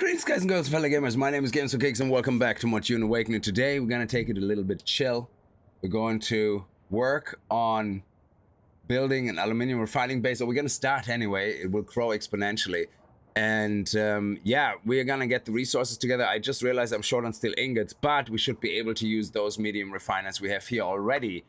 Greetings guys and girls, fellow gamers, my name is Games for Kickz and welcome back to more Dune Awakening. Today we're going to take it a little bit chill. We're going to work on building an aluminium refining base, or we're going to start anyway. It will grow exponentially. And yeah, we're going to get the resources together. I just realized I'm short on steel ingots, but we should be able to use those medium refiners we have here already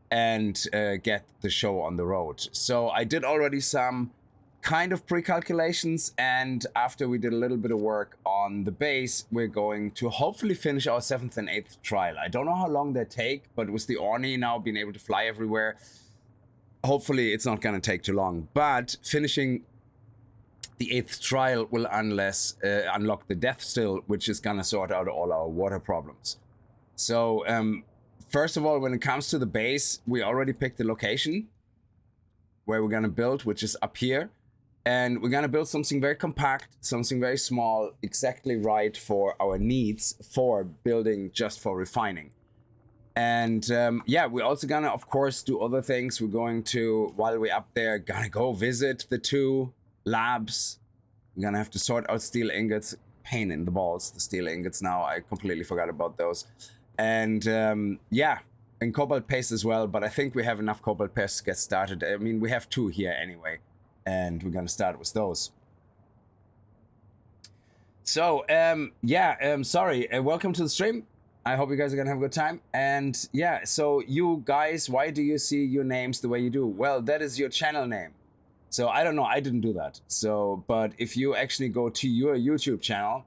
and get the show on the road. So I did already some kind of pre-calculations, and after we did a little bit of work on the base, we're going to hopefully finish our 7th and 8th trial. I don't know how long they take, but with the Orni now being able to fly everywhere, hopefully it's not going to take too long. But finishing the 8th trial will unlock the Death Still, which is going to sort out all our water problems. So first of all, when it comes to the base, we already picked the location where we're going to build, which is up here. And we're going to build something very compact, something very small, exactly right for our needs for building, just for refining. And yeah, we're also going to, of course, do other things. We're going to, while we're up there, going to go visit the 2 labs. We're going to have to sort out steel ingots. Pain in the balls, the steel ingots now. I completely forgot about those. And yeah, and cobalt paste as well. But I think we have enough cobalt paste to get started. I mean, we have 2 here anyway. And we're going to start with those. So, yeah, sorry. Welcome to the stream. I hope you guys are going to have a good time. And yeah, so you guys, why do you see your names the way you do? Well, that is your channel name. So I don't know. I didn't do that. So, but if you actually go to your YouTube channel,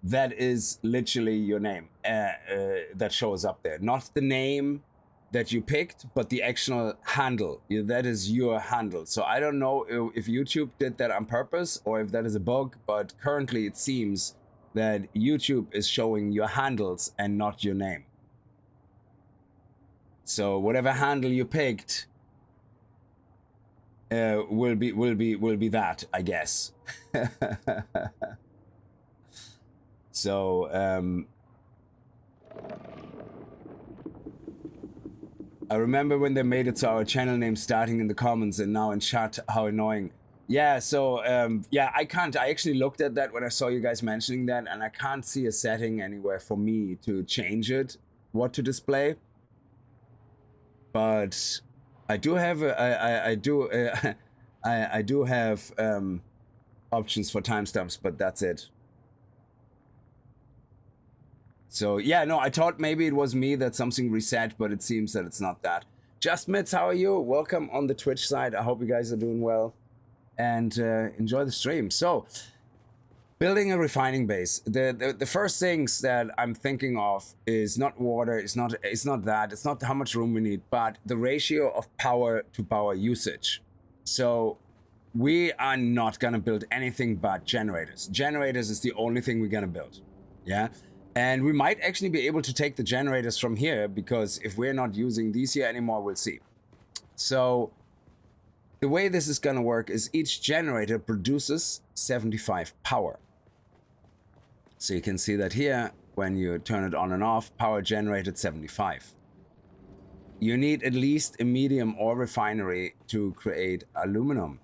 that is literally your name that shows up there. Not the name that you picked, but the actual handle. That is your handle. So I don't know if YouTube did that on purpose or if that is a bug, but currently it seems that YouTube is showing your handles and not your name. So whatever handle you picked will be that, I guess. So I remember when they made it to our channel name starting in the comments and now in chat, how annoying. Yeah, so yeah, I actually looked at that when I saw you guys mentioning that, and I can't see a setting anywhere for me to change it, what to display. But I do have I do have options for timestamps, but that's it. So yeah, no, I thought maybe it was me that something reset, but it seems that it's not that. Just Mitz, how are you? Welcome on the Twitch side. I hope you guys are doing well and enjoy the stream. So, building a refining base. The first things that I'm thinking of is not water. It's not that. It's not how much room we need, but the ratio of power to power usage. So we are not gonna build anything but generators. Generators is the only thing we're gonna build. Yeah. And we might actually be able to take the generators from here, because if we're not using these here anymore, we'll see. So the way this is going to work is each generator produces 75 power. So you can see that here, when you turn it on and off, power generated 75. You need at least a medium ore refinery to create aluminum.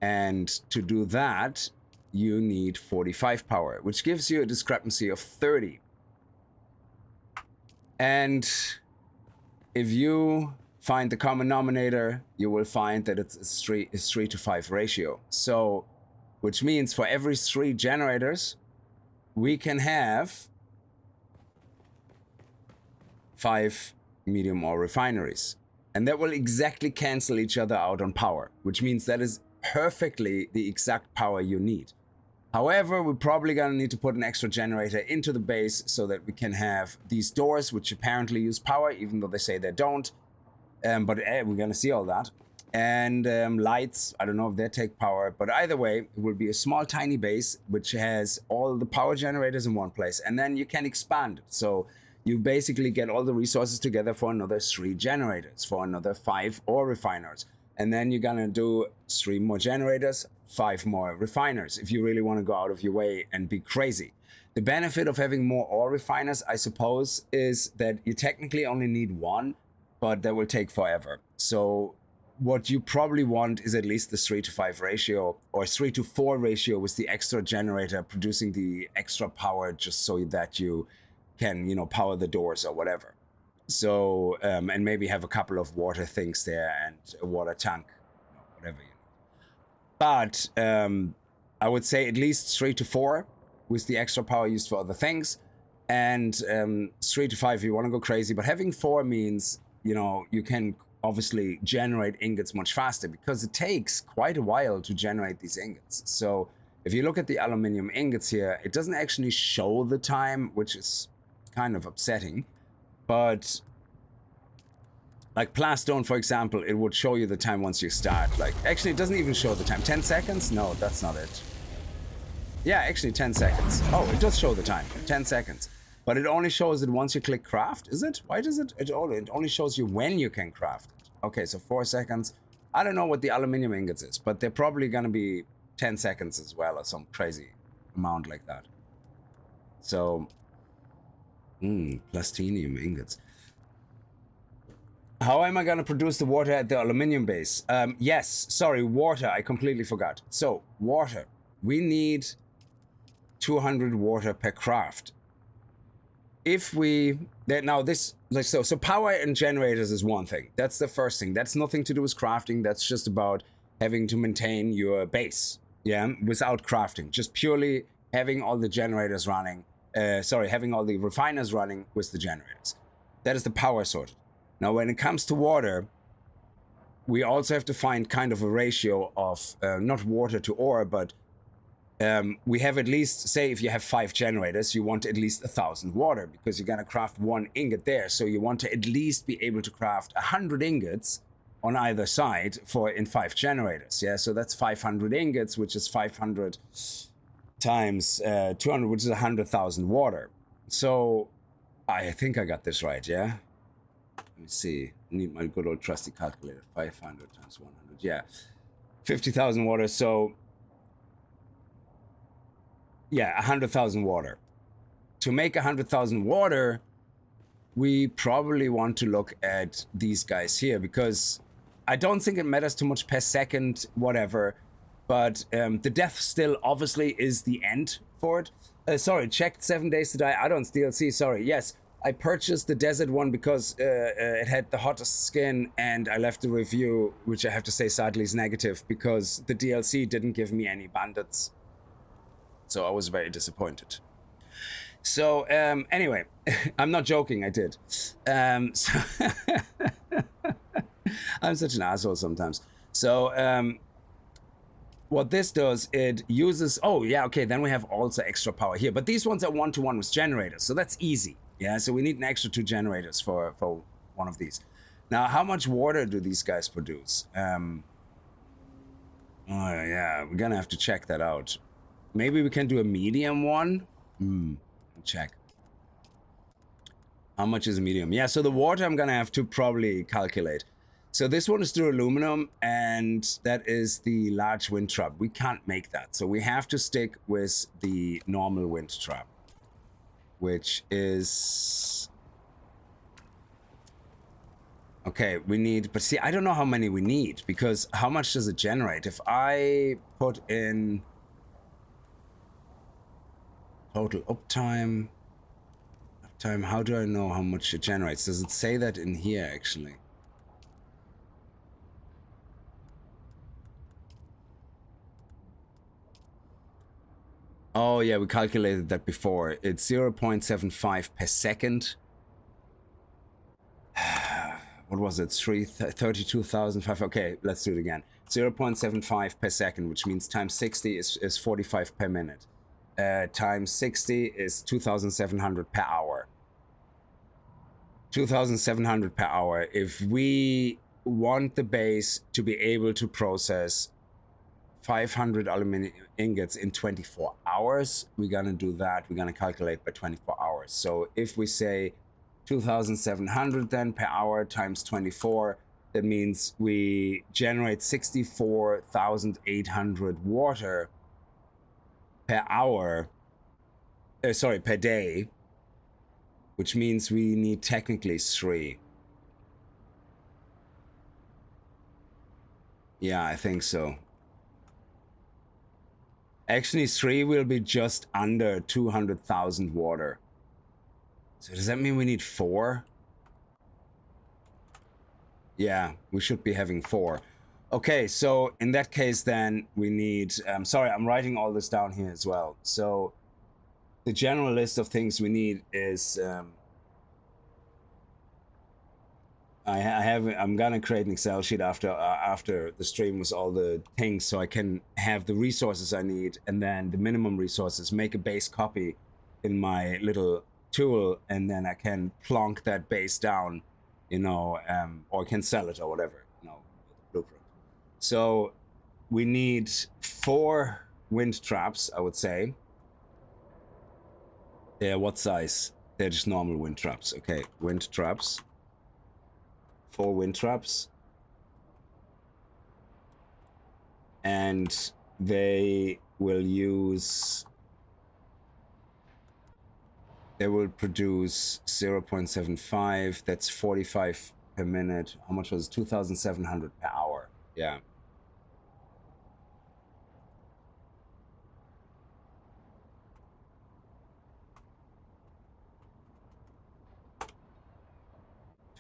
And to do that, you need 45 power, which gives you a discrepancy of 30. And if you find the common denominator, you will find that it's a 3 to 5 ratio. So, which means for every 3 generators, we can have 5 medium ore refineries. And that will exactly cancel each other out on power, which means that is perfectly the exact power you need. However, we're probably going to need to put an extra generator into the base so that we can have these doors, which apparently use power, even though they say they don't. But we're going to see all that. And lights, I don't know if they take power, but either way, it will be a small, tiny base, which has all the power generators in one place. And then you can expand it. So you basically get all the resources together for another 3 generators, for another 5 ore refiners. And then you're going to do 3 more generators, 5 more refiners, if you really want to go out of your way and be crazy. The benefit of having more ore refiners, I suppose, is that you technically only need 1, but that will take forever. So what you probably want is at least the 3-to-5 ratio or 3-to-4 ratio with the extra generator producing the extra power just so that you can, you know, power the doors or whatever. So, and maybe have a couple of water things there and a water tank, whatever, you know. But I would say at least 3-to-4 with the extra power used for other things. And 3-to-5 if you want to go crazy. But having 4 means, you know, you can obviously generate ingots much faster because it takes quite a while to generate these ingots. So if you look at the aluminium ingots here, it doesn't actually show the time, which is kind of upsetting. But like plastone, for example, it would show you the time once you start. Like, actually, it doesn't even show the time. 10 seconds? No, that's not it. Yeah, actually 10 seconds. Oh, it does show the time. 10 seconds. But it only shows it once you click craft, is it? Why does it? It only shows you when you can craft it. Okay, so 4 seconds. I don't know what the aluminium ingots is, but they're probably going to be 10 seconds as well, or some crazy amount like that. So, plastinium ingots. How am I going to produce the water at the aluminium base? Yes, sorry, water. I completely forgot. So, water. We need 200 water per craft. If we now this like so power and generators is one thing. That's the first thing. That's nothing to do with crafting. That's just about having to maintain your base, yeah, without crafting. Just purely having all the generators running. Having all the refiners running with the generators. That is the power sorted. Now, when it comes to water, we also have to find kind of a ratio of not water to ore, but we have at least, say, if you have 5 generators, you want at least 1,000 water because you're going to craft 1 ingot there. So you want to at least be able to craft 100 ingots on either side in 5 generators. Yeah, so that's 500 ingots, which is 500 times 200, which is 100,000 water. So I think I got this right, yeah? Let me see. I need my good old trusty calculator. 500 times 100, yeah. 50,000 water, so yeah, 100,000 water. To make 100,000 water, we probably want to look at these guys here because I don't think it matters too much per second, whatever. But the death still obviously is the end for it. Sorry, checked 7 days to die add-ons DLC. Sorry, yes. I purchased the desert one because it had the hottest skin and I left a review, which I have to say sadly is negative because the DLC didn't give me any bandits. So I was very disappointed. So anyway, I'm not joking, I did. I'm such an asshole sometimes. So what this does, it uses, oh yeah, okay, then we have also extra power here. But these ones are 1-to-1 with generators, so that's easy. Yeah, so we need an extra 2 generators for one of these. Now, how much water do these guys produce? Oh yeah, we're gonna have to check that out. Maybe we can do a medium one. Check. How much is a medium? Yeah, so the water I'm gonna have to probably calculate. So this one is through aluminum, and that is the large wind trap. We can't make that, so we have to stick with the normal wind trap, which is okay. We need, but see, I don't know how many we need because how much does it generate? If I put in total uptime, how do I know how much it generates? Does it say that in here actually? Oh yeah, we calculated that before. It's 0.75 per second. What was it? 32,005. Okay, let's do it again. 0.75 per second, which means times 60 is 45 per minute. Times 60 is 2,700 per hour. 2,700 per hour. If we want the base to be able to process 500 aluminum ingots in 24 hours, we're gonna do that. We're gonna calculate by 24 hours. So if we say 2,700 then per hour times 24, that means we generate 64,800 water per hour, per day, which means we need technically 3. Yeah, I think so. Actually, 3 will be just under 200,000 water. So does that mean we need 4? Yeah, we should be having 4. Okay, so in that case, then we need. Sorry, I'm writing all this down here as well. So the general list of things we need is. I'm gonna create an Excel sheet after the stream with all the things, so I can have the resources I need and then the minimum resources. Make a base copy in my little tool, and then I can plonk that base down, or can sell it or whatever, blueprint. So we need 4 wind traps, I would say. They're what size? They're just normal wind traps. Okay, wind traps. 4 wind traps. And they will produce 0.75. That's 45 per minute. How much was it? 2,700 per hour. Yeah.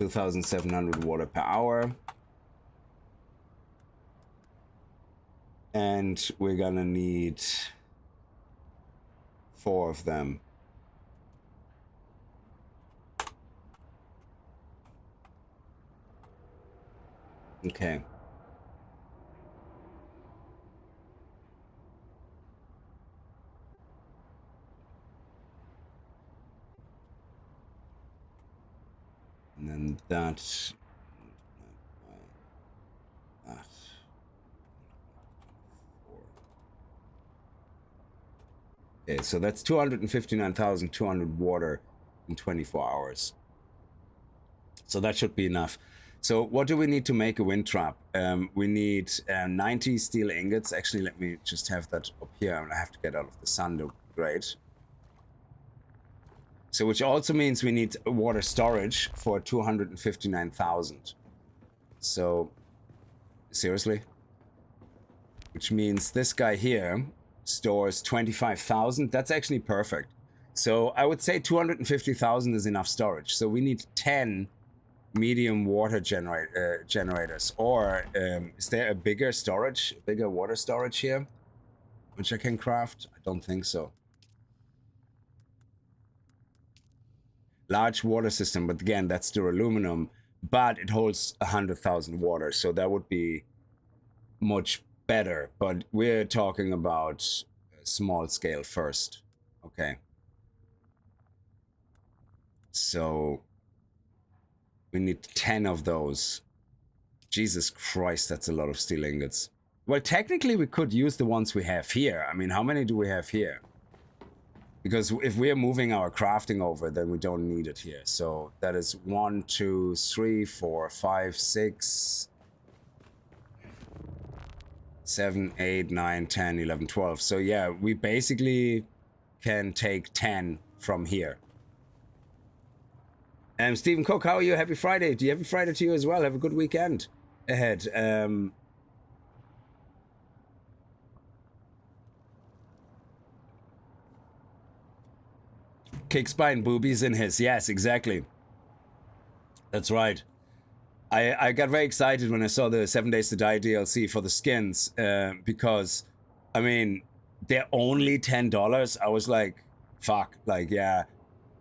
$2,700 water per hour. And we're gonna need 4 of them. Okay. And then that. Okay, so that's 259,200 water in 24 hours. So that should be enough. So what do we need to make a wind trap? We need 90 steel ingots. Actually, let me just have that up here. I have to get out of the sun. Great. So which also means we need water storage for 259,000. So seriously? Which means this guy here stores 25,000. That's actually perfect. So I would say 250,000 is enough storage. So we need 10 medium water generators. Or is there a bigger water storage here, which I can craft? I don't think so. Large water system, but again, that's duraluminum, but it holds 100,000 water, so that would be much better. But we're talking about small scale first. Okay. So we need 10 of those. Jesus Christ, that's a lot of steel ingots. Well, technically we could use the ones we have here. I mean, how many do we have here? Because if we're moving our crafting over, then we don't need it here. So that is 1, 2, 3, 4, 5, 6, 7, 8, 9, 10, 11, 12. So yeah, we basically can take 10 from here. Stephen Cook, how are you? Happy Friday. Do you have a Friday to you as well? Have a good weekend ahead. Kickz buying boobies in his. Yes, exactly. That's right. I got very excited when I saw the 7 Days to Die DLC for the skins, because, I mean, they're only $10. I was like, fuck, like, yeah,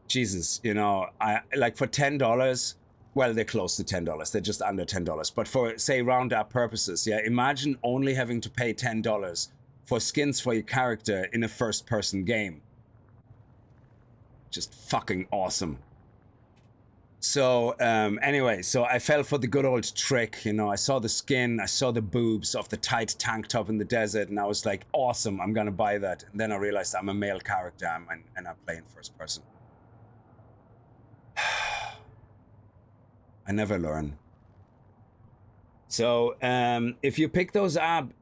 Jesus, I like for $10, well, they're close to $10. They're just under $10. But for, say, round up purposes, yeah, imagine only having to pay $10 for skins for your character in a first-person game. Just fucking awesome. So anyway, so I fell for the good old trick, I saw the skin, I saw the boobs of the tight tank top in the desert, and I was like, awesome, I'm gonna buy that. And then I realized I'm a male character, and I play in first person. I never learn. So if you pick those up,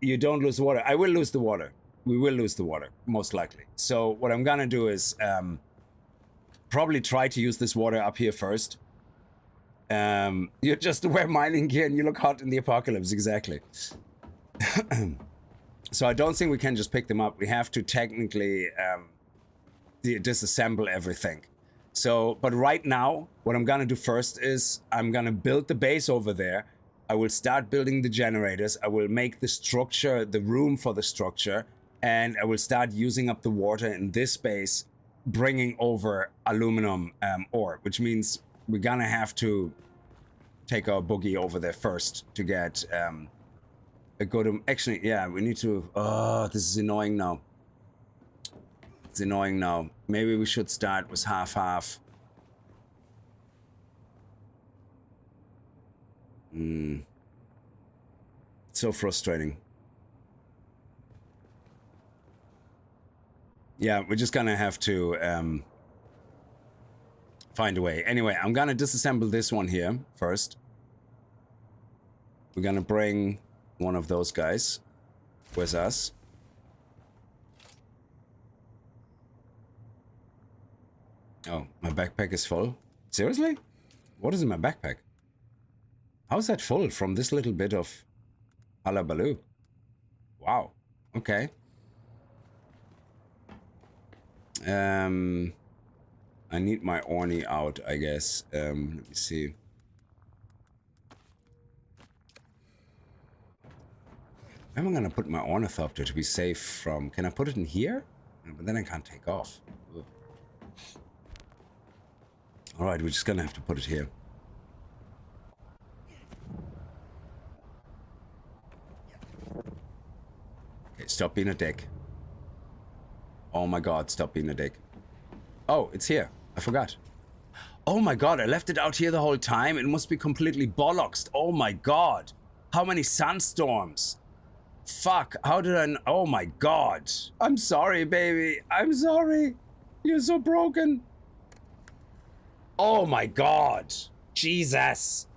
you don't lose the water. I will lose the water. We will lose the water, most likely. So what I'm gonna do is probably try to use this water up here first. You're just wear mining gear and you look hot in the apocalypse, exactly. So I don't think we can just pick them up. We have to technically disassemble everything. So, but right now, what I'm gonna do first is I'm gonna build the base over there. I will start building the generators. I will make the structure, the room for the structure, and I will start using up the water in this base, bringing over aluminum ore, which means we're gonna have to take our boogie over there first to get a good. Actually, yeah, we need to. Oh, this is annoying now. It's annoying now. Maybe we should start with half. So frustrating. Yeah, we're just gonna have to find a way. Anyway, I'm gonna disassemble this one here first. We're gonna bring one of those guys with us. Oh, my backpack is full. Seriously? What is in my backpack? How's that full from this little bit of hullabaloo? Wow. Okay. I need my orny out, I guess. Let me see. Where am I gonna put my ornithopter to be safe from? Can I put it in here? But then I can't take off. Ugh. All right, we're just gonna have to put it here. Okay, stop being a dick. Oh my god, stop being a dick. Oh, it's here. I forgot. Oh my god, I left it out here the whole time. It must be completely bollocks. Oh my god. How many sandstorms? Fuck, how did I... Oh my god. I'm sorry, baby. I'm sorry. You're so broken. Oh my god. Jesus.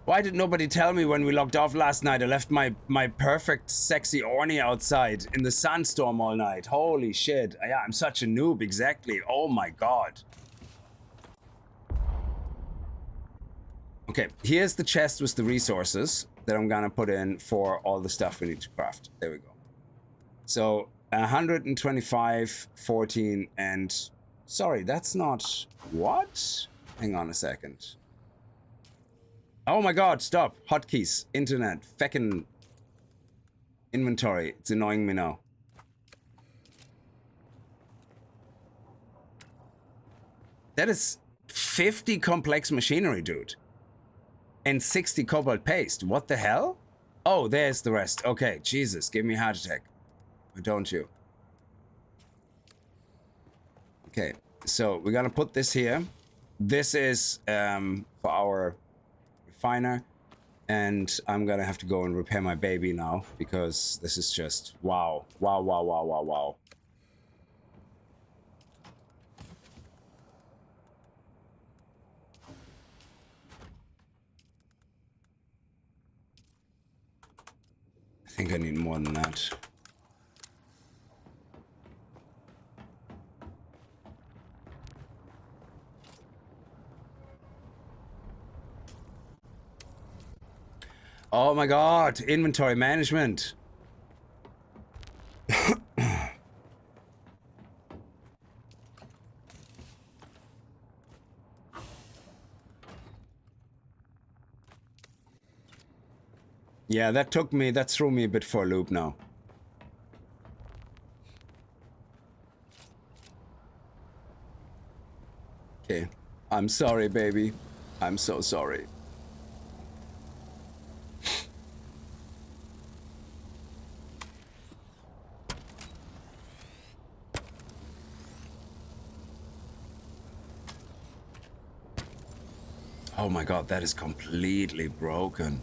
Why did nobody tell me when we logged off last night? I left my perfect sexy orny outside in the sandstorm all night. Holy shit. Yeah, I'm such a noob, exactly. Oh my god. Okay, here's the chest with the resources that I'm gonna put in for all the stuff we need to craft. There we go. So 125, 14, and... Sorry, that's not... What? Hang on a second. Oh my god, stop. Hotkeys, internet, feckin' inventory. It's annoying me now. That is 50 complex machinery, dude. And 60 cobalt paste. What the hell? Oh, there's the rest. Okay, Jesus, give me a heart attack. Or don't you? Okay, so we're gonna put this here. This is for our refiner. And I'm gonna have to go and repair my baby now, because this is just wow. Wow, wow, wow, wow, wow. I think I need more than that. Oh my god, inventory management. Yeah, that threw me a bit for a loop now. Okay, I'm sorry, baby. I'm so sorry. Oh my god, that is completely broken.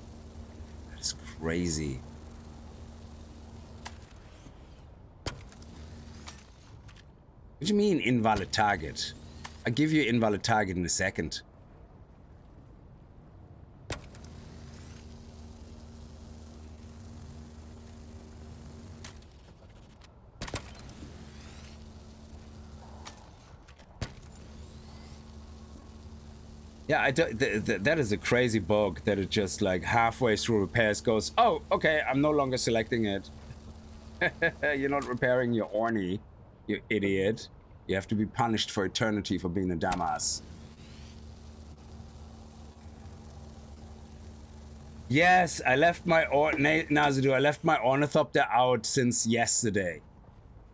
That is crazy. What do you mean invalid target? I'll give you invalid target in a second. Yeah, that is a crazy bug that it just like halfway through repairs goes, oh, okay, I'm no longer selecting it. You're not repairing your orny, you idiot. You have to be punished for eternity for being a dumbass. Yes, I left my Nazadu, I left my ornithopter out since yesterday.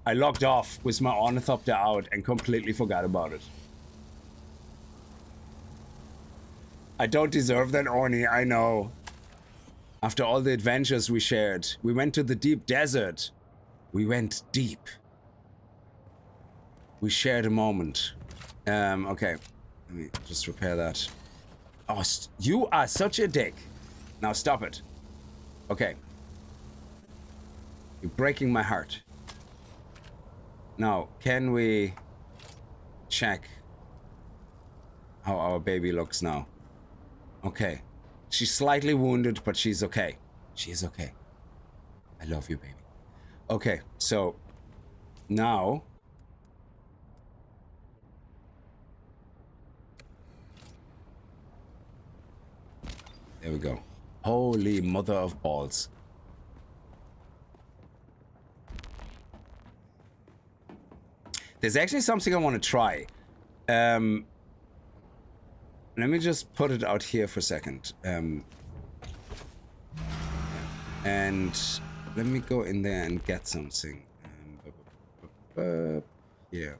I logged off with my ornithopter out and completely forgot about it. I don't deserve that orny, I know. After all the adventures we shared, we went to the deep desert. We went deep. We shared a moment. Okay. Let me just repair that. Oh, you are such a dick. Now stop it. Okay. You're breaking my heart. Now, can we check how our baby looks now? Okay. She's slightly wounded, but she's okay. She is okay. I love you, baby. Okay, so now there we go. Holy mother of balls. There's actually something I want to try. Let me just put it out here for a second. And let me go in there and get something. Yeah.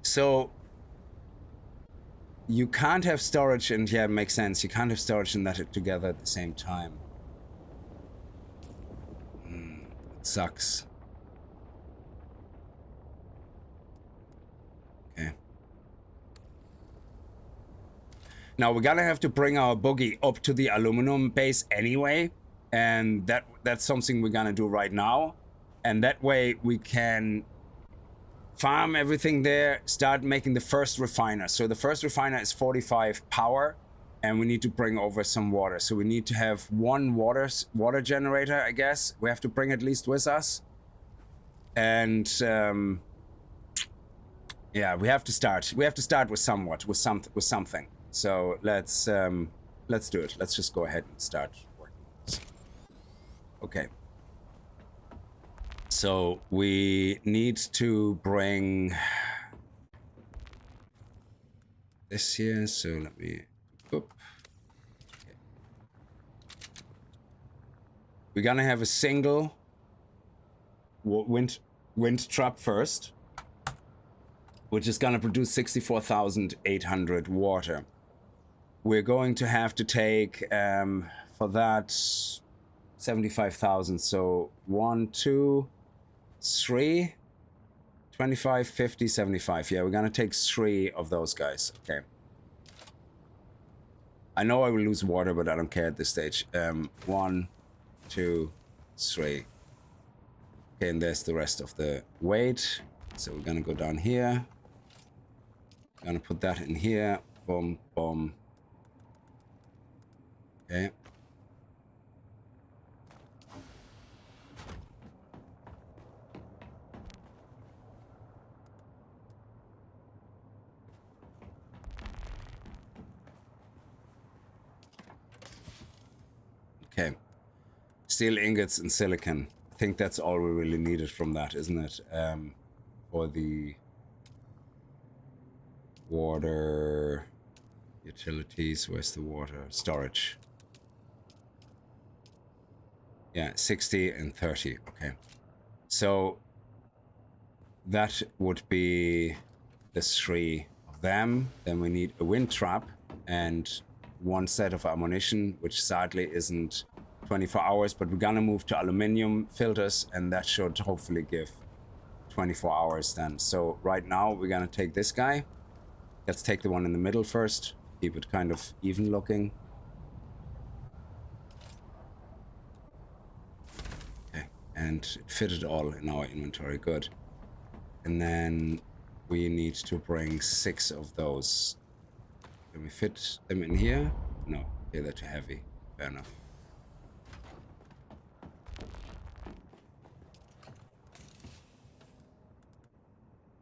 So you can't have storage and yeah, it makes sense. You can't have storage and that together at the same time. It sucks. Okay. Now we're gonna have to bring our buggy up to the aluminum base anyway, and that's something we're gonna do right now. And that way we can farm everything there, start making the first refiner. So the first refiner is 45 power, and we need to bring over some water. So we need to have one water generator, I guess. We have to bring at least with us. And yeah, we have to start. We have to start with something. So let's do it. Let's just go ahead and start working on this. Okay. So we need to bring this here. So let me. Okay. We're gonna have a single wind trap first, which is gonna produce 64,800 water. We're going to have to take for that 75,000. So 1, 2, 3, 25, 50, 75. Yeah, we're gonna take 3 of those guys. Okay. I know I will lose water, but I don't care at this stage. 1, 2, 3. Okay, and there's the rest of the weight. So we're gonna go down here. Gonna put that in here. Boom, boom. Okay. Okay. Steel ingots and silicon. I think that's all we really needed from that, isn't it? For the water utilities. Where's the water? Storage. Yeah, 60 and 30. Okay. So that would be the 3 of them. Then we need a wind trap and 1 set of ammunition, which sadly isn't 24 hours, but we're gonna move to aluminium filters, and that should hopefully give 24 hours then. So right now we're gonna take this guy. Let's take the one in the middle first. Keep it kind of even looking. Okay, and it fitted all in our inventory, good. And then we need to bring 6 of those Can we fit them in here? No. Okay, they're too heavy. Fair enough.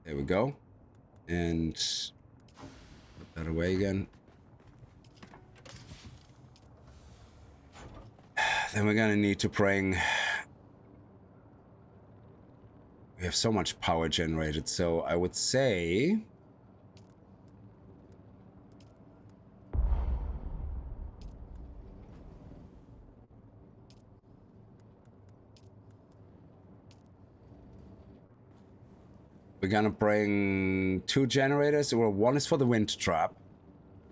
There we go. And put that away again. Then we're gonna need to bring... We have so much power generated, so I would say... We're gonna bring 2 generators. Well, one is for the wind trap.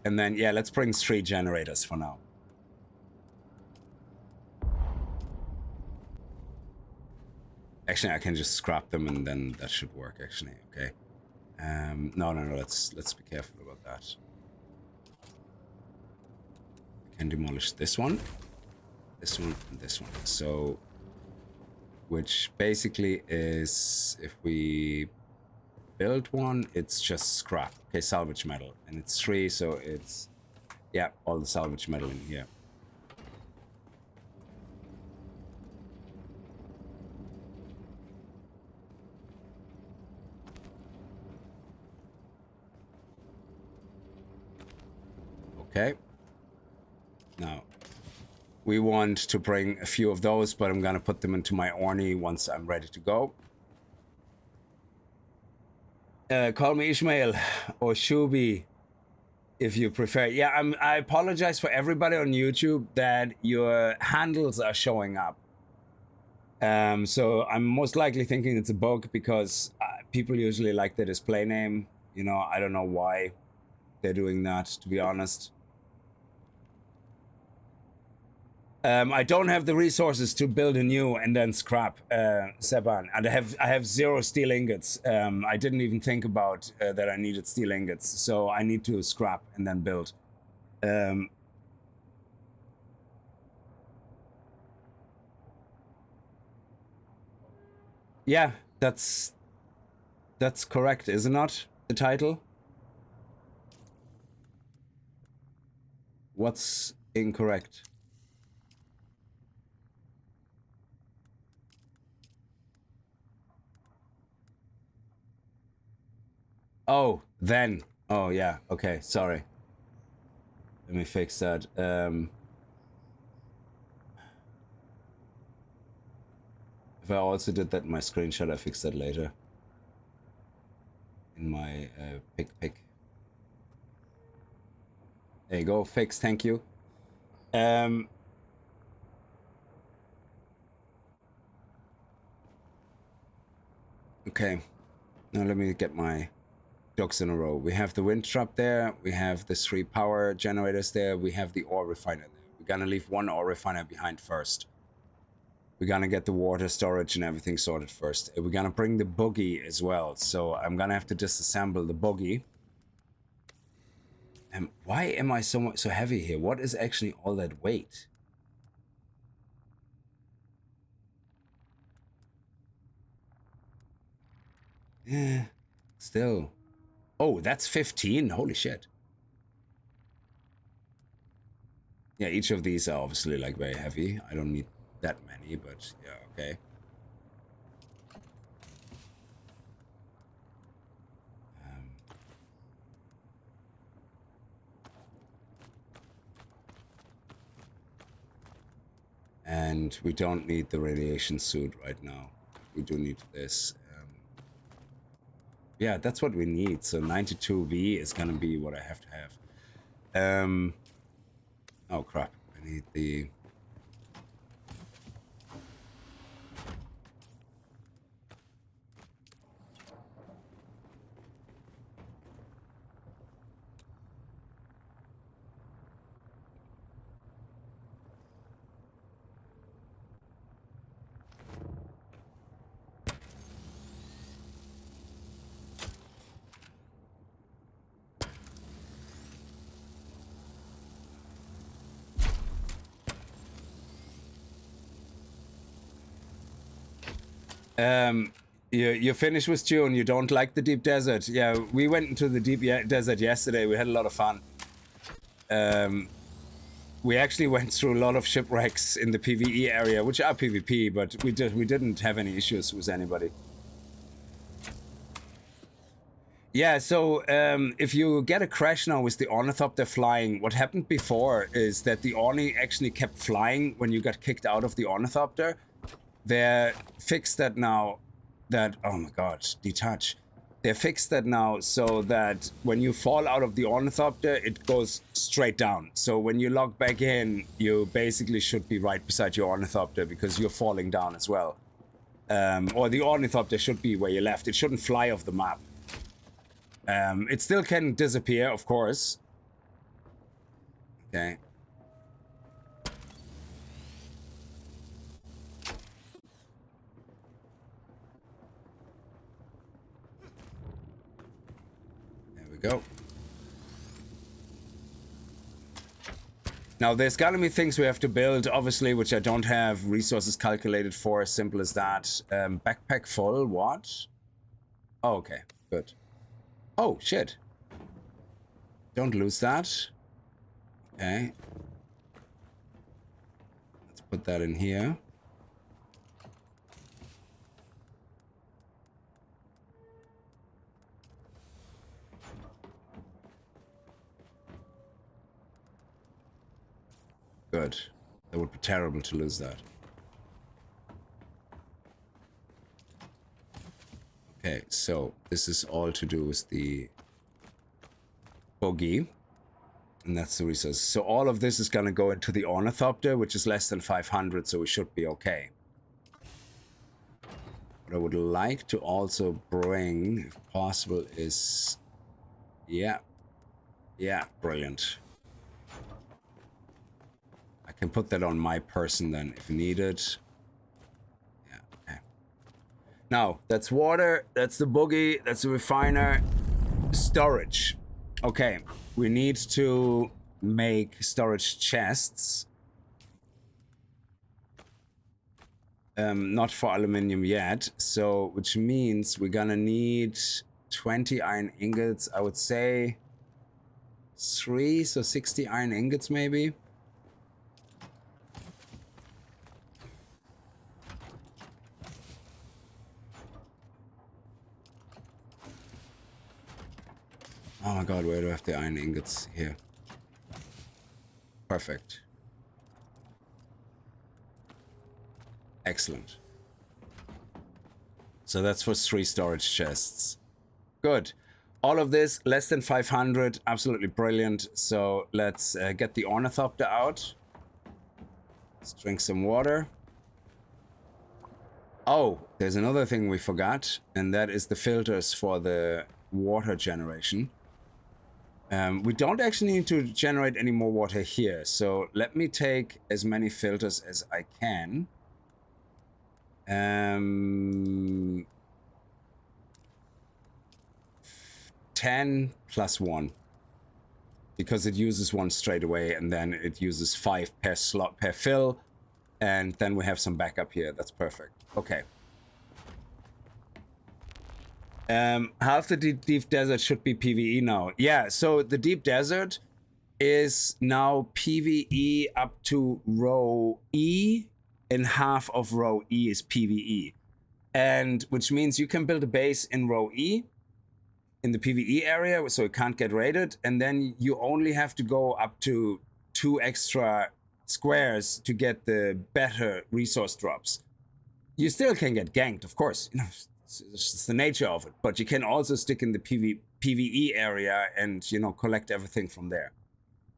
And then, yeah, let's bring 3 generators for now. Actually, I can just scrap them and then that should work, actually. Okay. No, let's be careful about that. I can demolish this one, and this one. So, which basically is, if we build one, it's just scrap. Okay, salvage metal. And it's 3, so it's, yeah, all the salvage metal in here. Okay. Now, we want to bring a few of those, but I'm gonna put them into my Orny once I'm ready to go. Call me Ishmael or Shubi if you prefer. Yeah, I apologize for everybody on YouTube that your handles are showing up. So I'm most likely thinking it's a bug because people usually like the display name. You know, I don't know why they're doing that, to be honest. I don't have the resources to build a new and then scrap, Seban, and I have 0 steel ingots. I didn't even think about that I needed steel ingots, so I need to scrap and then build. Yeah, that's correct, is it not? The title? What's incorrect? Oh, then. Oh, yeah. Okay, sorry. Let me fix that. If I also did that in my screenshot, I fix that later. In my pick. There you go. Fix. Thank you. Okay. Now let me get my ducks in a row. We have the wind trap there. We have the 3 power generators there. We have the ore refiner there. We're gonna leave 1 ore refiner behind first. We're gonna get the water storage and everything sorted first. We're gonna bring the buggy as well. So I'm gonna have to disassemble the buggy. And why am I so heavy here? What is actually all that weight? Yeah, still. Oh, that's 15. Holy shit. Yeah, each of these are obviously like very heavy. I don't need that many, but yeah, okay. And we don't need the radiation suit right now. We do need this. Yeah, that's what we need. So 92V is gonna be what I have to have. Oh crap, I need the... You're finished with Dune. You don't like the deep desert. Yeah, we went into the deep desert yesterday. We had a lot of fun. we actually went through a lot of shipwrecks in the PvE area, which are PvP, but we didn't have any issues with anybody. Yeah, so if you get a crash now with the ornithopter flying, what happened before is that the Orni actually kept flying when you got kicked out of the ornithopter. They fixed that now that, oh my god, detach. They fixed that now so that when you fall out of the ornithopter, it goes straight down. So when you log back in, you basically should be right beside your ornithopter because you're falling down as well. Or the ornithopter should be where you left. It shouldn't fly off the map. It still can disappear, of course. Okay. There we go. Now, there's gotta be things we have to build, obviously, which I don't have resources calculated for, as simple as that. Backpack full, what? Oh, okay, good. Oh, shit. Don't lose that. Okay. Let's put that in here. Good. That would be terrible to lose that. Okay, so this is all to do with the bogey. And that's the resource. So all of this is going to go into the ornithopter, which is less than 500, so we should be okay. What I would like to also bring, if possible, is... Yeah. Yeah, brilliant. I can put that on my person then, if needed. Yeah, okay. Now, that's water, that's the boogie, that's the refiner. Storage. Okay, we need to make storage chests. Not for aluminium yet, so which means we're gonna need 20 iron ingots. I would say 3, so 60 iron ingots maybe. Oh my god, where do I have the iron ingots? Here. Perfect. Excellent. So that's for 3 storage chests. Good. All of this, less than 500. Absolutely brilliant. So let's get the ornithopter out. Let's drink some water. Oh, there's another thing we forgot, and that is the filters for the water generation. We don't actually need to generate any more water here, so let me take as many filters as I can. 10 plus 1. Because it uses 1 straight away, and then it uses 5 per slot per fill, and then we have some backup here. That's perfect. Okay. Half the deep desert should be PvE now. Yeah, so the deep desert is now PvE up to row E, and half of row E is PvE. And which means you can build a base in row E, in the PvE area, so it can't get raided, and then you only have to go up to 2 extra squares to get the better resource drops. You still can get ganked, of course. You know, it's the nature of it, but you can also stick in the PvE area and, you know, collect everything from there.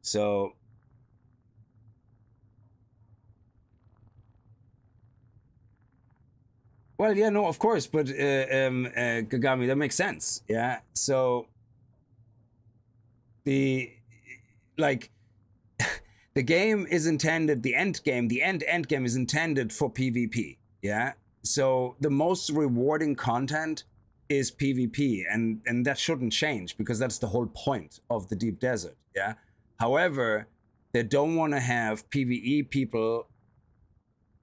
So well, yeah, no, of course, but Gagami, that makes sense. Yeah, so the the game is intended, the end game is intended for PvP. Yeah, so the most rewarding content is PvP, and that shouldn't change because that's the whole point of the deep desert. Yeah, however, they don't want to have PvE people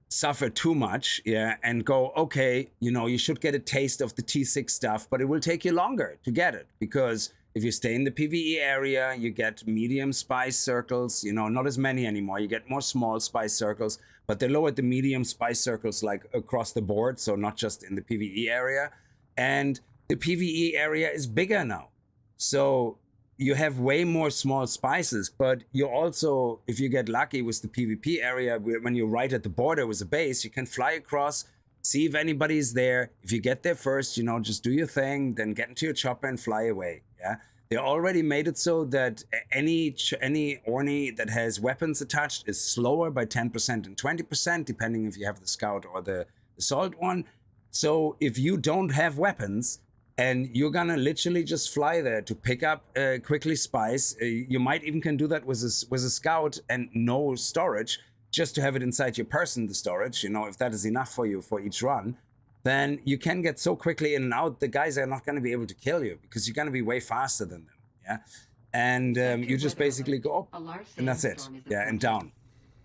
suffer too much, yeah, and go, okay, you know, you should get a taste of the T6 stuff, but it will take you longer to get it, because If you stay in the PvE area, you get medium spice circles, you know, not as many anymore. You get more small spice circles, but they lowered the medium spice circles like across the board, so not just in the PvE area. And the PvE area is bigger now. So you have way more small spices, but you also, if you get lucky with the PvP area, when you're right at the border with a base, you can fly across, see if anybody's there. If you get there first, you know, just do your thing, then get into your chopper and fly away. Yeah, they already made it so that any Orni that has weapons attached is slower by 10% and 20%, depending if you have the scout or the assault one. So if you don't have weapons and you're gonna literally just fly there to pick up quickly spice, you might even can do that with a scout and no storage, just to have it inside your person, the storage, you know, if that is enough for you for each run, then you can get so quickly in and out, the guys are not going to be able to kill you because you're going to be way faster than them, yeah? And you just basically go up, and that's it, yeah, and down.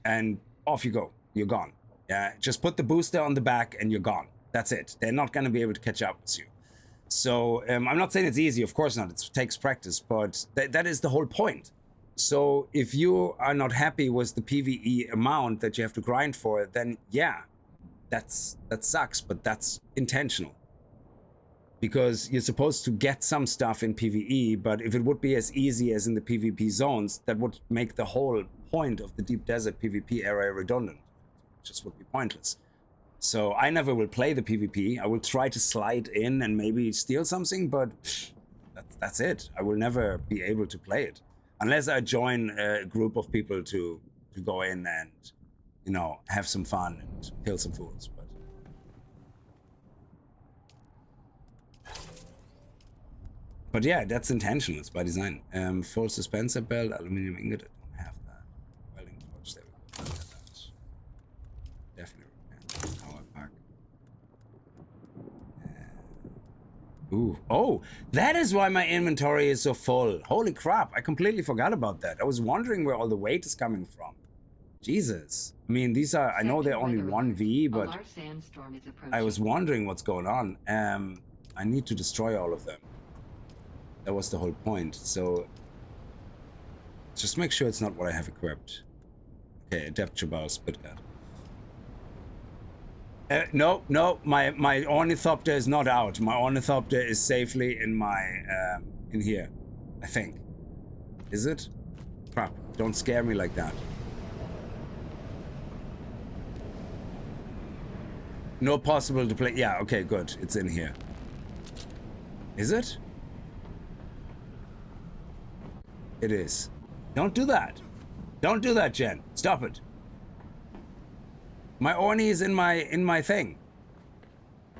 And off you go, you're gone, yeah? Just put the booster on the back and you're gone. That's it. They're not going to be able to catch up with you. So I'm not saying it's easy, of course not, it takes practice, but that is the whole point. So if you are not happy with the PvE amount that you have to grind for, then yeah, that sucks, but that's intentional. Because you're supposed to get some stuff in PvE, but if it would be as easy as in the PvP zones, that would make the whole point of the deep desert PvP area redundant. It just would be pointless. So I never will play the PvP. I will try to slide in and maybe steal something, but that's it. I will never be able to play it. Unless I join a group of people to go in and, you know, have some fun and kill some fools. But yeah, that's intentional. It's by design. Full dispenser belt, aluminum ingot. I don't have that. Welding torch. There we go. Definitely. Power pack. Ooh. Oh, that is why my inventory is so full. Holy crap. I completely forgot about that. I was wondering where all the weight is coming from. Jesus. I mean, these are, I know they're only 1v, but I was wondering what's going on. I need to destroy all of them. That was the whole point. So just make sure it's not what I have equipped. Okay, Adept Jabal Spitgat. No, my ornithopter is not out. My ornithopter is safely in my, in here, I think. Is it? Crap, don't scare me like that. No possible to play, yeah, okay, good, it's in here. Is it? It is. Don't do that. Don't do that, Jen. Stop it. My Orni is in my thing.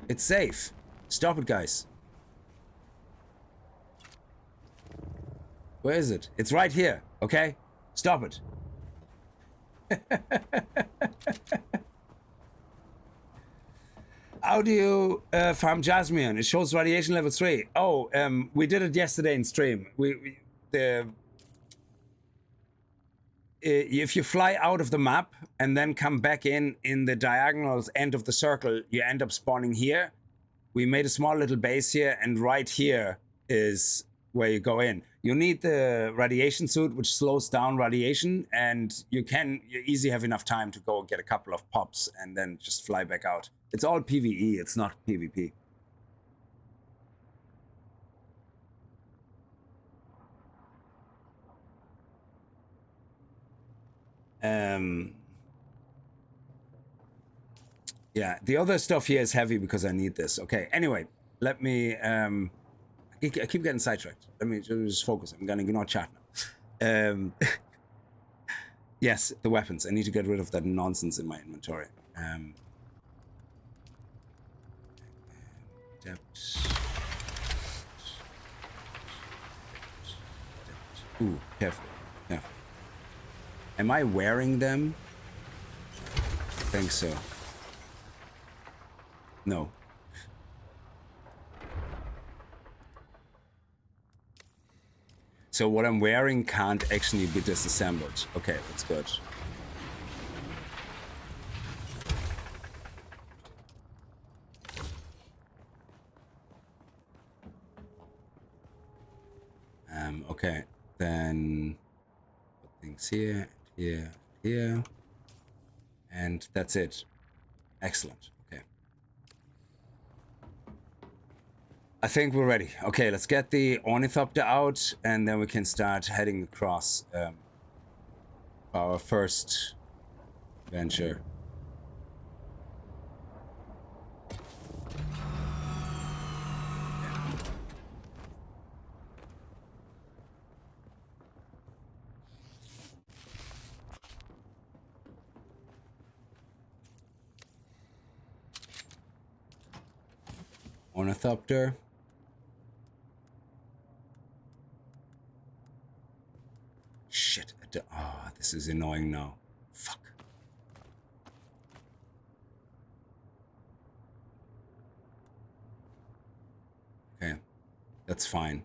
It's safe. Stop it, guys. Where is it? It's right here, okay? Stop it. How do you farm Jasmine? It shows radiation level 3. Oh, we did it yesterday in stream. If you fly out of the map and then come back in the diagonal end of the circle, you end up spawning here. We made a small little base here, and right here is where you go in. You need the radiation suit, which slows down radiation, and you easily have enough time to go get a couple of pops and then just fly back out. It's all PvE, it's not PvP. Yeah, the other stuff here is heavy because I need this. Okay, anyway, let me, I keep getting sidetracked. Let me just focus. I'm gonna ignore chat now. Yes, the weapons. I need to get rid of that nonsense in my inventory. Ooh, careful, careful. Am I wearing them? I think so. No. So what I'm wearing can't actually be disassembled. Okay, that's good. Okay, then put things here, here, here, and that's it. Excellent. Okay. I think we're ready. Okay, let's get the ornithopter out, and then we can start heading across our first venture. Ornithopter. Shit. Oh, this is annoying now. Fuck. Okay. That's fine.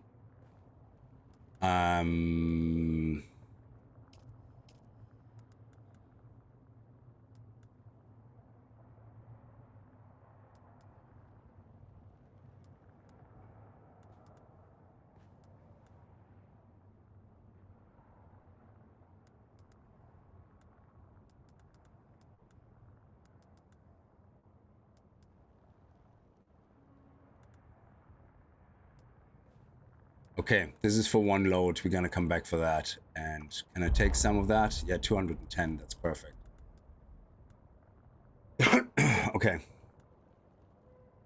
Okay, this is for one load. We're gonna come back for that. And can I take some of that? Yeah, 210. That's perfect. Okay.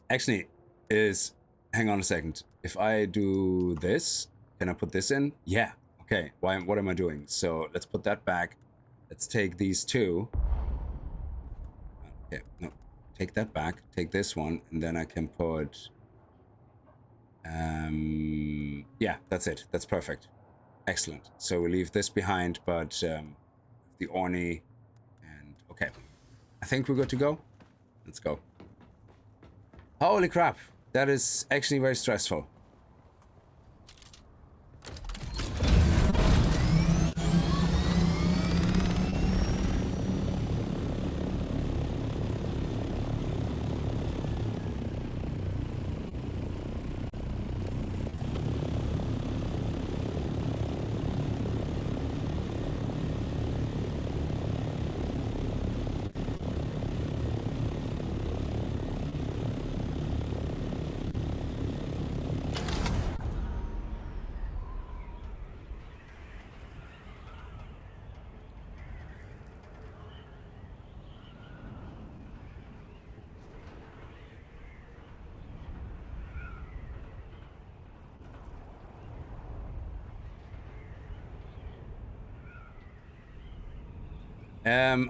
Actually, hang on a second. If I do this, can I put this in? Yeah. Okay. What am I doing? So let's put that back. Let's take these two. Okay. No. Take that back. Take this one, and then I can put. Yeah, that's it. That's perfect. Excellent. So we leave this behind, but the orny, and okay. I think we're good to go. Let's go. Holy crap. That is actually very stressful.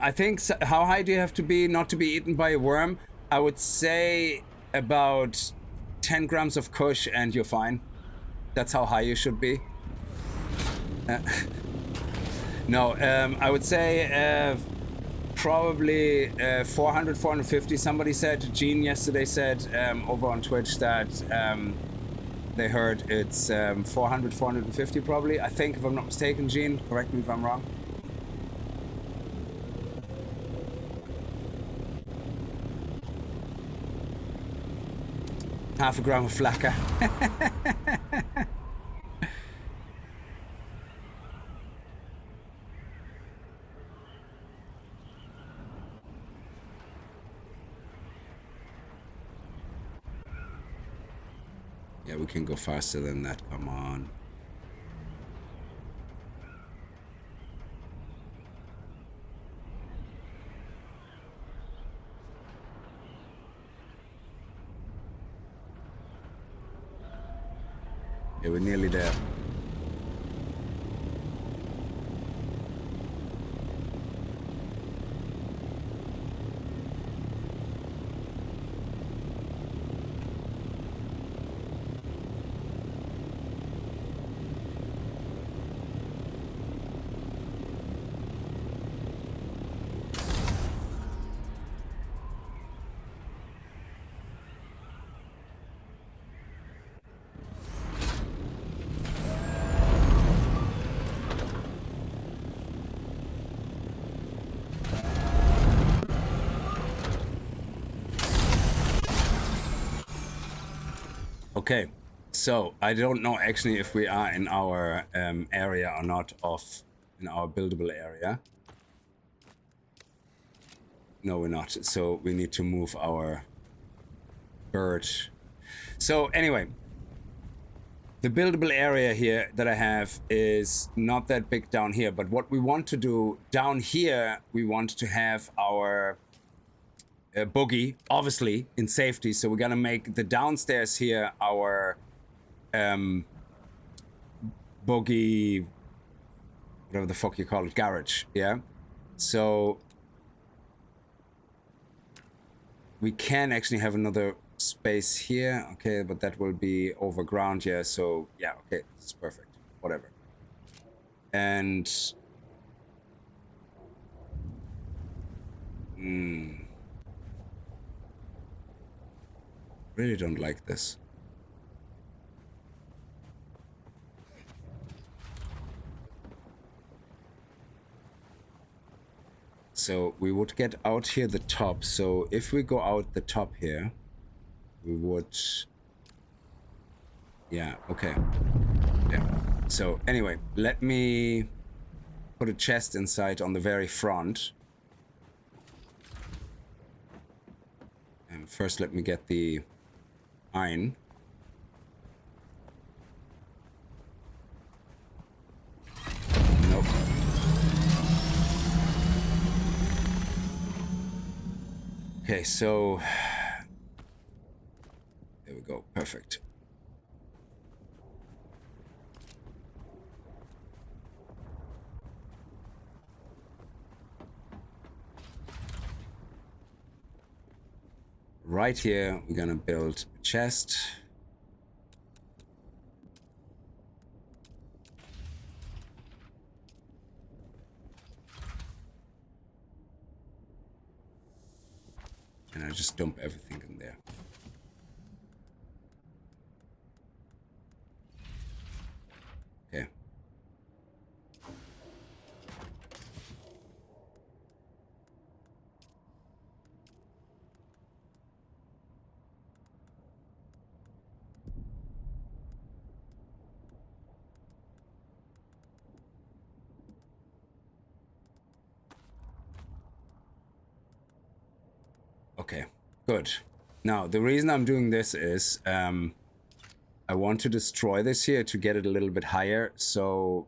I think, how high do you have to be not to be eaten by a worm? I would say about 10 grams of kush and you're fine. That's how high you should be. No, I would say probably 400, 450. Somebody said, Gene yesterday said over on Twitch that they heard it's 400, 450 probably. I think, if I'm not mistaken, Gene, correct me if I'm wrong. Half a gram of flakka. Yeah, we can go faster than that. Come on. Yeah, we're nearly there. Okay, So I don't know actually if we are in our area or not in our buildable area. No, we're not. So we need to move our bird. So anyway, the buildable area here that I have is not that big down here, but what we want to do down here, we want to have our boogie, obviously, in safety. So we're gonna make the downstairs here our boogie, whatever the fuck you call it, garage, yeah? So we can actually have another space here, okay, but that will be overground, yeah, so yeah, okay, this is perfect, whatever. And really don't like this. So we would get out here the top. So if we go out the top here, we would, yeah, okay. Yeah. So anyway, let me put a chest inside on the very front. And first let me get the iron. Nope. Okay, so there we go, perfect. Right here, we're gonna build a chest. And I just dump everything in there. Okay. Okay, good. Now, the reason I'm doing this is I want to destroy this here to get it a little bit higher. So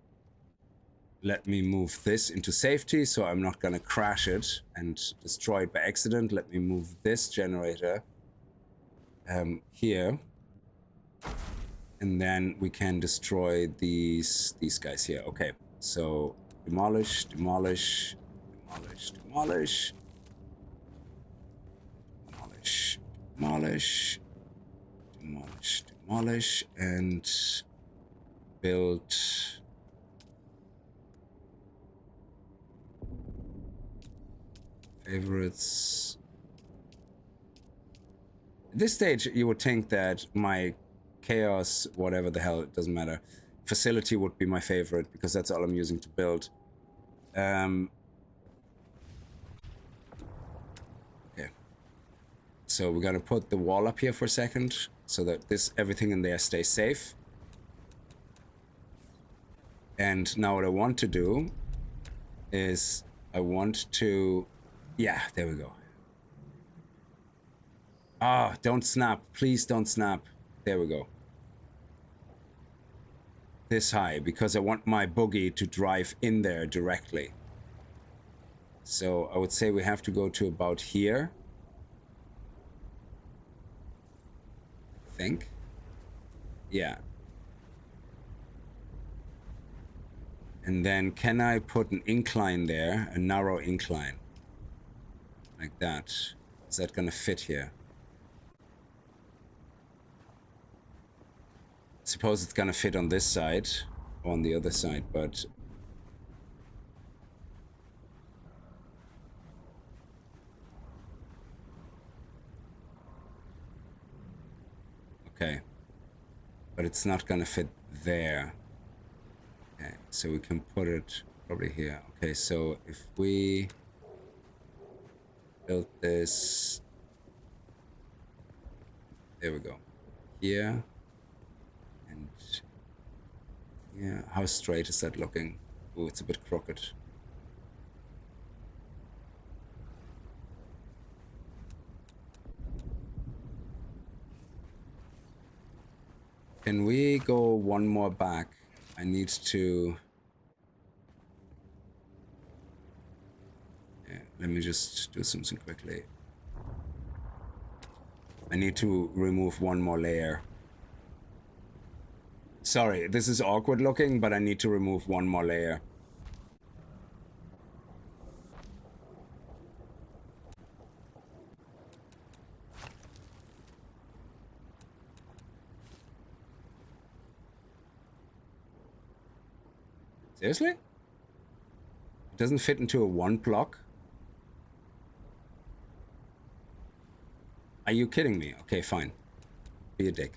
let me move this into safety so I'm not going to crash it and destroy it by accident. Let me move this generator here. And then we can destroy these guys here. Okay, so demolish, demolish, demolish, demolish. Demolish, demolish, demolish, demolish, and build favorites. At this stage, you would think that my chaos, whatever the hell, it doesn't matter, facility would be my favorite because that's all I'm using to build. Okay. So we're gonna put the wall up here for a second so that everything in there stays safe. And now what I want to do is I want to, yeah, there we go. Ah, don't snap, please don't snap. There we go. This high, because I want my boogie to drive in there directly. So I would say we have to go to about here. I think. Yeah. And then can I put an incline there, a narrow incline? Like that. Is that gonna fit here? Suppose it's gonna fit on this side or on the other side, but okay. But it's not gonna fit there. Okay, so we can put it probably here. Okay, so if we build this, there we go. Here. And yeah, how straight is that looking? Oh, it's a bit crooked. Can we go one more back? I need to... Yeah, let me just do something quickly. I need to remove one more layer. Sorry, this is awkward looking, but I need to remove one more layer. Seriously? It doesn't fit into a one block? Are you kidding me? Okay, fine. Be a dick.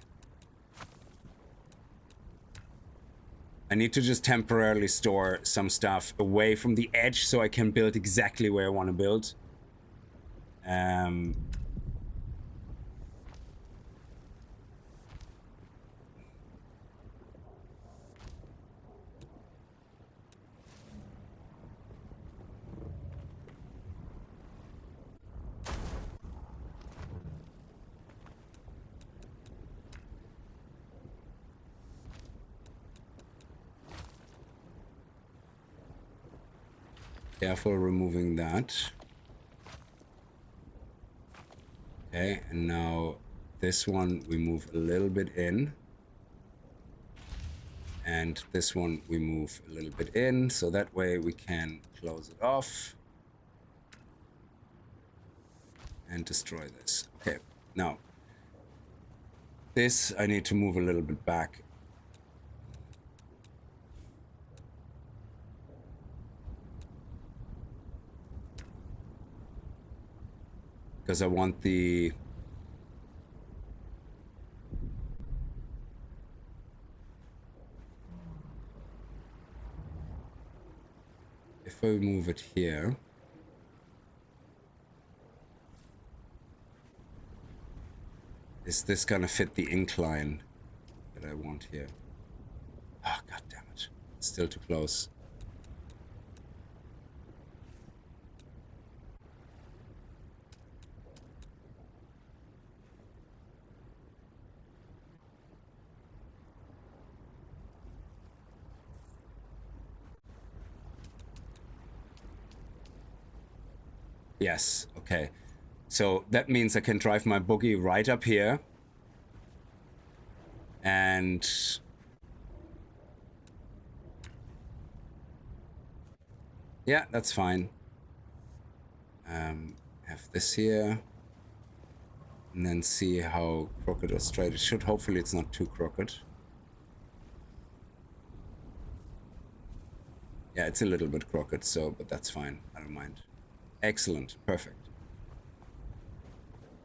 I need to just temporarily store some stuff away from the edge so I can build exactly where I want to build. Careful removing that. Okay, and now this one we move a little bit in. And this one we move a little bit in, so that way we can close it off. And destroy this. Okay, now this I need to move a little bit back. Because I want the... If I move it here... Is this gonna fit the incline that I want here? Oh, god damn it. It's still too close. Yes, okay. So that means I can drive my buggy right up here. And... yeah, that's fine. Have this here. And then see how crooked or straight it should. Hopefully it's not too crooked. Yeah, it's a little bit crooked, so, but that's fine. I don't mind. Excellent. Perfect.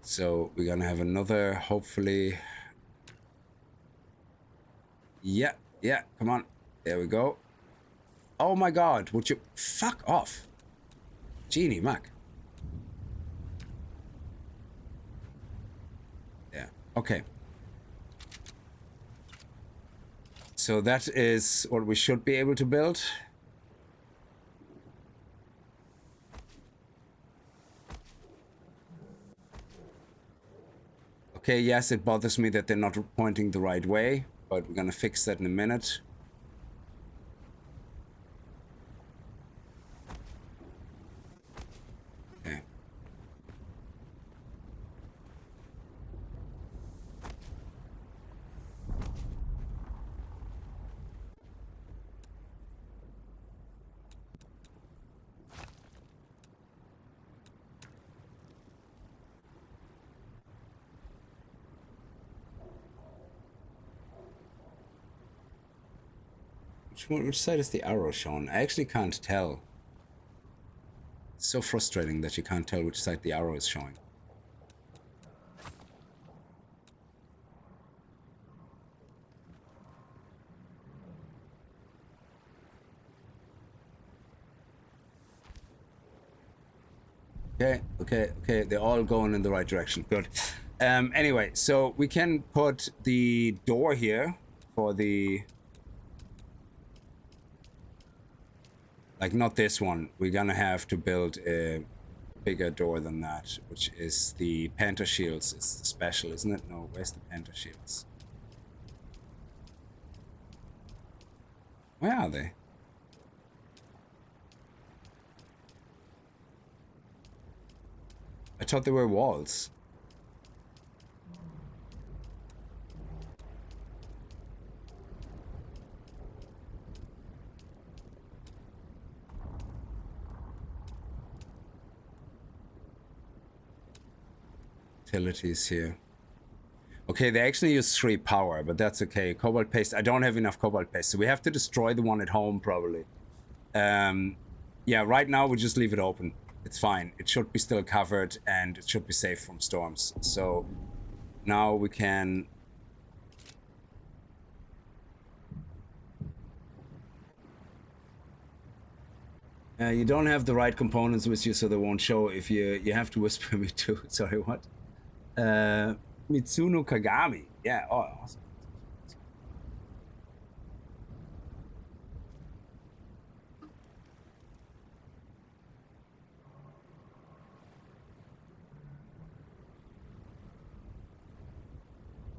So we're gonna have another, hopefully. Yeah, come on. There we go. Oh my god, would you fuck off? Genie, Mac. Yeah, okay. So that is what we should be able to build. Okay, yes, it bothers me that they're not pointing the right way, but we're gonna fix that in a minute. Okay. Which side is the arrow shown? I actually can't tell. It's so frustrating that you can't tell which side the arrow is showing. Okay, they're all going in the right direction. Good. Anyway, so we can put the door here for the... Like, not this one. We're gonna have to build a bigger door than that, which is the Panther Shields. It's the special, isn't it? No, where's the Panther Shields? Where are they? I thought they were walls. Utilities here. Okay, they actually use 3 power, but that's okay. Cobalt paste. I don't have enough cobalt paste, so we have to destroy the one at home probably. Yeah, right now we just leave it open. It's fine. It should be still covered and it should be safe from storms. So now we can... you don't have the right components with you, so they won't show. If you have to whisper me too. Sorry, what? Mitsuno Kagami. Yeah, oh, awesome.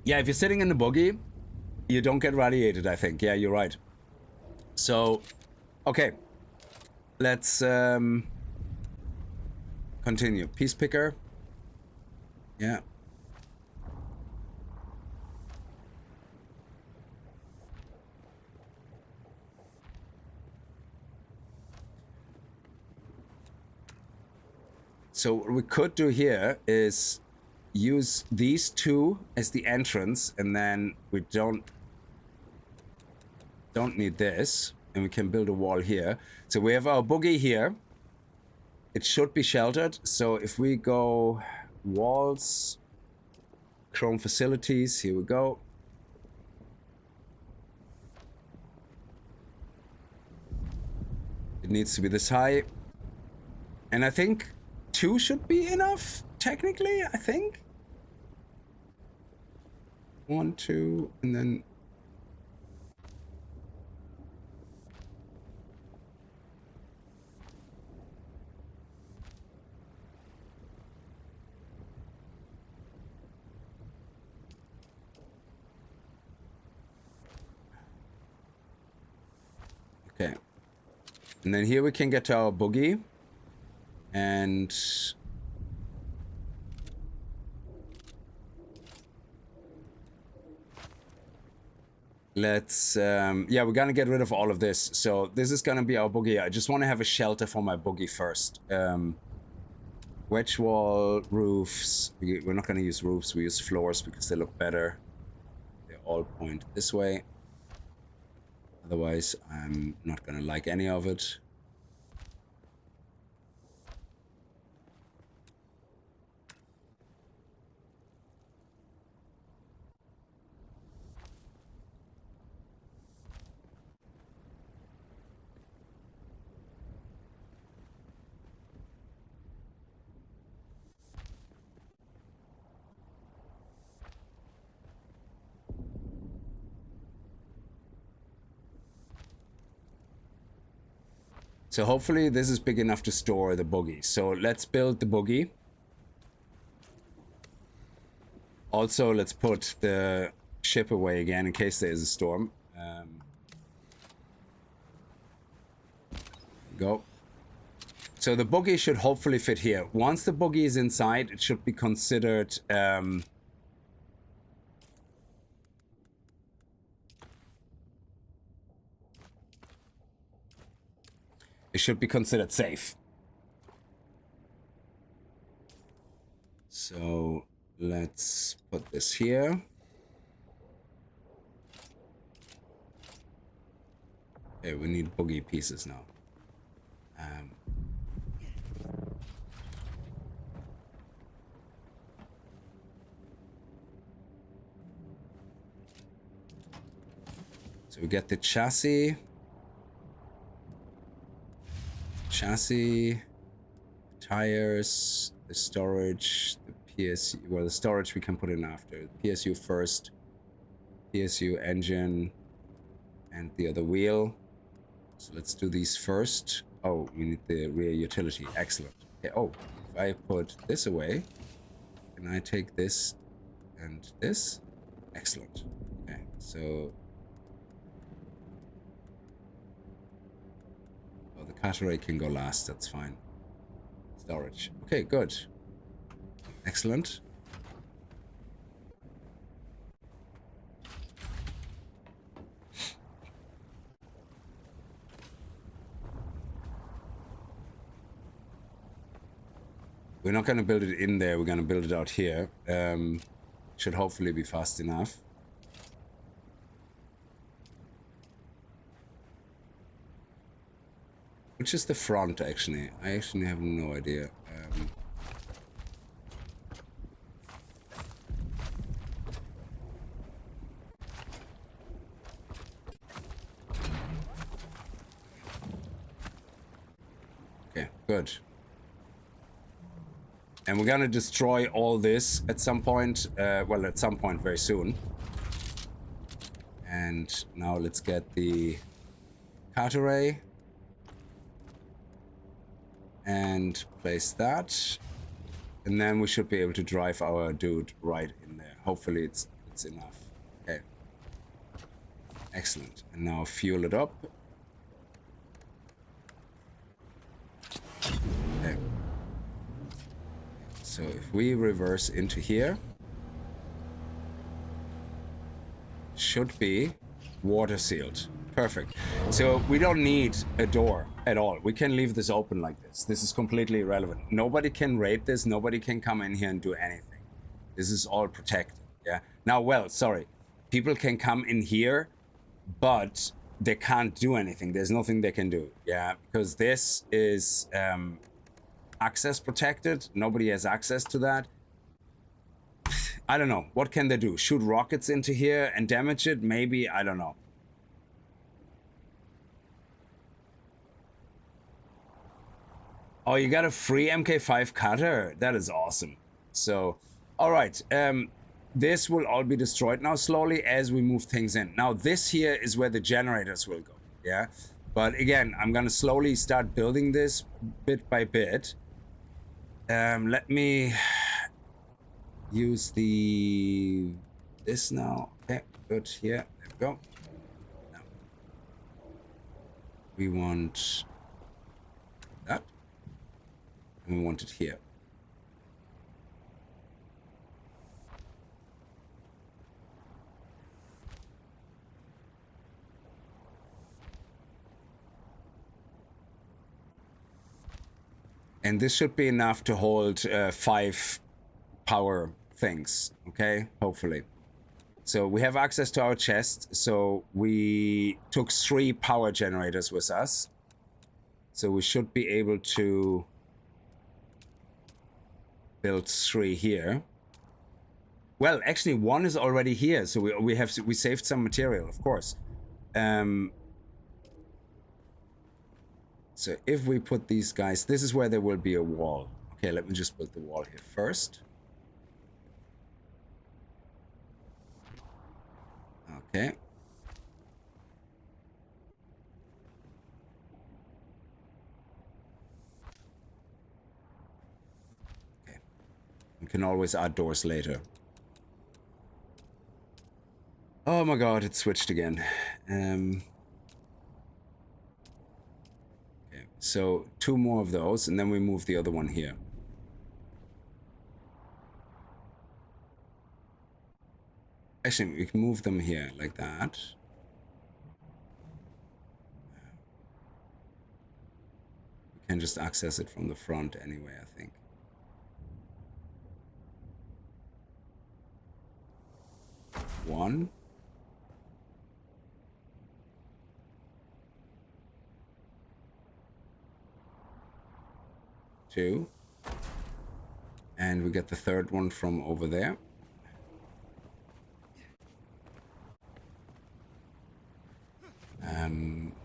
Yeah, if you're sitting in the buggy, you don't get radiated, I think. Yeah, you're right. So, okay. Let's continue. Piece picker. Yeah. So what we could do here is use these 2 as the entrance, and then we don't need this, and we can build a wall here. So we have our boogie here. It should be sheltered. So if we go walls, chrome facilities, here we go. It needs to be this high. And I think 2 should be enough, technically, I think. 1, 2, and then... Okay. And then here we can get to our boogie. And let's yeah, we're gonna get rid of all of this. So this is gonna be our boogie. I just want to have a shelter for my boogie first. Wedge wall, roofs. We're not gonna use roofs, we use floors because they look better. They all point this way. Otherwise I'm not gonna like any of it. So hopefully this is big enough to store the boogie. So let's build the boogie. Also, let's put the ship away again in case there is a storm. Go. So the boogie should hopefully fit here. Once the boogie is inside, it should be considered... it should be considered safe. So let's put this here. Okay, we need boogie pieces now. So we get the chassis. Tires, the storage, the PSU. Well, the storage we can put in after. The PSU first. PSU engine and the other wheel. So let's do these first. Oh, we need the rear utility. Excellent. Okay. Oh, if I put this away, can I take this and this? Excellent. Okay, so... Oh, the catteray can go last. That's fine. Storage. Okay, good. Excellent. We're not going to build it in there. We're going to build it out here. Should hopefully be fast enough. Which is the front, actually? I actually have no idea. Okay, good. And we're gonna destroy all this at some point. Well, at some point very soon. And now let's get the catteray. And place that. And then we should be able to drive our dude right in there. Hopefully it's enough. Okay. Excellent. And now fuel it up. Okay. So if we reverse into here, should be water sealed. Perfect. So we don't need a door at all. We can leave this open like this. This is completely irrelevant. Nobody can raid this. Nobody can come in here and do anything. This is all protected. Yeah. Now, well, sorry. People can come in here, but they can't do anything. There's nothing they can do. Yeah. Because this is access protected. Nobody has access to that. I don't know. What can they do? Shoot rockets into here and damage it? Maybe. I don't know. Oh, you got a free MK5 cutter? That is awesome. So, all right. This will all be destroyed now slowly as we move things in. Now, this here is where the generators will go. Yeah. But again, I'm going to slowly start building this bit by bit. Let me use this now. Okay, good. Here. There we go. Now, we want that. And we want it here. And this should be enough to hold 5 power things, okay? Hopefully. So we have access to our chest. So we took 3 power generators with us. So we should be able to build 3 here. Well, actually 1 is already here, so we saved some material, of course. So if we put these guys, this is where there will be a wall. Okay, let me just build the wall here first. Okay. We can always add doors later. Oh my god, it switched again. Okay, so 2 more of those, and then we move the other one here. Actually, we can move them here, like that. We can just access it from the front anyway, I think. One. 2. And we get the 3rd one from over there.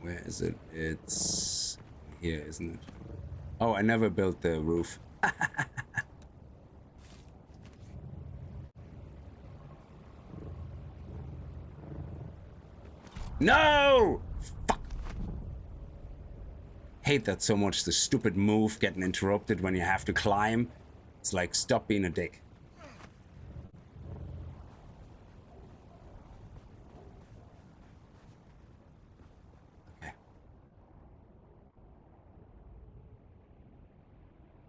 Where is it? It's here, isn't it? Oh, I never built the roof. No! Fuck! Hate that so much, the stupid move getting interrupted when you have to climb. It's like, stop being a dick. Okay.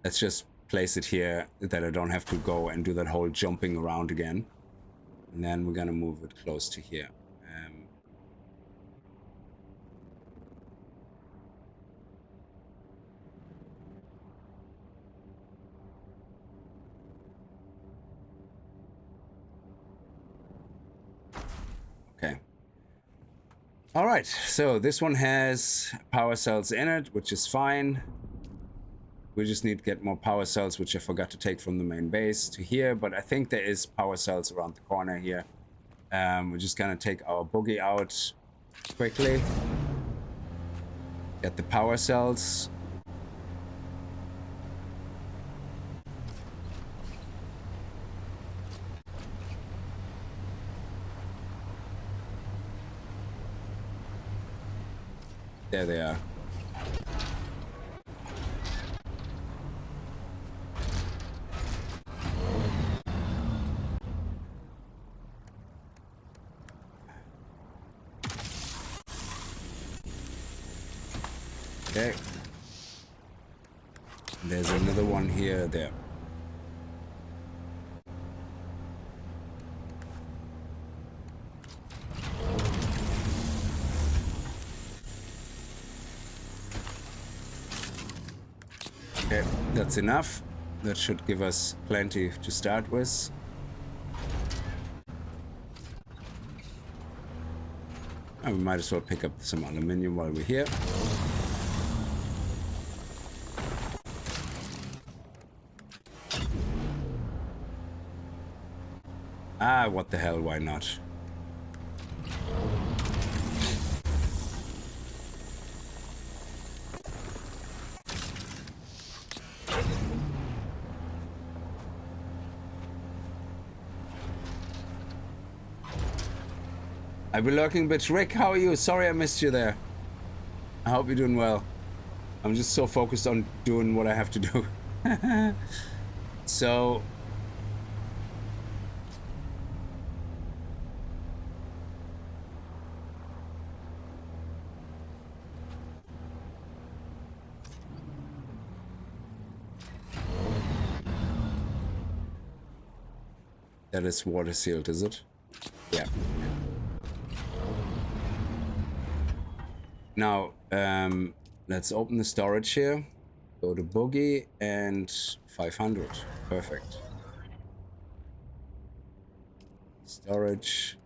Let's just place it here that I don't have to go and do that whole jumping around again. And then we're gonna move it close to here. Okay. All right, so this one has power cells in it, which is fine. We just need to get more power cells, which I forgot to take from the main base to here, but I think there is power cells around the corner here. We're just gonna take our boogie out quickly. Get the power cells. There they are. Okay. There's another one here, there. Okay, that's enough. That should give us plenty to start with. And we might as well pick up some aluminium while we're here. Ah, what the hell, why not? I'll be lurking, bitch. Rick, how are you? Sorry I missed you there. I hope you're doing well. I'm just so focused on doing what I have to do. So... that is water sealed, is it? Yeah. Now, let's open the storage here. Go to boogie and 500. Perfect. Storage,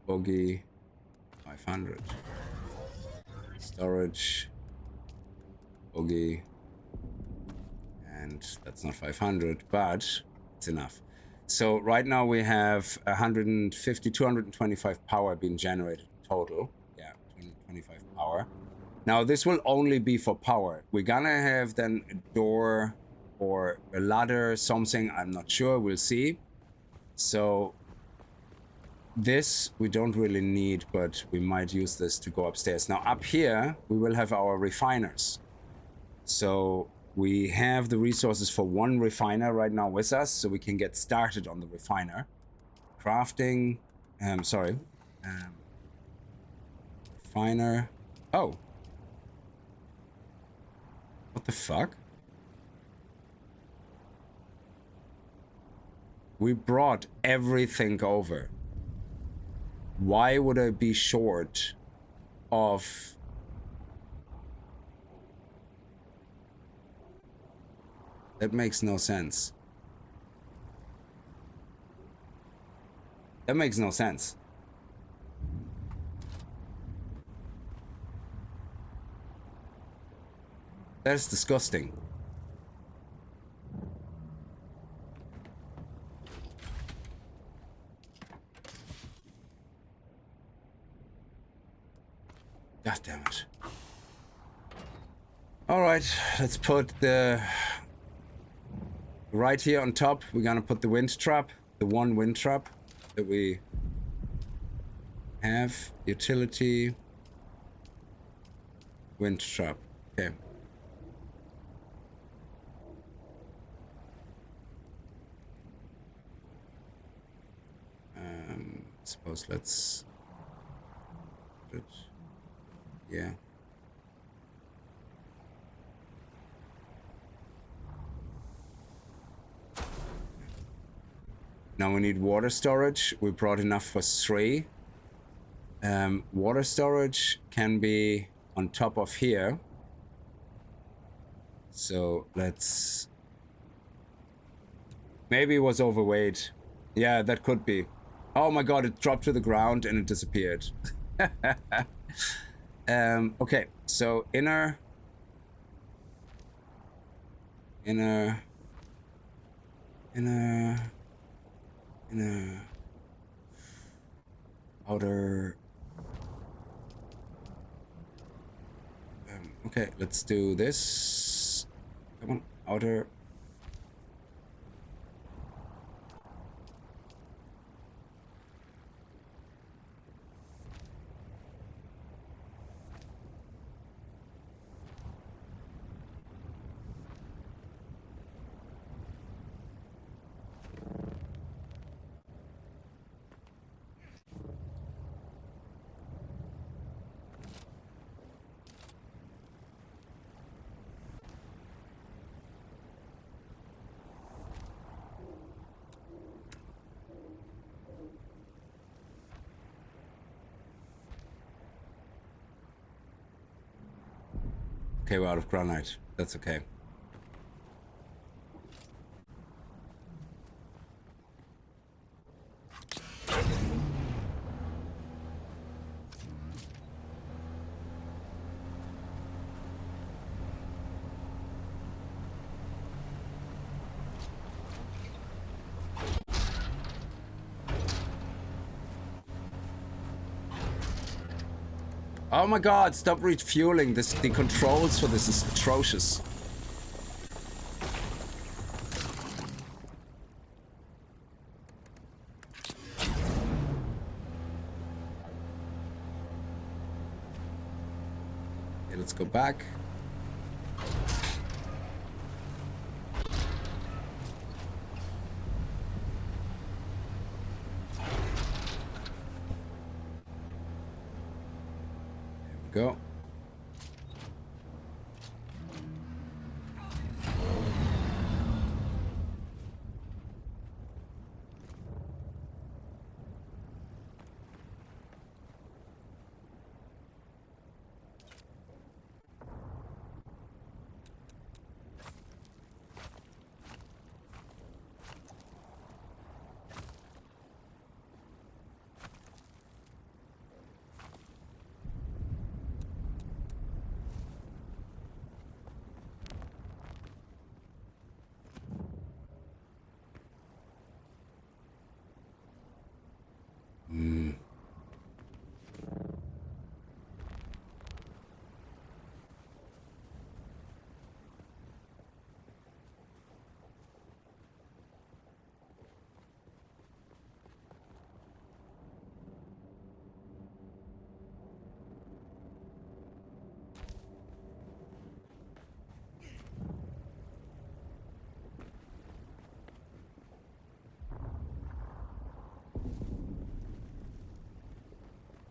boogie, 500. Storage, boogie, and that's not 500, but it's enough. So right now we have 150, 225 power being generated total. Yeah, 225 power. Now this will only be for power. We're gonna have then a door or a ladder, something, I'm not sure, we'll see. So this we don't really need, but we might use this to go upstairs. Now up here, we will have our refiners. So we have the resources for one refiner right now with us, so we can get started on the refiner. Crafting, refiner. Oh. What the fuck? We brought everything over. Why would I be short of... That makes no sense. That makes no sense. That's disgusting. God damn it. All right, let's put the... Right here on top, we're gonna put the wind trap. The one wind trap that we Have utility. Wind trap. Okay. Suppose let's put it, yeah. Now we need water storage. We brought enough for 3. Water storage can be on top of here. So let's... Maybe it was overweight. Yeah, that could be. Oh my god, it dropped to the ground and it disappeared. Okay, so inner, outer. Okay, let's do this. Come on, outer. Okay, we're out of granite. That's okay. Oh my god, stop refueling. This, the controls for this is atrocious. Okay, let's go back. Go.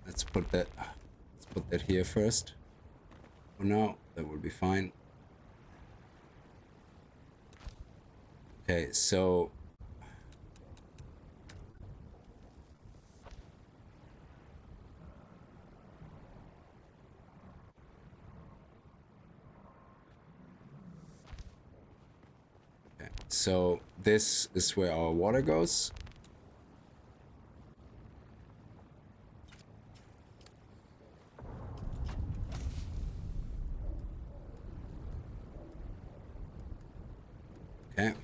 Let's put that here first. For now, that will be fine. Okay, so okay, so this is where our water goes. Okay.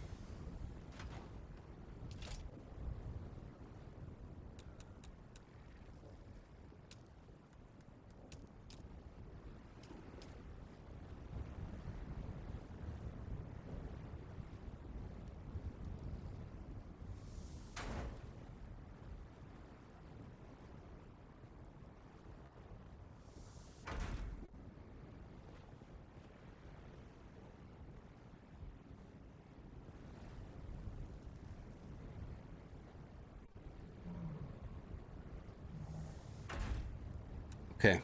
Okay.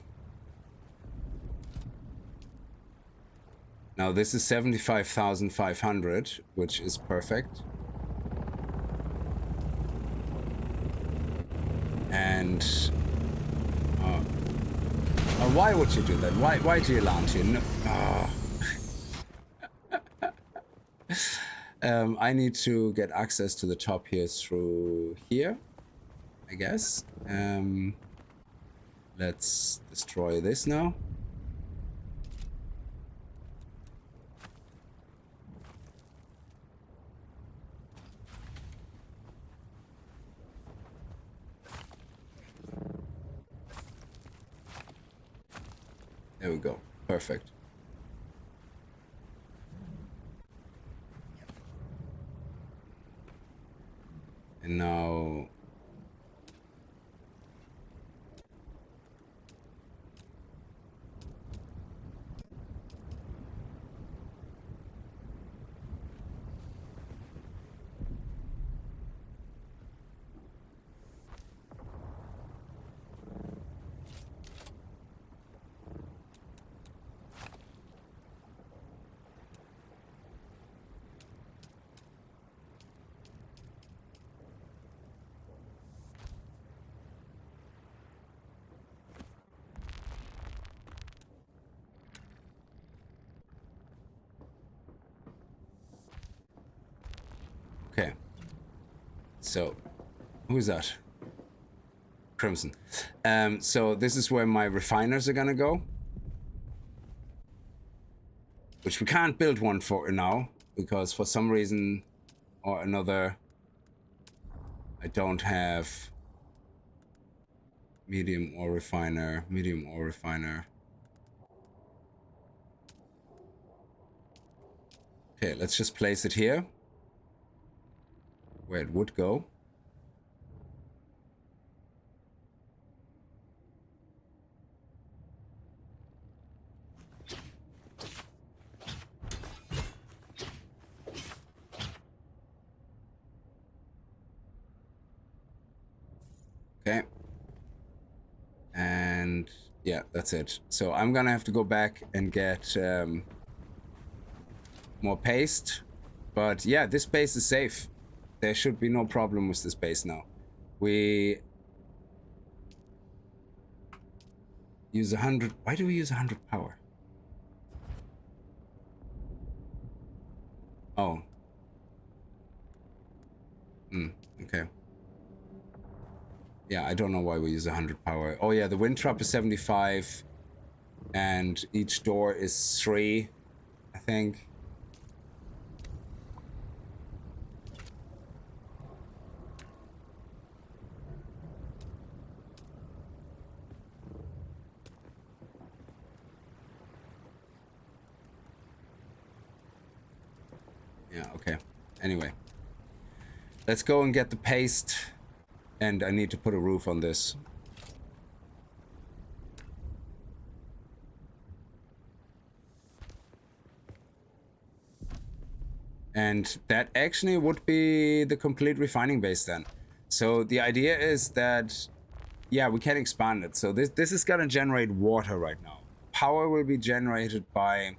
Now this is 75,500, which is perfect. And why would you do that? Why do you launch you? No. I need to get access to the top here through here, I guess. Let's destroy this now. There we go. Perfect. And now okay. So, who's that? Crimson. So this is where my refiners are gonna go. Which we can't build one for now, because for some reason or another, I don't have medium ore refiner. Okay, let's just place it here, where it would go. Okay. And yeah, that's it. So I'm gonna have to go back and get more paste. But yeah, this base is safe. There should be no problem with this base now. We use 100. Why do we use 100 power? Oh. Okay. Yeah, I don't know why we use 100 power. Oh yeah, the wind trap is 75. And each door is 3, I think. Yeah, okay. Anyway. Let's go and get the paste. And I need to put a roof on this. And that actually would be the complete refining base then. So the idea is that, yeah, we can expand it. So this is gonna generate water right now. Power will be generated by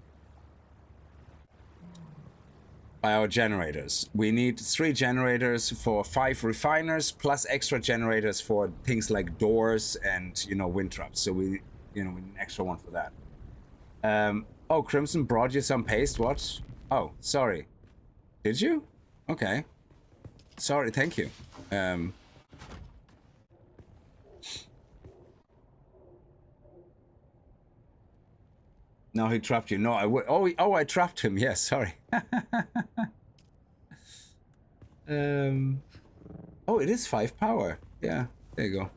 our generators. We need 3 generators for 5 refiners, plus extra generators for things like doors and, you know, wind traps. So we need an extra one for that. Oh, Crimson brought you some paste, what? Oh, sorry. Did you? Okay. Sorry, thank you. No, he trapped you. No, I would. Oh, I trapped him. Yes, sorry. Oh, it is 5 power. Yeah, there you go.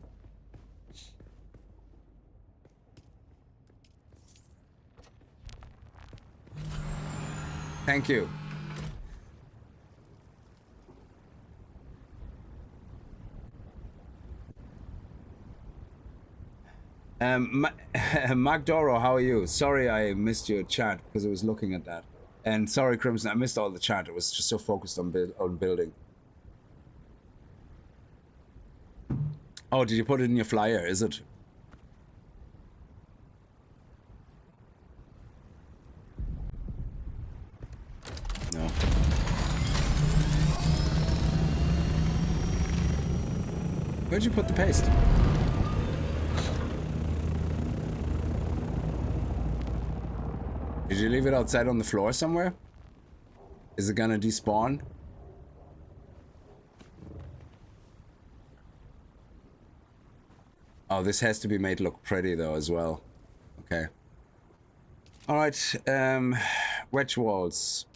Thank you. Macdoro, how are you? Sorry I missed your chat because I was looking at that. And sorry, Crimson, I missed all the chat. I was just so focused on building. Oh, did you put it in your flyer, is it? Where'd you put the paste? Did you leave it outside on the floor somewhere? Is it gonna despawn? Oh, this has to be made look pretty though as well. Okay. Alright, wedge walls.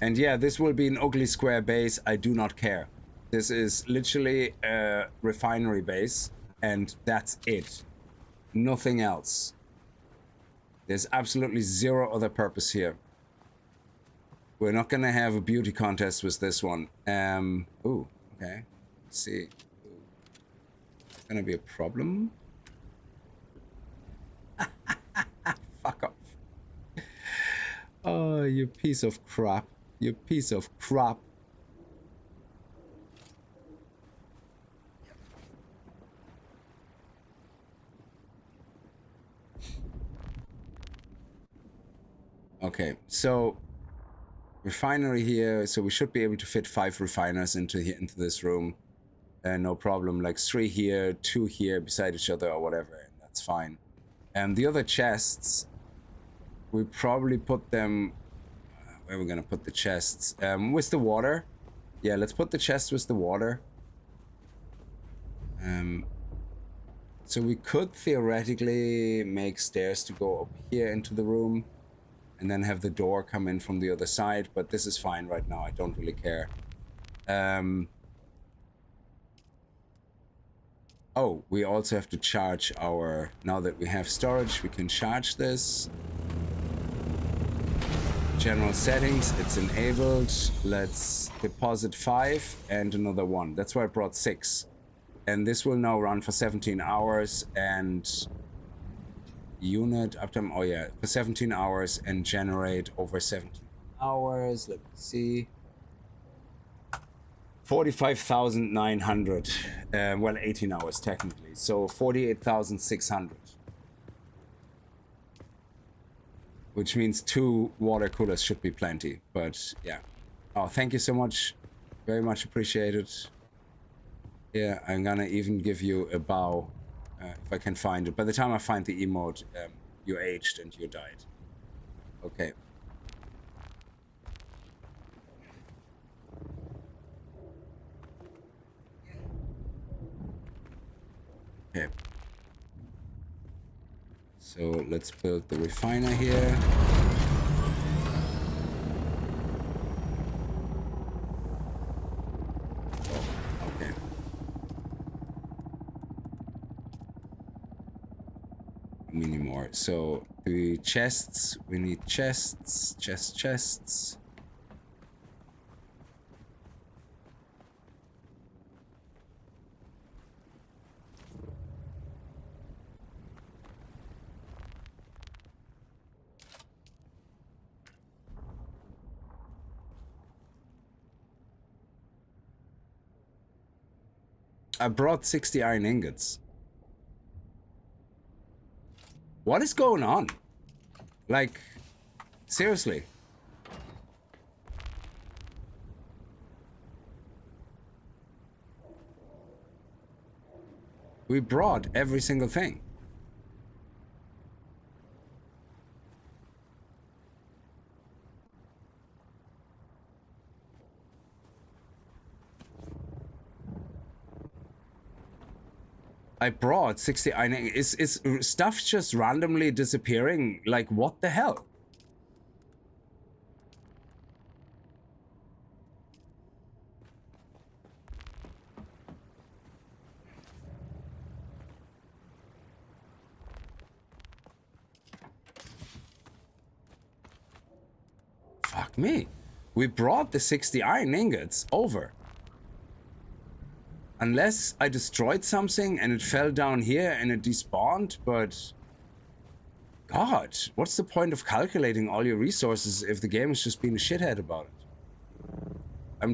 And yeah, this will be an ugly square base. I do not care. This is literally a refinery base, and that's it. Nothing else. There's absolutely zero other purpose here. We're not gonna have a beauty contest with this one. Ooh, okay. Let's see. Ooh. It's gonna be a problem. Fuck off. Oh, you piece of crap. You piece of crap. Okay, so refinery here, so we should be able to fit 5 refiners into this room. No problem, like 3 here, 2 here beside each other or whatever, and that's fine. And the other chests, we probably put them, where are we gonna put the chests? With the water. Yeah, let's put the chests with the water. So we could theoretically make stairs to go up here into the room and then have the door come in from the other side, but this is fine right now. I don't really care. Oh, we also have to charge our... Now that we have storage, we can charge this. General settings, it's enabled. Let's deposit 5 and another 1. That's why I brought 6. And this will now run for 17 hours and... Unit uptime, oh yeah, for 17 hours and generate over 17 hours. Let me see. 45,900. Well, 18 hours technically. So 48,600. Which means 2 water coolers should be plenty. But yeah. Oh, thank you so much. Very much appreciated. Yeah, I'm gonna even give you a bow. If I can find it. By the time I find the emote, you aged and you died. Okay. Okay. So let's build the refiner here. Many more. So the chests, we need chests, chests. I brought 60 iron ingots. What is going on? Like, seriously. We brought every single thing. I brought 60 iron. Is stuff just randomly disappearing? Like, what the hell? Fuck me. We brought the 60 iron ingots over. Unless I destroyed something and it fell down here and it despawned, but... God, what's the point of calculating all your resources if the game is just being a shithead about it? I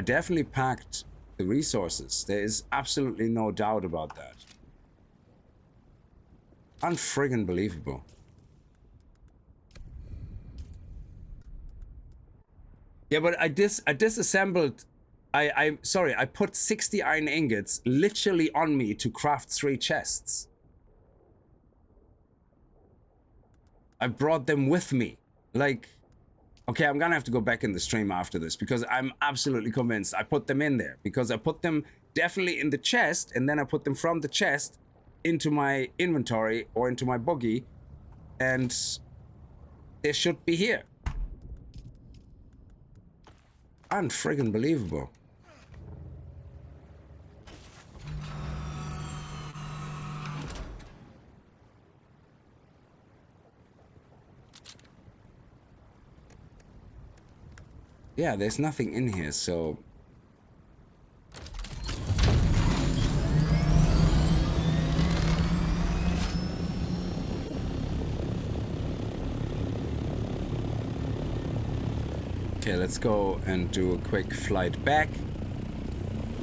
definitely packed the resources. There is absolutely no doubt about that. Unfriggin' believable. Yeah, but I disassembled. Sorry, I put 60 iron ingots literally on me to craft 3 chests. I brought them with me. Like, okay, I'm gonna have to go back in the stream after this because I'm absolutely convinced I put them in there because I put them definitely in the chest and then I put them from the chest into my inventory or into my buggy and they should be here. Unfriggin' believable. Yeah, there's nothing in here, so... Okay, let's go and do a quick flight back.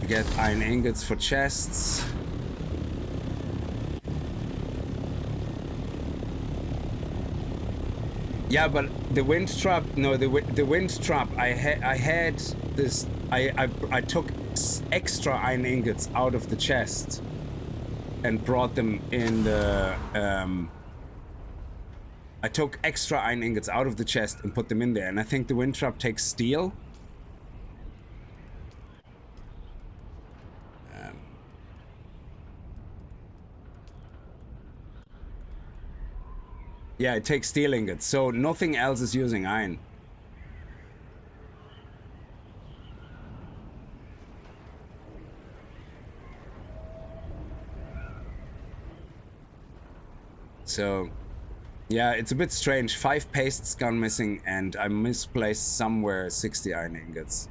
Get iron ingots for chests. Yeah, but the wind trap, no, the wind trap, I had this, I took extra iron ingots out of the chest and brought them in the, I took extra iron ingots out of the chest and put them in there, and I think the wind trap takes steel. Yeah, it takes steel ingots, so nothing else is using iron. So, yeah, it's a bit strange. 5 pastes gone missing, and I misplaced somewhere 60 iron ingots.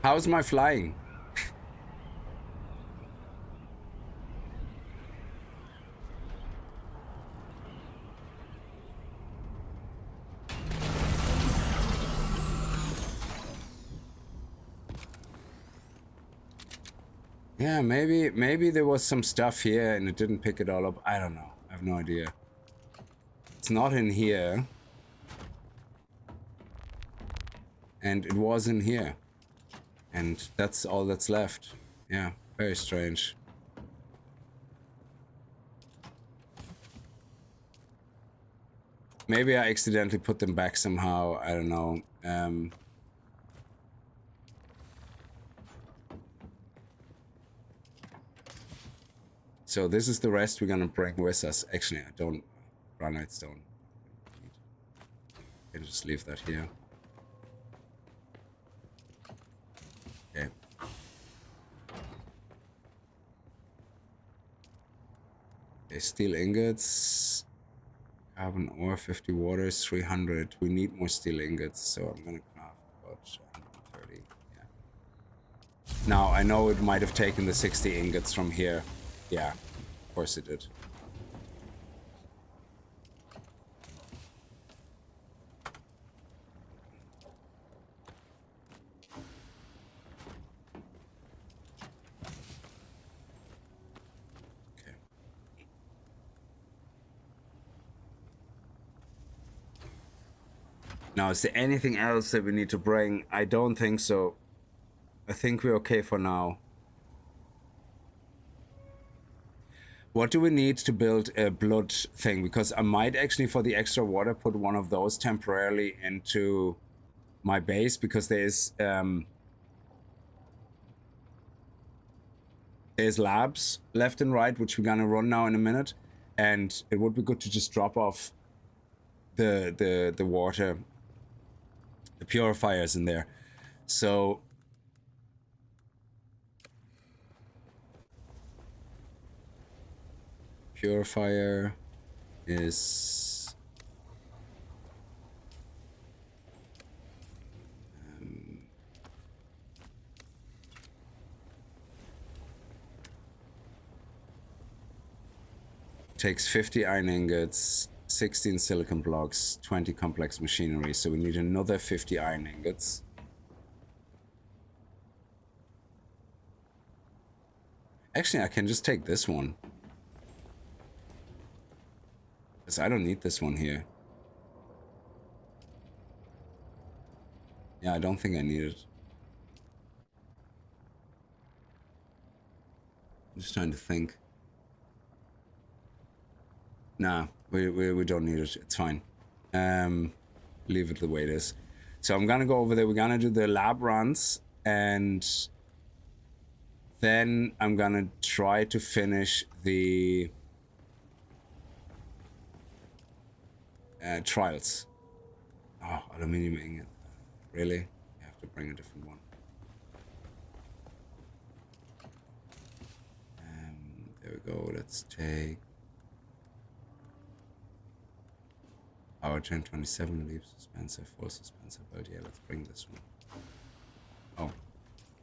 How's my flying? Yeah, maybe there was some stuff here and it didn't pick it all up. I don't know. I have no idea. It's not in here. And it was in here. And that's all that's left. Yeah, very strange. Maybe I accidentally put them back somehow. I don't know. So this is the rest we're gonna bring with us. Actually, I don't. Granite stone. I can just leave that here. Okay. Okay, steel ingots. Carbon ore, 50 waters, 300. We need more steel ingots, so I'm gonna craft about 130. Yeah. Now, I know it might have taken the 60 ingots from here. Yeah, of course it did. Now, is there anything else that we need to bring? I don't think so. I think we're okay for now. What do we need to build a blood thing? Because I might actually, for the extra water, put one of those temporarily into my base, because there's labs left and right, which we're gonna run now in a minute, and it would be good to just drop off the water, the purifiers in there. So purifier is takes 50 iron ingots, 16 silicon blocks, 20 complex machinery. So we need another 50 iron ingots. Actually, I can just take this one, because I don't need this one here. Yeah, I don't think I need it. I'm just trying to think. Nah, we don't need it. It's fine. Leave it the way it is. So I'm gonna go over there. We're gonna do the lab runs, and then I'm gonna try to finish the trials. Oh, aluminium ingot. Really? You have to bring a different one. There we go. Let's take our 1027 leaf suspenser, full suspenser belt. Yeah, let's bring this one. Oh,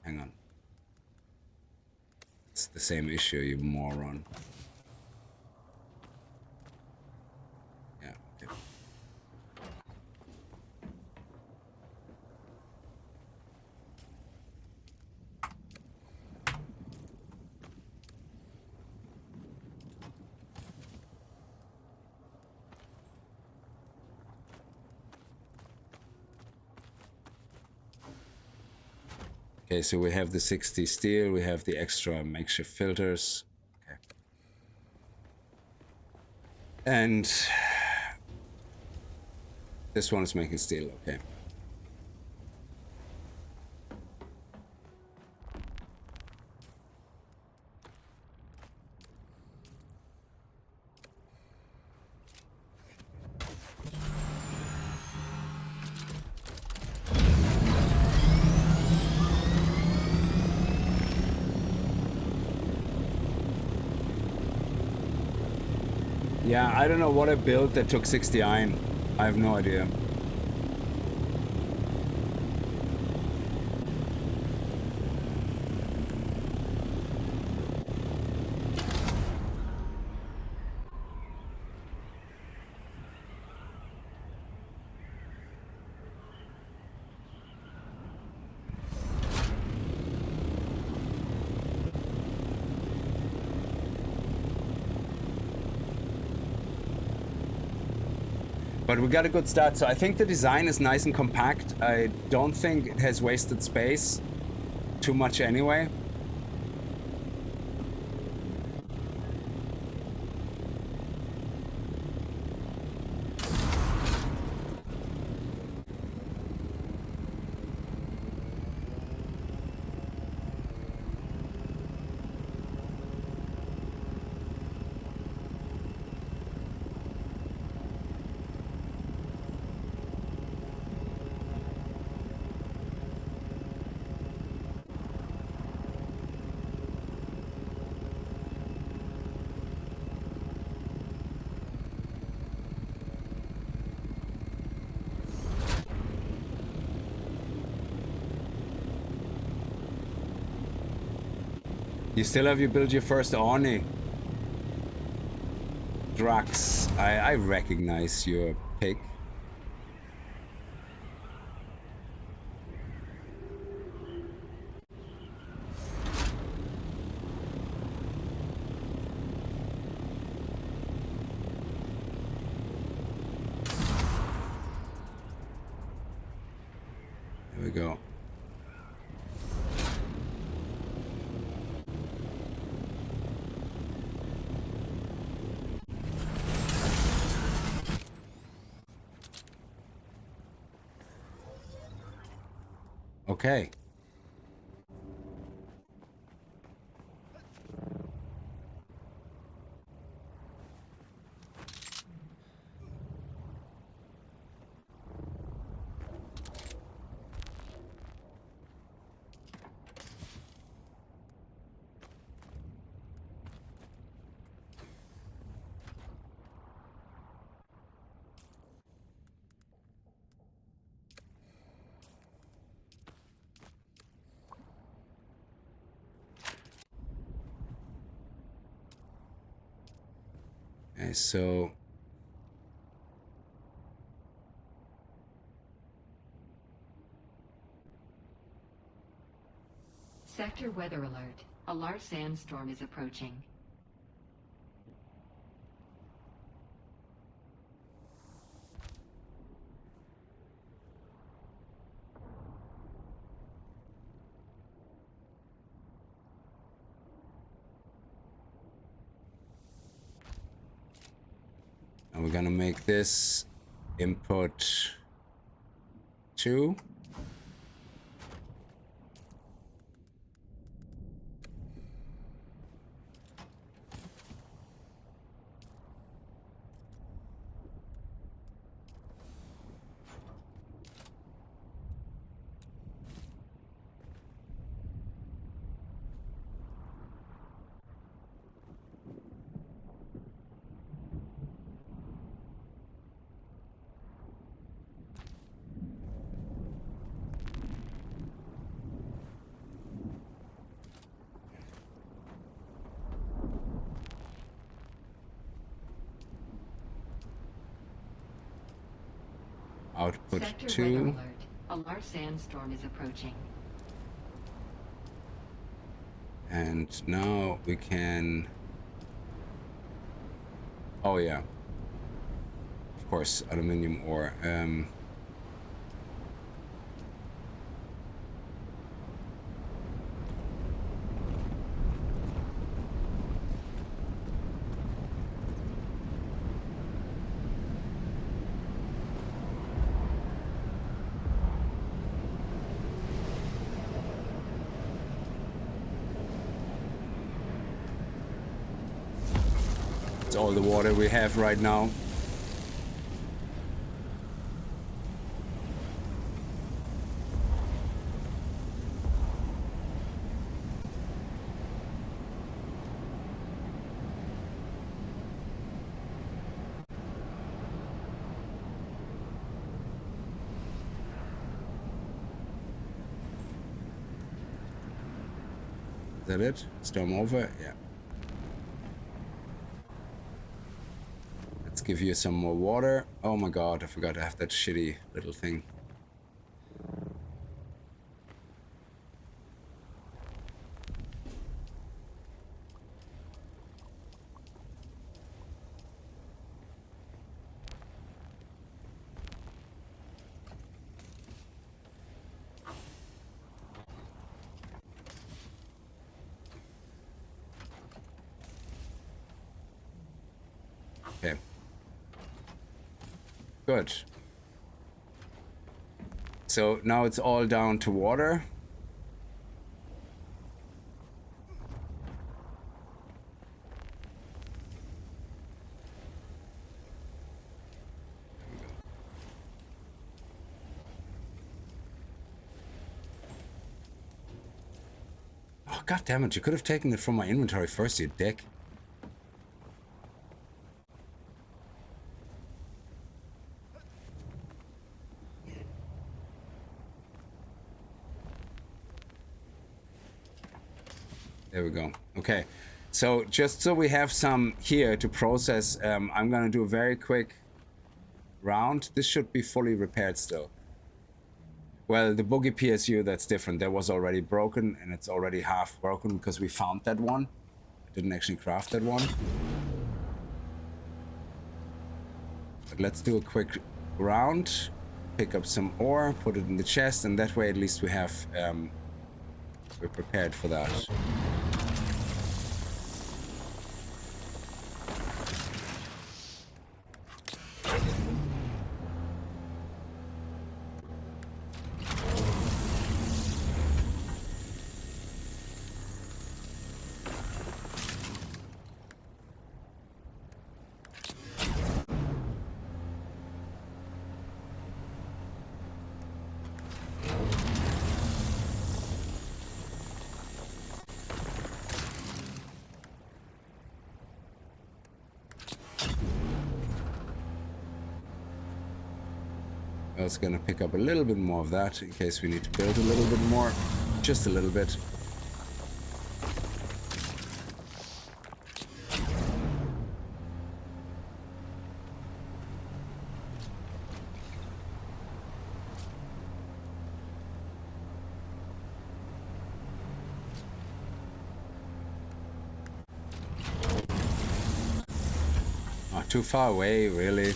hang on. It's the same issue, you moron. Yeah, okay. Okay, so we have the 60 steel, we have the extra makeshift filters. Okay. And this one is making steel, okay. Yeah, I don't know what I built that took 60 iron. I have no idea. But we got a good start, so I think the design is nice and compact. I don't think it has wasted space too much anyway. You still have you build your first Orni. Drax, I recognize your pick. There we go. Okay. so Sector weather alert. A large sandstorm is approaching. and we're gonna make this input 2. Output Sector 2. weather alert. A large sandstorm is approaching. And now we can... Oh yeah. Of course, aluminium ore. It's all the water we have right now. Is that it? Storm over? Yeah. Let's give you some more water. Oh my god, I forgot to have that shitty little thing. Okay. Good. So now it's all down to water. Oh, god damn it, you could have taken it from my inventory first, you dick. There we go. Okay, so just so we have some here to process, I'm gonna do a very quick round. This should be fully repaired still. Well, the boogie PSU, that's different. That was already broken, and it's already half broken because we found that one. I didn't actually craft that one. But let's do a quick round. Pick up some ore, put it in the chest, and that way at least we have... we're prepared for that. I was gonna pick up a little bit more of that in case we need to build a little bit more. Just a little bit. too far away, really.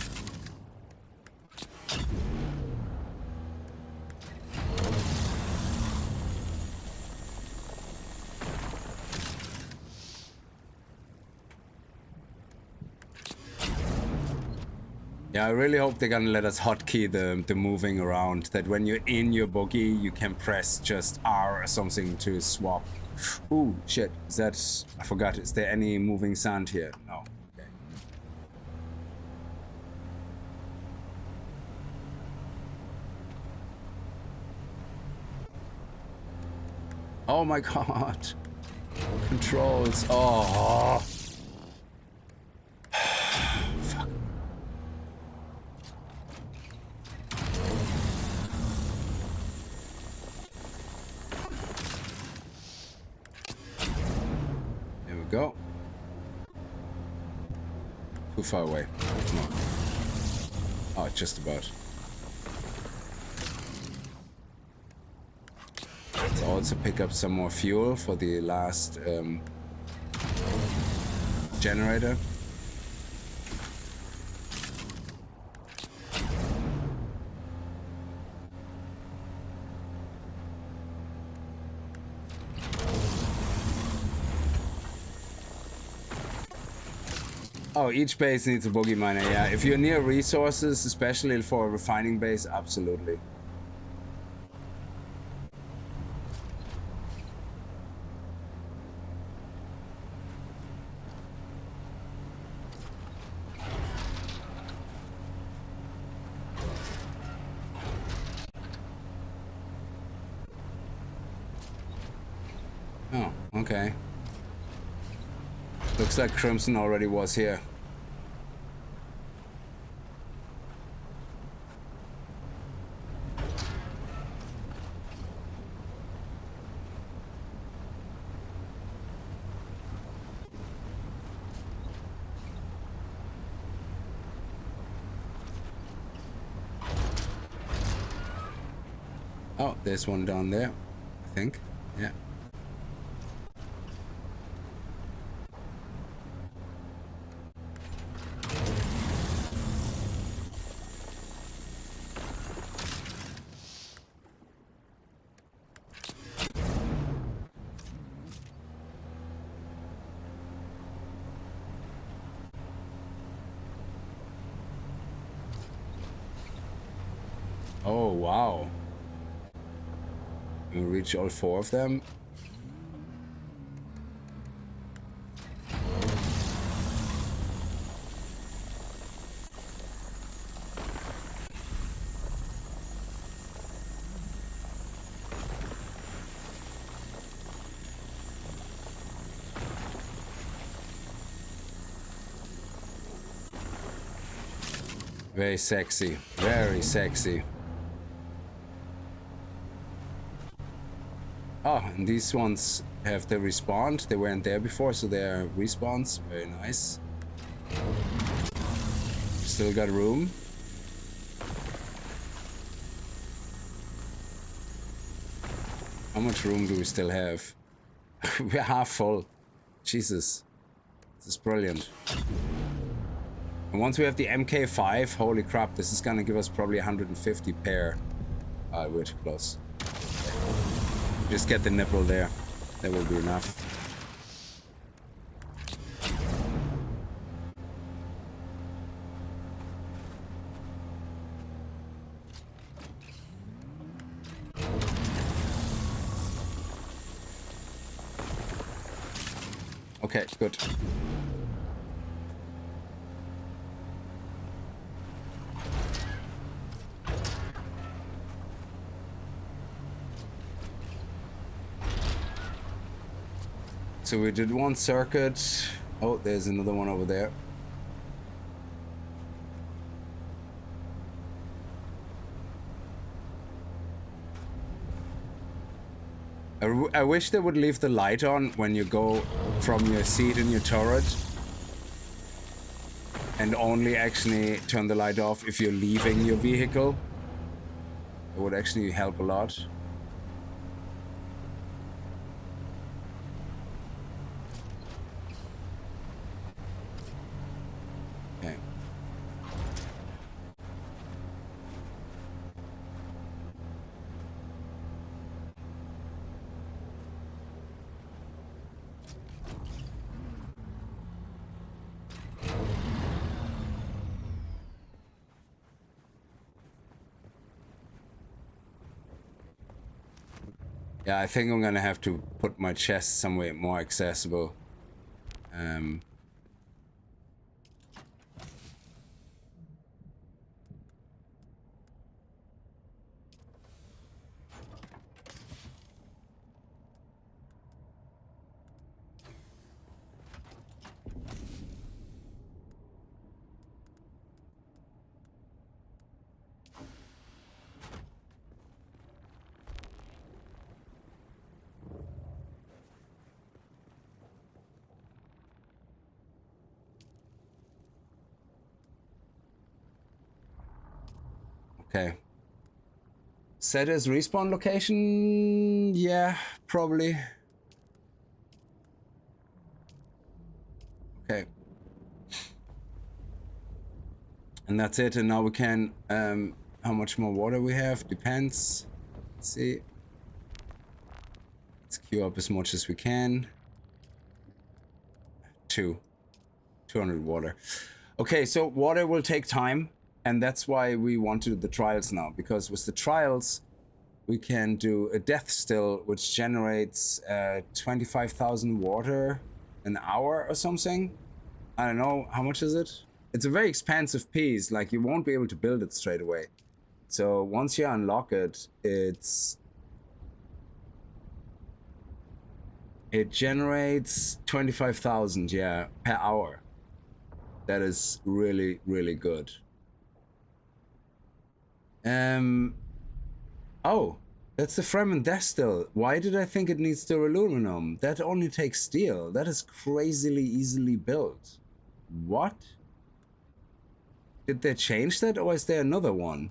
Yeah, I really hope they're gonna let us hotkey the moving around, that when you're in your buggy, you can press just R or something to swap. Ooh, shit. Is that... I forgot. Is there any moving sand here? No. Okay. Oh my god. Controls. Oh. Fuck. There we go. Too far away. Come on. Oh, just about. Let's also pick up some more fuel for the last generator. Oh, each base needs a boogie miner, yeah. If you're near resources, especially for a refining base, absolutely. Oh, okay. Looks like Crimson already was here. Oh, there's one down there, I think. Yeah. Oh, wow. We reach all 4 of them. Very sexy. Very sexy. Oh, and these ones have the respawned. They weren't there before, so they're respawns. Very nice. Still got room. How much room do we still have? We're half full. Jesus. This is brilliant. And once we have the MK5, holy crap, this is gonna give us probably 150 pair. We're too close. Just get the nipple there. That will be enough. Okay, good. So we did one circuit. Oh, there's another one over there. I wish they would leave the light on when you go from your seat in your turret, and only actually turn the light off if you're leaving your vehicle. It would actually help a lot. Okay, Yeah, I think I'm gonna have to put my chest somewhere more accessible. Okay. Set as respawn location? Yeah, probably. Okay. And that's it. And now we can, how much more water we have? Depends. Let's see. Let's queue up as much as we can. 200 water. Okay, so water will take time. And that's why we want to do the trials now. Because with the trials, we can do a death still, which generates 25,000 water an hour or something. I don't know, how much is it? It's a very expensive piece, like you won't be able to build it straight away. So once you unlock it, it generates 25,000, yeah, per hour. That is really, really good. Oh, that's the Fremen death still. Why did I think it needs aluminum? That only takes steel. That is crazily easily built. What? Did they change that, or is there another one?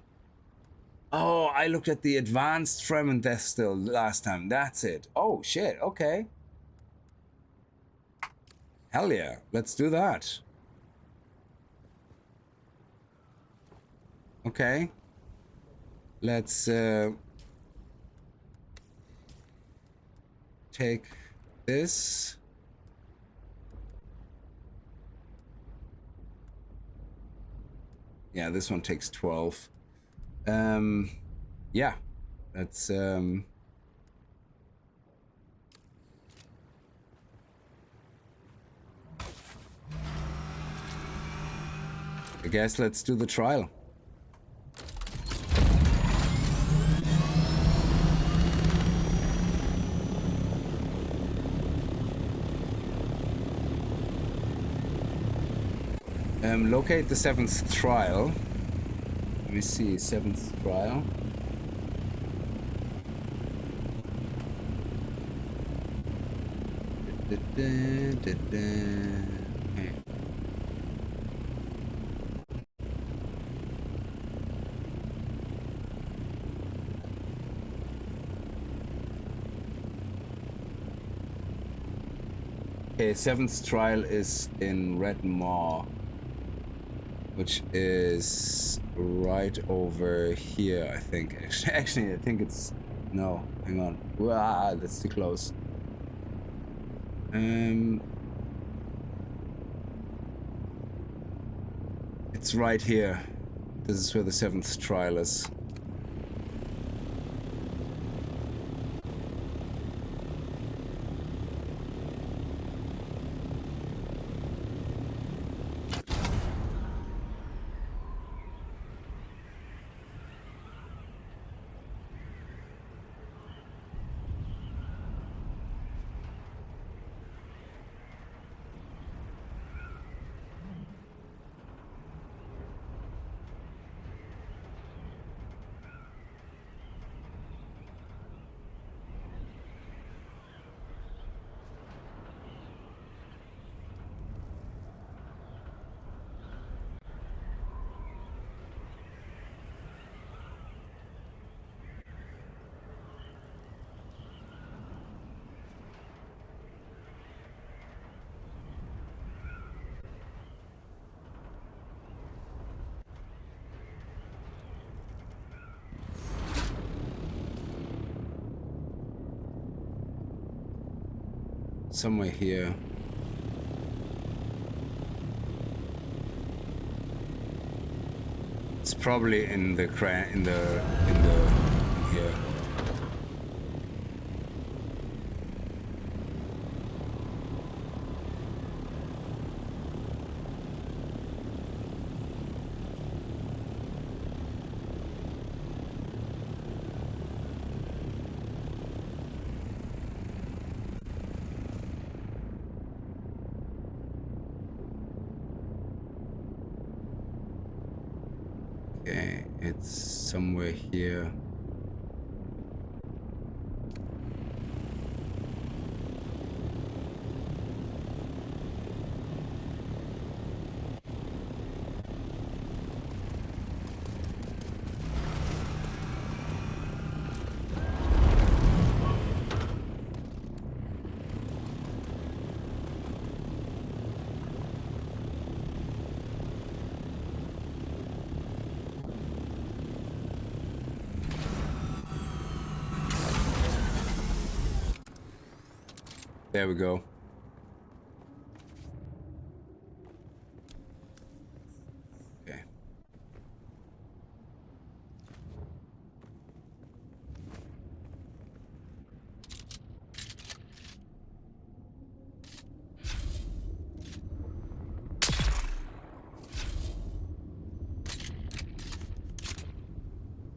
Oh, I looked at the advanced Fremen death still last time. That's it. Oh, shit. Okay. Hell yeah. Let's do that. Okay. Let's take this. Yeah, this one takes 12. Yeah, that's I guess let's do the trial. Locate the 7th trial. Let me see, 7th trial. Okay, 7th trial is in Red Maw, which is right over here, I think. Actually, I think it's... No, hang on. Wow, that's too close. It's right here. This is where the 7th trial is. Somewhere here. It's probably in the here. It's somewhere here. There we go. Okay.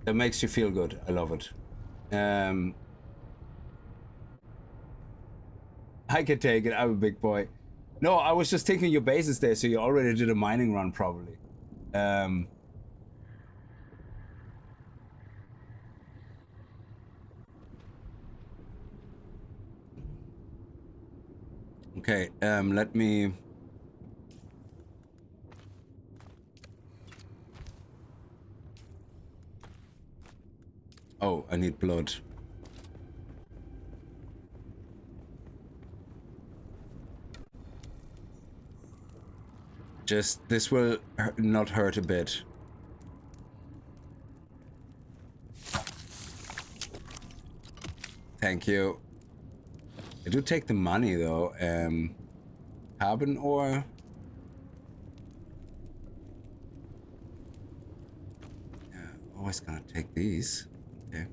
That makes you feel good. I love it. I can take it. I'm a big boy. No, I was just thinking your base is there, so you already did a mining run, probably. Okay, let me... Oh, I need blood. Just, this will not hurt a bit. Thank you. I do take the money though. Carbon ore. Yeah, always gonna take these. Okay.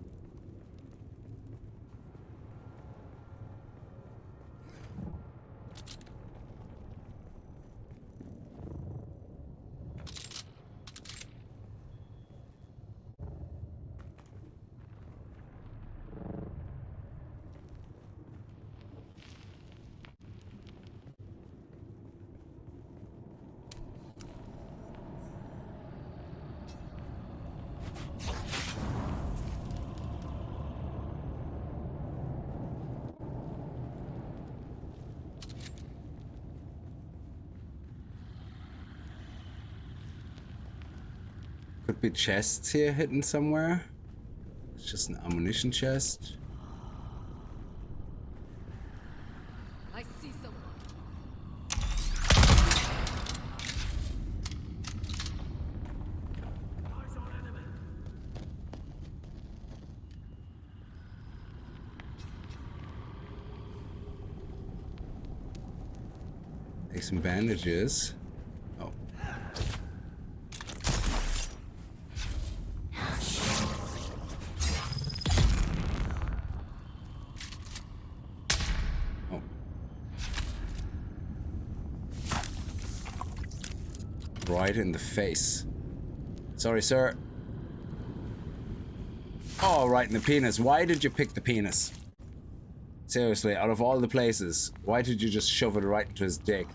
Could be chests here hidden somewhere. It's just an ammunition chest. I see someone. Take some bandages. Oh. Oh. Right in the face. Sorry, sir. Oh, right in the penis. Why did you pick the penis? Seriously, out of all the places, why did you just shove it right into his dick?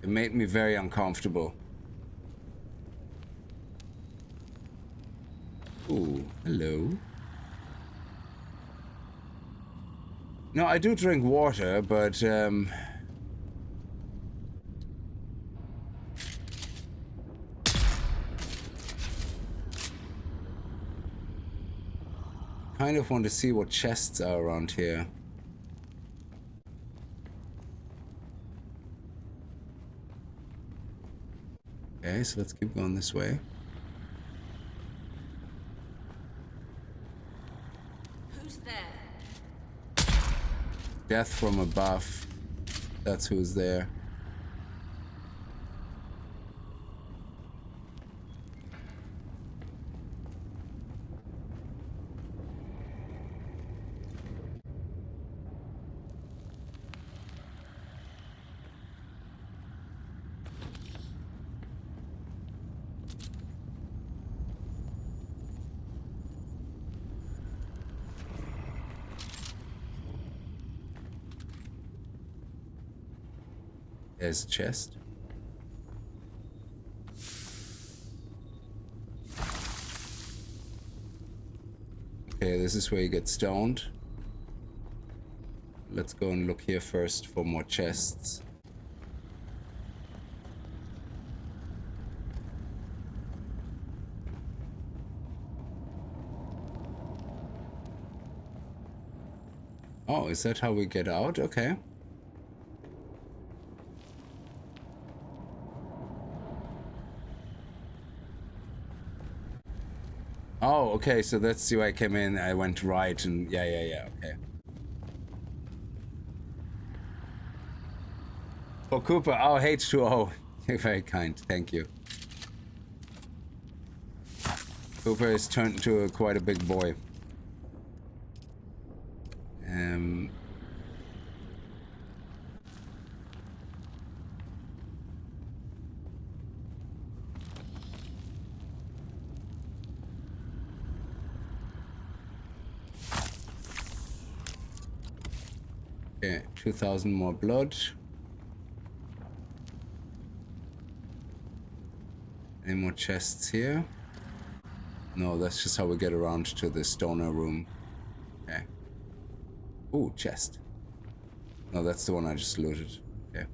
It made me very uncomfortable. Ooh, hello. No, I do drink water, but kind of want to see what chests are around here. Okay, so let's keep going this way. Who's there? Death from above. That's who's there. There's a chest. Okay, this is where you get stoned. Let's go and look here first for more chests. Oh, is that how we get out? Okay. Oh, okay, so that's the way I came in. I went right and yeah, okay. For Cooper, oh, H2O. You're very kind, thank you. Cooper has turned into quite a big boy. 2,000 more blood. Any more chests here? No, that's just how we get around to the stoner room. Okay. Ooh, chest. No, that's the one I just looted. Okay.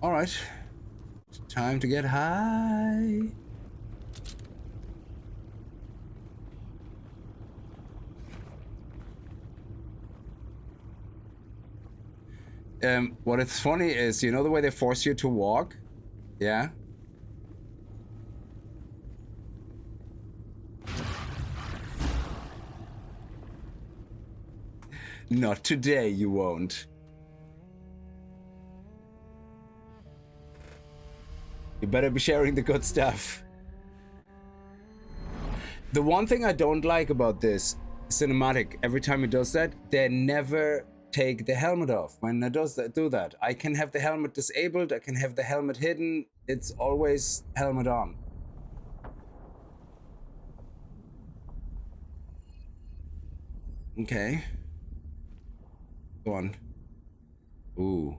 Alright. Time to get high. What is funny is, you know the way they force you to walk? Yeah? Not today, you won't. You better be sharing the good stuff. The one thing I don't like about this cinematic, every time it does that, they never take the helmet off when it does that, do that. I can have the helmet disabled, I can have the helmet hidden, it's always helmet on. Okay. Go on. Ooh.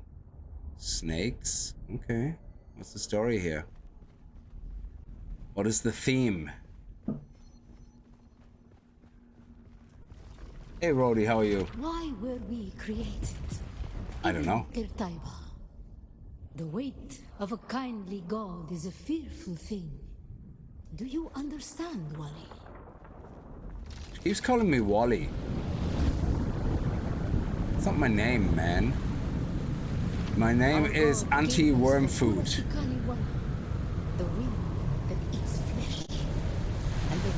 Snakes? Okay. What's the story here? What is the theme? Hey, Rhodey, how are you? Why were we created? I don't know. The weight of a kindly god is a fearful thing. Do you understand, Wally? She keeps calling me Wally. It's not my name, man. My name is Anti-Worm Food. The wind that eats flesh.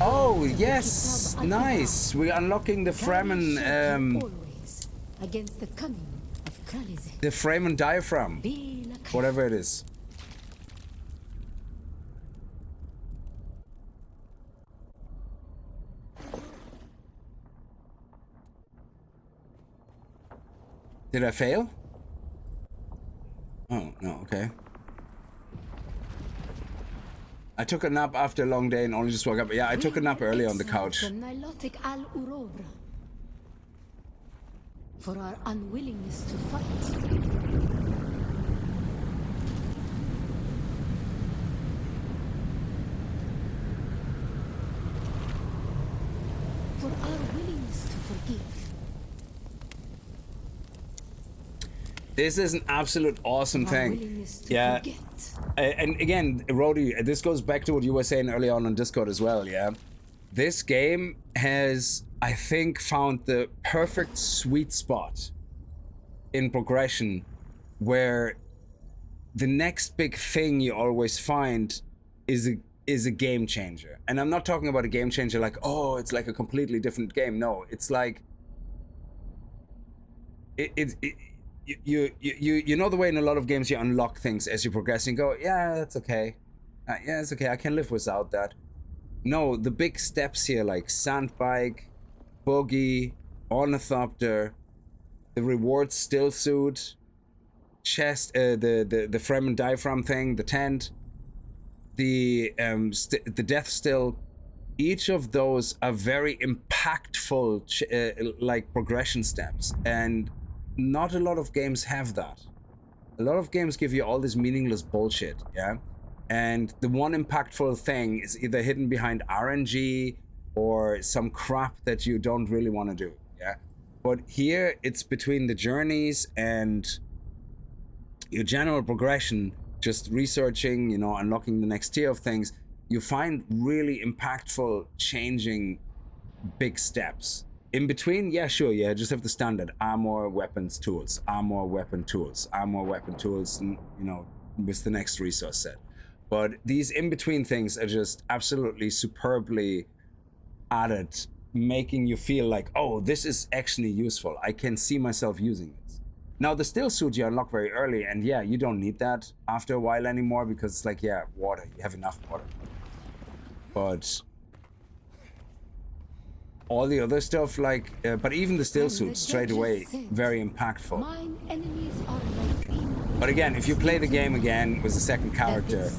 Oh, yes! Nice! We're unlocking the Fremen, against the coming of Kralizet. the Fremen diaphragm. Whatever it is. Did I fail? Oh, no, okay. I took a nap after a long day and only just woke up. Yeah, I took a nap early on the couch. For our unwillingness to fight. For our willingness to forgive. This is an absolute awesome thing. Yeah. And again, Rhodey, this goes back to what you were saying early on Discord as well, yeah? This game has, I think, found the perfect sweet spot in progression where the next big thing you always find is a game changer. And I'm not talking about a game changer like, oh, it's like a completely different game. No, it's like you know the way in a lot of games you unlock things as you progress and go, yeah, that's okay. Yeah, it's okay. I can live without that. No, the big steps here like sandbike, buggy, ornithopter, the reward still suit, chest, the Fremen diaphragm thing, the tent, the death still. Each of those are very impactful like progression steps, and not a lot of games have that. A lot of games give you all this meaningless bullshit, yeah? And the one impactful thing is either hidden behind RNG or some crap that you don't really want to do, yeah? But here, it's between the journeys and your general progression, just researching, you know, unlocking the next tier of things, you find really impactful, changing big steps. In between, yeah, sure, yeah, just have the standard armor, weapons, tools, armor, weapon, tools, armor, weapon, tools, and, you know, with the next resource set. But these in-between things are just absolutely superbly added, making you feel like, oh, this is actually useful. I can see myself using this. Now, the still suit you unlock very early, and yeah, you don't need that after a while anymore, because it's like, yeah, water, you have enough water. But all the other stuff, like, but even the still suit straight away, very impactful. But again, if you play the game again with the second character,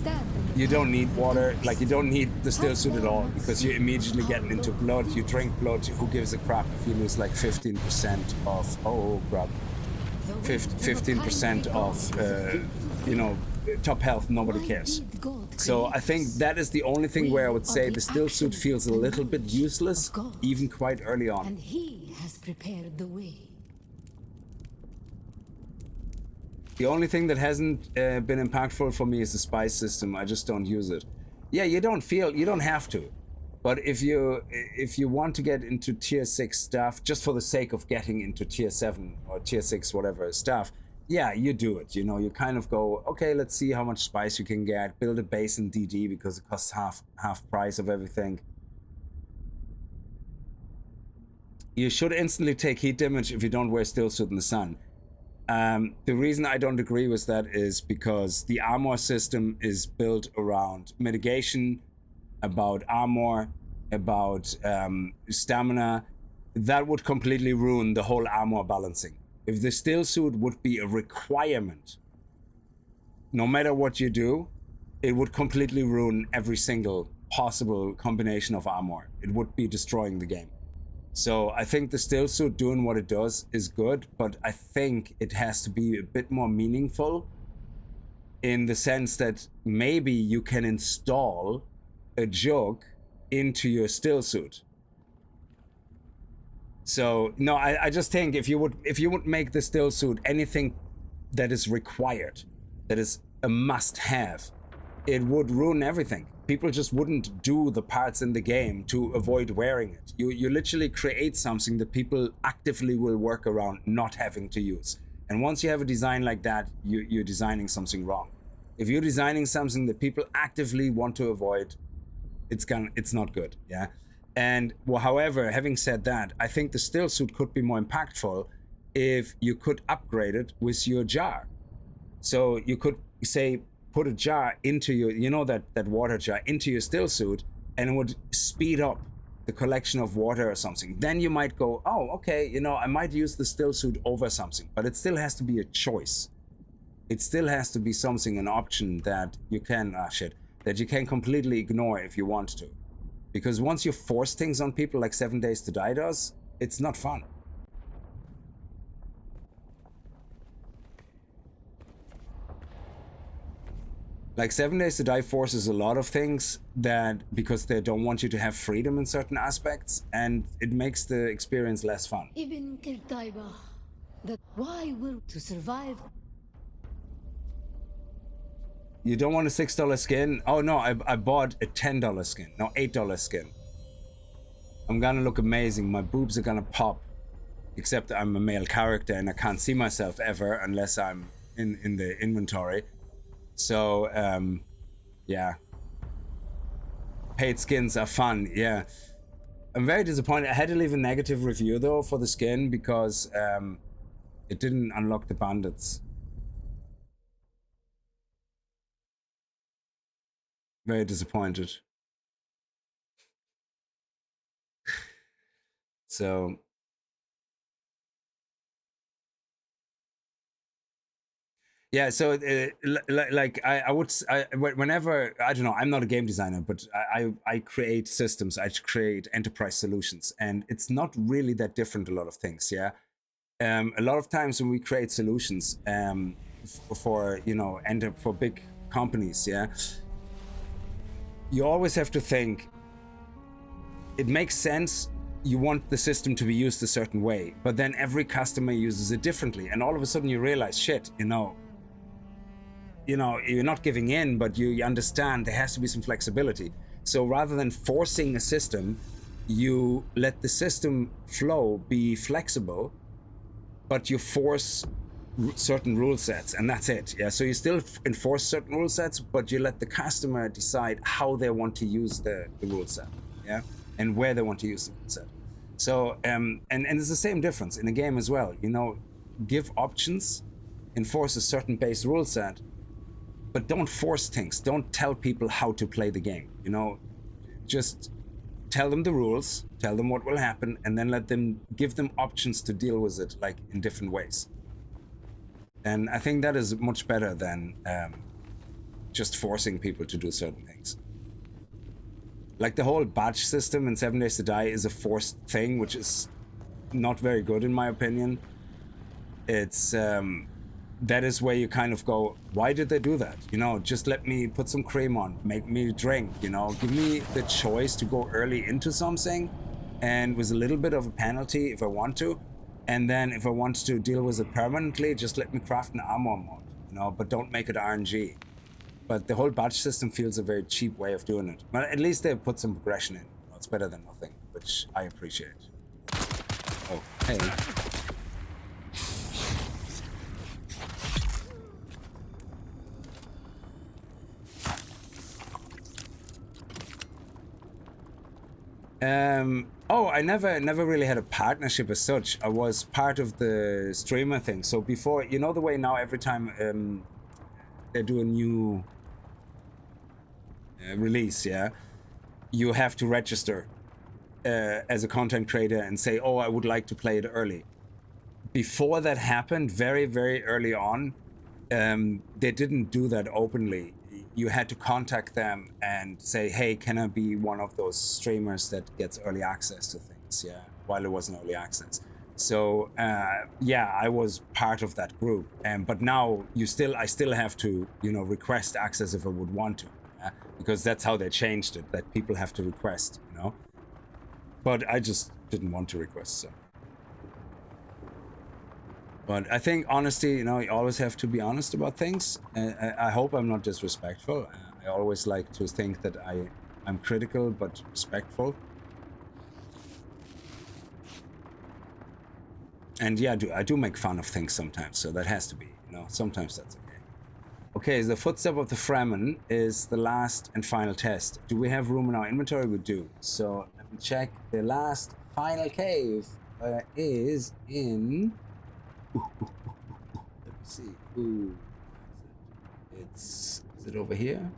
you don't need water, like you don't need the still suit at all, because you're immediately getting into blood, you drink blood, who gives a crap if you lose like 15% of, oh crap, 15% of, you know, top health, nobody cares. So I think that is the only thing where I would say the still suit feels a little bit useless, even quite early on. And he has prepared the way. The only thing that hasn't been impactful for me is the spice system. I just don't use it. Yeah, you don't have to. But if you want to get into tier 6 stuff, just for the sake of getting into tier 7 or tier 6 whatever stuff, yeah, you do it. You know, you kind of go, okay, let's see how much spice you can get, build a base in DD because it costs half price of everything. You should instantly take heat damage if you don't wear still suit in the sun. The reason I don't agree with that is because the armor system is built around mitigation, about armor, about stamina. That would completely ruin the whole armor balancing. If the still suit would be a requirement, no matter what you do, it would completely ruin every single possible combination of armor. It would be destroying the game. So I think the still suit doing what it does is good, but I think it has to be a bit more meaningful in the sense that maybe you can install a jug into your still suit. So no, I just think if you would make the still suit anything that is required, that is a must-have, it would ruin everything. People just wouldn't do the parts in the game to avoid wearing it. You literally create something that people actively will work around not having to use. And once you have a design like that, you're designing something wrong. If you're designing something that people actively want to avoid, it's not good, yeah? And well, however, having said that, I think the still suit could be more impactful if you could upgrade it with your jar. So you could say, put a jar into your, you know, that water jar into your still suit, and it would speed up the collection of water or something. Then you might go, oh, okay, you know, I might use the still suit over something, but it still has to be a choice. It still has to be something, an option that you can, that you can completely ignore if you want to. Because once you force things on people like 7 Days to Die does, it's not fun. Like 7 Days to Die forces a lot of things that, because they don't want you to have freedom in certain aspects, and it makes the experience less fun. Ibn Kirtaiba, that why will to survive? You don't want a $6 skin? Oh no, I bought a $10 skin. No, $8 skin. I'm gonna look amazing. My boobs are gonna pop. Except I'm a male character and I can't see myself ever unless I'm in the inventory. So, yeah. Paid skins are fun, yeah. I'm very disappointed. I had to leave a negative review though for the skin because it didn't unlock the bandits. Very disappointed. So yeah, so whenever, I don't know, I'm not a game designer, but I create systems, I create enterprise solutions, and it's not really that different, a lot of things, yeah. a lot of times when we create solutions for for big companies, yeah, you always have to think it makes sense. You want the system to be used a certain way, but then every customer uses it differently, and all of a sudden you realize, shit, you're not giving in, but you understand there has to be some flexibility. So rather than forcing a system, you let the system flow, be flexible, but you force certain rule sets, and that's it. Yeah. So you still enforce certain rule sets, but you let the customer decide how they want to use the rule set. Yeah. And where they want to use the rule set. So and it's the same difference in a game as well. Give options, enforce a certain base rule set, but don't force things. Don't tell people how to play the game. Just tell them the rules, tell them what will happen, and then give them options to deal with it, like in different ways. And I think that is much better than just forcing people to do certain things. Like the whole badge system in 7 Days to Die is a forced thing, which is not very good in my opinion. It's that is where you kind of go, why did they do that? Just let me put some cream on, make me drink, give me the choice to go early into something and with a little bit of a penalty if I want to. And then if I want to deal with it permanently, just let me craft an armor mod, but don't make it RNG. But the whole badge system feels a very cheap way of doing it. But at least they put some progression in. It's better than nothing, which I appreciate. Oh, hey. I never really had a partnership as such. I was part of the streamer thing. So before, the way now every time they do a new release, yeah, you have to register as a content creator and say, oh, I would like to play it early. Before that happened, very, very early on, they didn't do that openly. You had to contact them and say, hey, can I be one of those streamers that gets early access to things, yeah, while it wasn't early access. So yeah, I was part of that group, but now I still have to request access if I would want to, because that's how they changed it, that people have to request, but I just didn't want to request. So, but I think honesty, you always have to be honest about things. I hope I'm not disrespectful. I always like to think that I'm critical but respectful. And yeah, I do make fun of things sometimes, so that has to be, sometimes that's okay. Okay, the footstep of the Fremen is the last and final test. Do we have room in our inventory? We do. So let me check. The last final cave is in... Let me see. Ooh. Is it over here?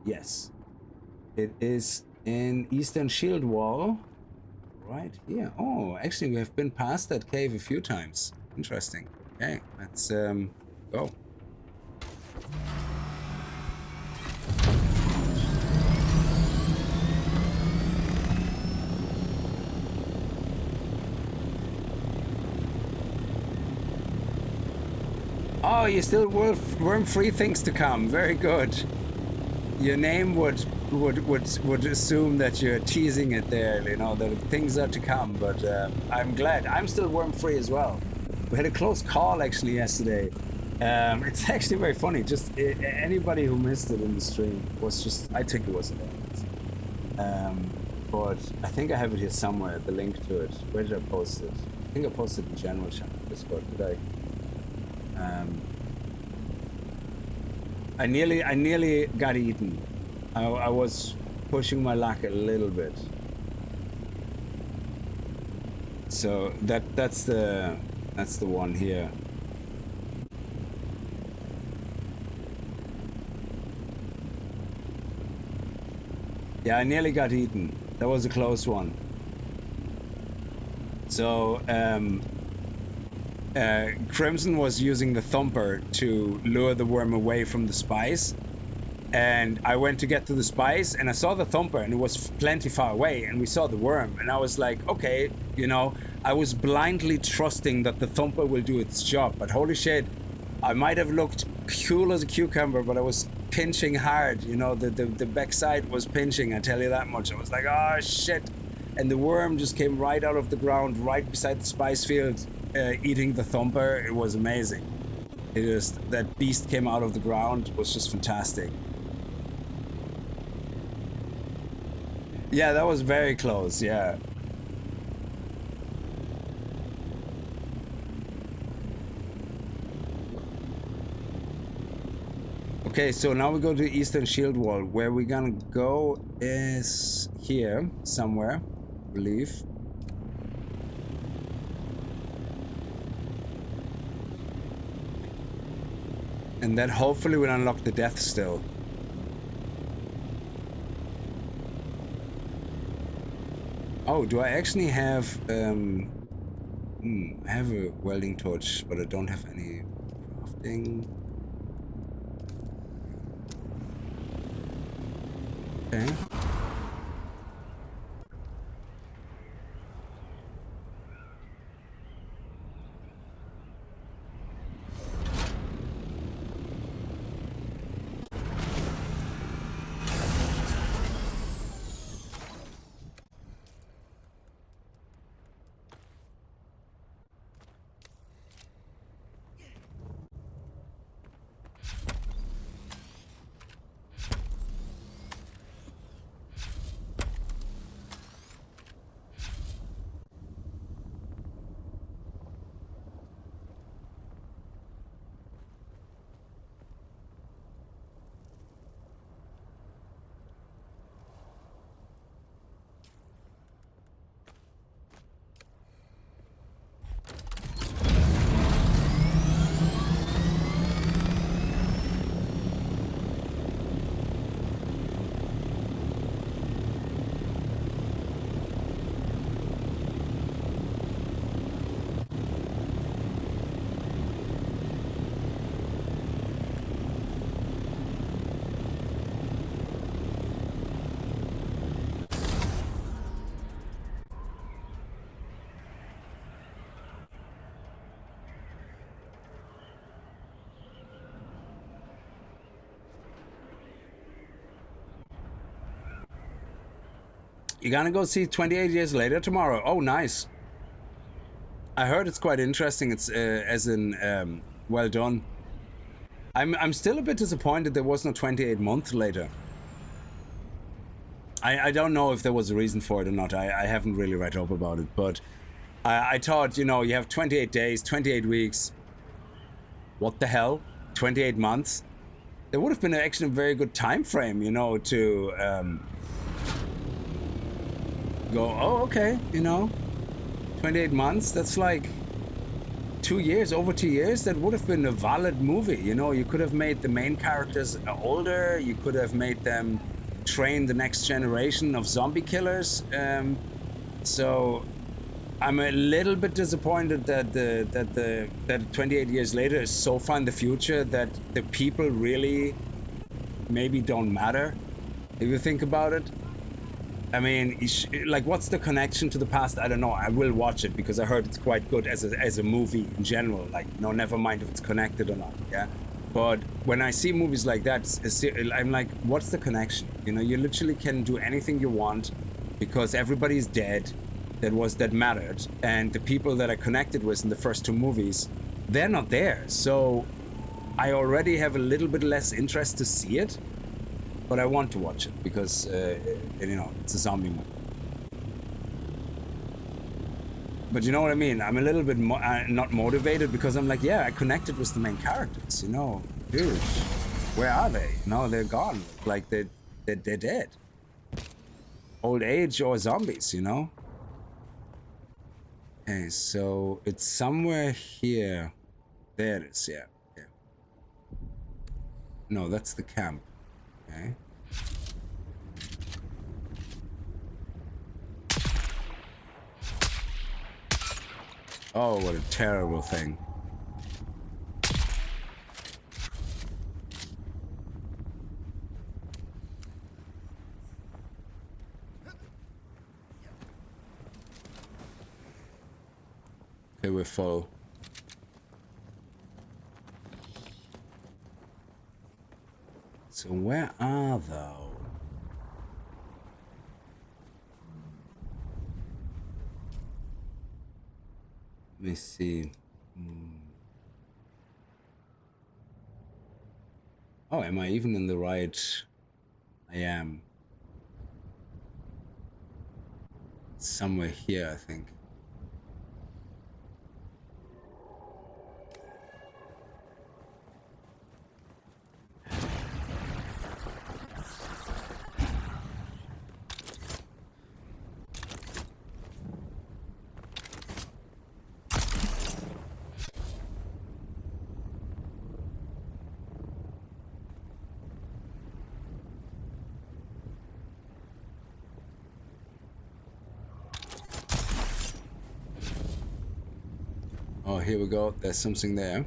Yes. It is in Eastern Shield Wall. Right here. Oh, actually, we have been past that cave a few times. Interesting. Okay, let's go. Oh, you still worm-free things to come. Very good. Your name would assume that you're teasing it there, that things are to come, but I'm glad. I'm still worm-free as well. We had a close call actually yesterday. It's actually very funny. Just anybody who missed it in the stream was just, I think it was hilarious. But I think I have it here somewhere, the link to it. Where did I post it? I think I posted it in general channel Discord. Did I? I nearly got eaten. I was pushing my luck a little bit. So that's the one here. Yeah, I nearly got eaten. That was a close one. So Crimson was using the thumper to lure the worm away from the spies, And I went to get to the spice, and I saw the thumper, and it was plenty far away, and we saw the worm, and I was like, okay, you know, I was blindly trusting that the thumper will do its job, but holy shit, I might have looked cool as a cucumber, but I was pinching hard, you know, the backside was pinching, I tell you that much. I was like, oh shit, and the worm just came right out of the ground, right beside the spice field, eating the thumper. It was amazing. It just, that beast came out of the ground, was just fantastic. Yeah, that was very close, yeah. Okay, so now we go to the Eastern Shield Wall. Where we're gonna go is here, somewhere, I believe. And then hopefully we'll unlock the Death Still. Oh, do I actually have, I have a welding torch, but I don't have any crafting. Okay. You're gonna go see 28 Years Later tomorrow. Oh, nice. I heard it's quite interesting. It's as in well done. I'm still a bit disappointed there was no 28 months later. I don't know if there was a reason for it or not. I haven't really read up about it, but I thought, you know, you have 28 days, 28 weeks. What the hell? 28 months? There would have been actually a very good time frame, you know, to go, oh, okay, you know, 28 months, that's like 2 years, over 2 years. That would have been a valid movie, you know. You could have made the main characters older, you could have made them train the next generation of zombie killers. So I'm a little bit disappointed that that 28 years later is so far in the future that the people really maybe don't matter, if you think about it. I mean, like, what's the connection to the past? I don't know. I will watch it because I heard it's quite good as a movie in general. Like, no, never mind if it's connected or not. Yeah. But when I see movies like that, I'm like, what's the connection? You know, you literally can do anything you want because everybody's dead that mattered, and the people that I connected with in the first two movies, they're not there. So I already have a little bit less interest to see it. But I want to watch it because, you know, it's a zombie movie. But you know what I mean? I'm a little bit not motivated because I'm like, yeah, I connected with the main characters, you know. Dude, where are they? No, they're gone. Like, they're dead. Old age or zombies, you know? Okay, so it's somewhere here. There it is, yeah. Yeah. No, that's the camp. Okay. Oh, what a terrible thing. Okay, we're full. So where are thou? Let me see. Oh, am I even in the right? I am. Somewhere here, I think. Oh, here we go. There's something there.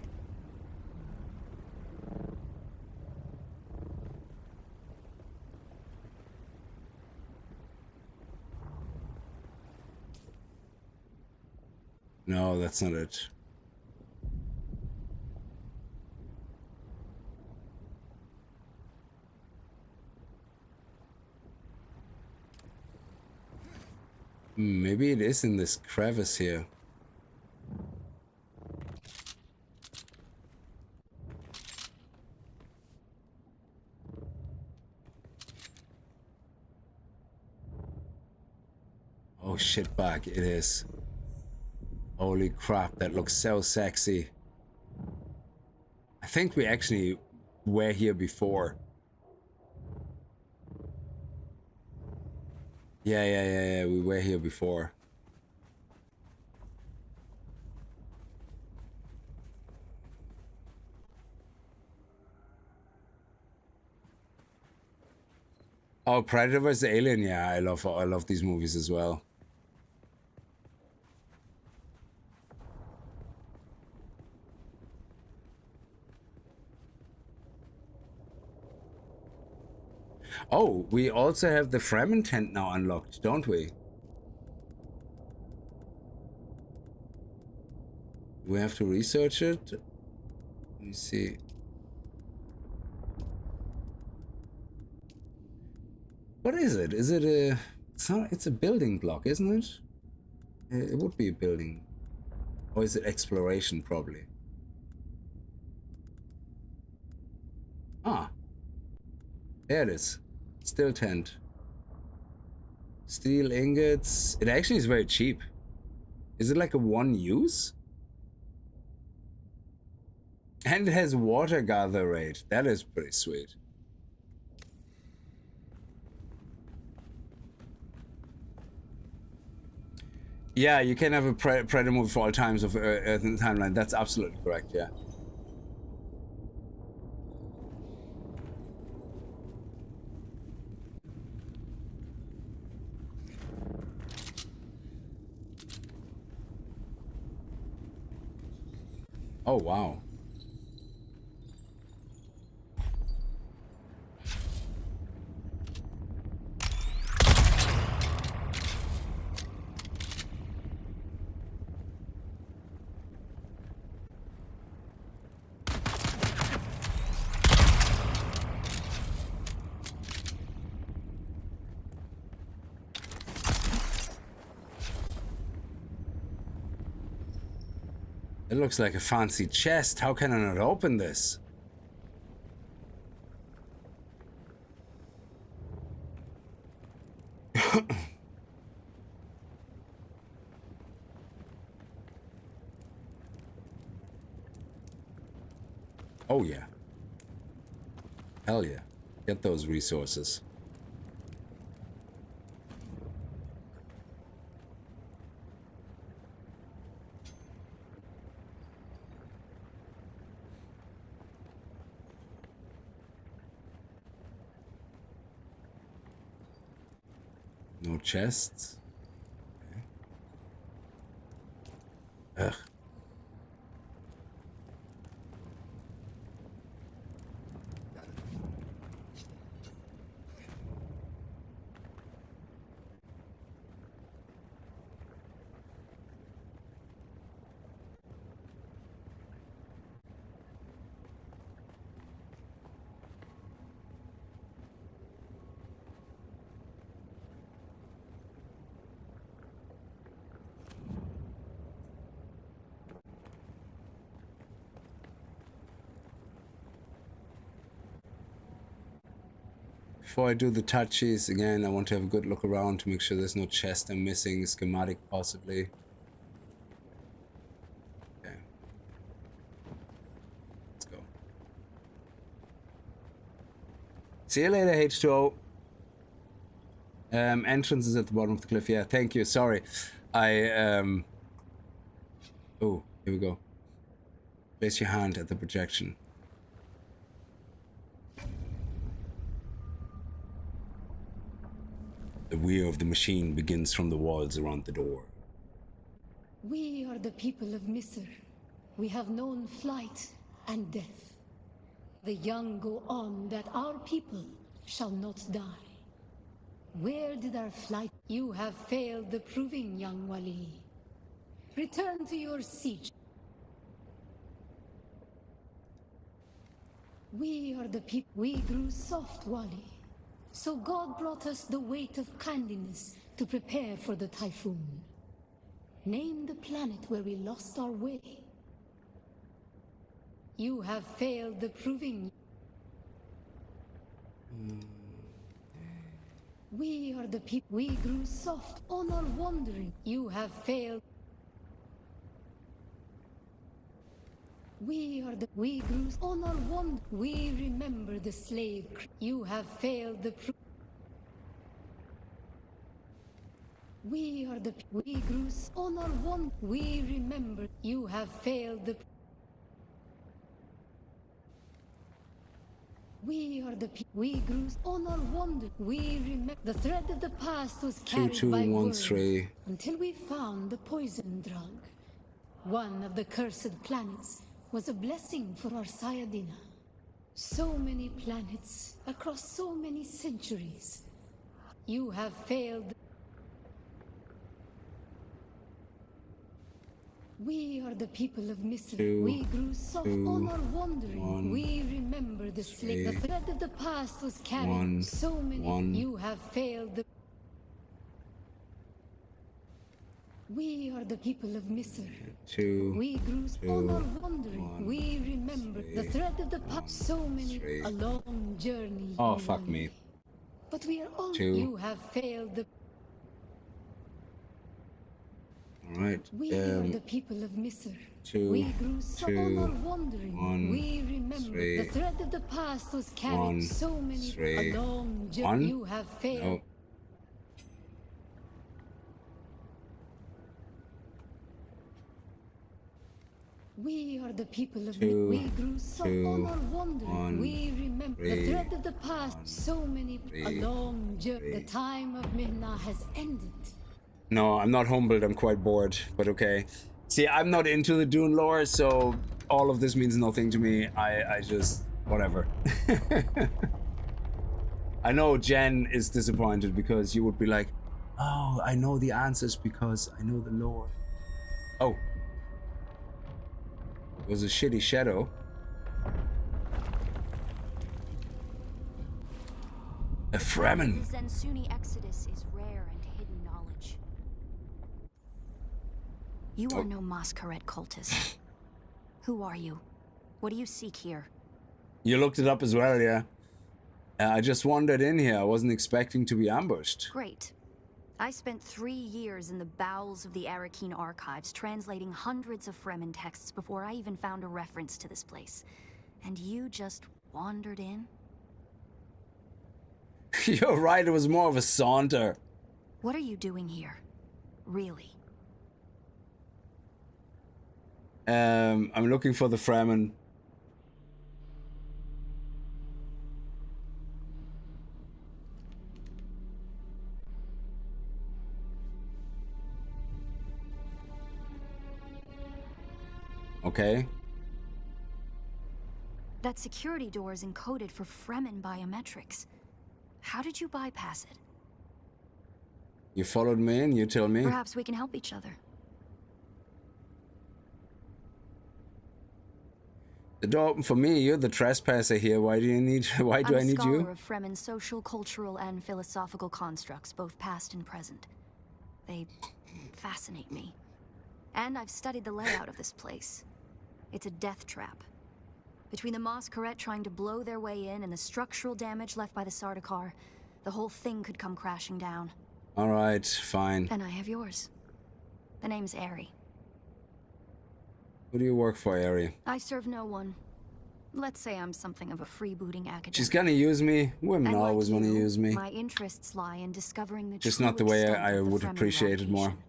No, that's not it. Maybe it is in this crevice here. Oh shit, bug, it is. Holy crap, that looks so sexy. I think we actually were here before. Yeah, we were here before. Oh, Predator vs. Alien, yeah, I love these movies as well. Oh, we also have the Fremen tent now unlocked, don't we? We have to research it. Let me see. What is it? Is it a... It's a building block, isn't it? It would be a building. Or is it exploration, probably? Ah. There it is. Still tent. Steel ingots. It actually is very cheap. Is it like a one use? And it has water gather rate. That is pretty sweet. Yeah, you can have a Predator movie for all times of Earth in the timeline. That's absolutely correct, yeah. Oh, wow. It looks like a fancy chest. How can I not open this? Oh yeah. Hell yeah. Get those resources. No chests. Okay. Ugh. Before I do the touchies again, I want to have a good look around to make sure there's no chest I'm missing, schematic possibly. Okay. Let's go. See you later, H2O. Entrance is at the bottom of the cliff. Yeah, thank you. Sorry. Oh, here we go. Place your hand at the projection. The whir of the machine begins from the walls around the door. We are the people of Misr. We have known flight and death. The young go on that our people shall not die. Where did our flight? You have failed the proving, young Wali. Return to your siege. We are the people. We grew soft, Wali. So God brought us the weight of kindliness to prepare for the typhoon. Name the planet where we lost our way. You have failed the proving. We are the people. We grew soft on our wandering. You have failed. We grew on our wand. We remember the slave. You have failed the. We grew on our wand. We remember. You have failed the. We grew on our wand. We remember the thread of the past was carried by words until we found the poison drug. One of the cursed planets was a blessing for our Sayadina. So many planets across so many centuries. You have failed. We are the people of Misr. We grew soft on our wandering. We remember the slave. The thread of the past was carried. So many. You have failed. We are the people of Misr. We grew on our wandering. We remember the thread of the past. So many. A long journey. Oh, fuck me. But we are all. You have failed. The Alright. We are the people of Misr. We grew on our wandering. We remember the thread of the past was carried. So many. A long journey. You have failed. No. We are the people of Misr. We grew on our wandering. We remember the thread of the past. So many. A long journey. The time of Mihna has ended. No, I'm not humbled. I'm quite bored, but okay. See, I'm not into the Dune lore, so all of this means nothing to me. I just... whatever. I know Jen is disappointed because you would be like, oh, I know the answers because I know the lore. Oh. It was a shitty shadow. A Fremen. The Zensuni Exodus is rare and hidden knowledge. You are no masquerade cultist. Who are you? What do you seek here? You looked it up as well, yeah. I just wandered in here. I wasn't expecting to be ambushed. Great. I spent 3 years in the bowels of the Arrakis archives, translating hundreds of Fremen texts before I even found a reference to this place. And you just wandered in? You're right, it was more of a saunter. What are you doing here? Really? I'm looking for the Fremen. Okay. That security door is encoded for Fremen biometrics. How did you bypass it? You followed me in, you tell me. Perhaps we can help each other. The door open for me. You're the trespasser here. Why do I need you? I'm a scholar of Fremen social, cultural, and philosophical constructs, both past and present. They fascinate me. And I've studied the layout of this place. It's a death trap. Between the Masquerade trying to blow their way in and the structural damage left by the Sardaukar, the whole thing could come crashing down. Alright, fine. And I have yours. The name's Ari. Who do you work for, Ari? I serve no one. Let's say I'm something of a freebooting academic. She's gonna use me. Women And always like want to you, use me. my interests lie in discovering the Just true not the way extent I of the would Fremen appreciate it more. eradication.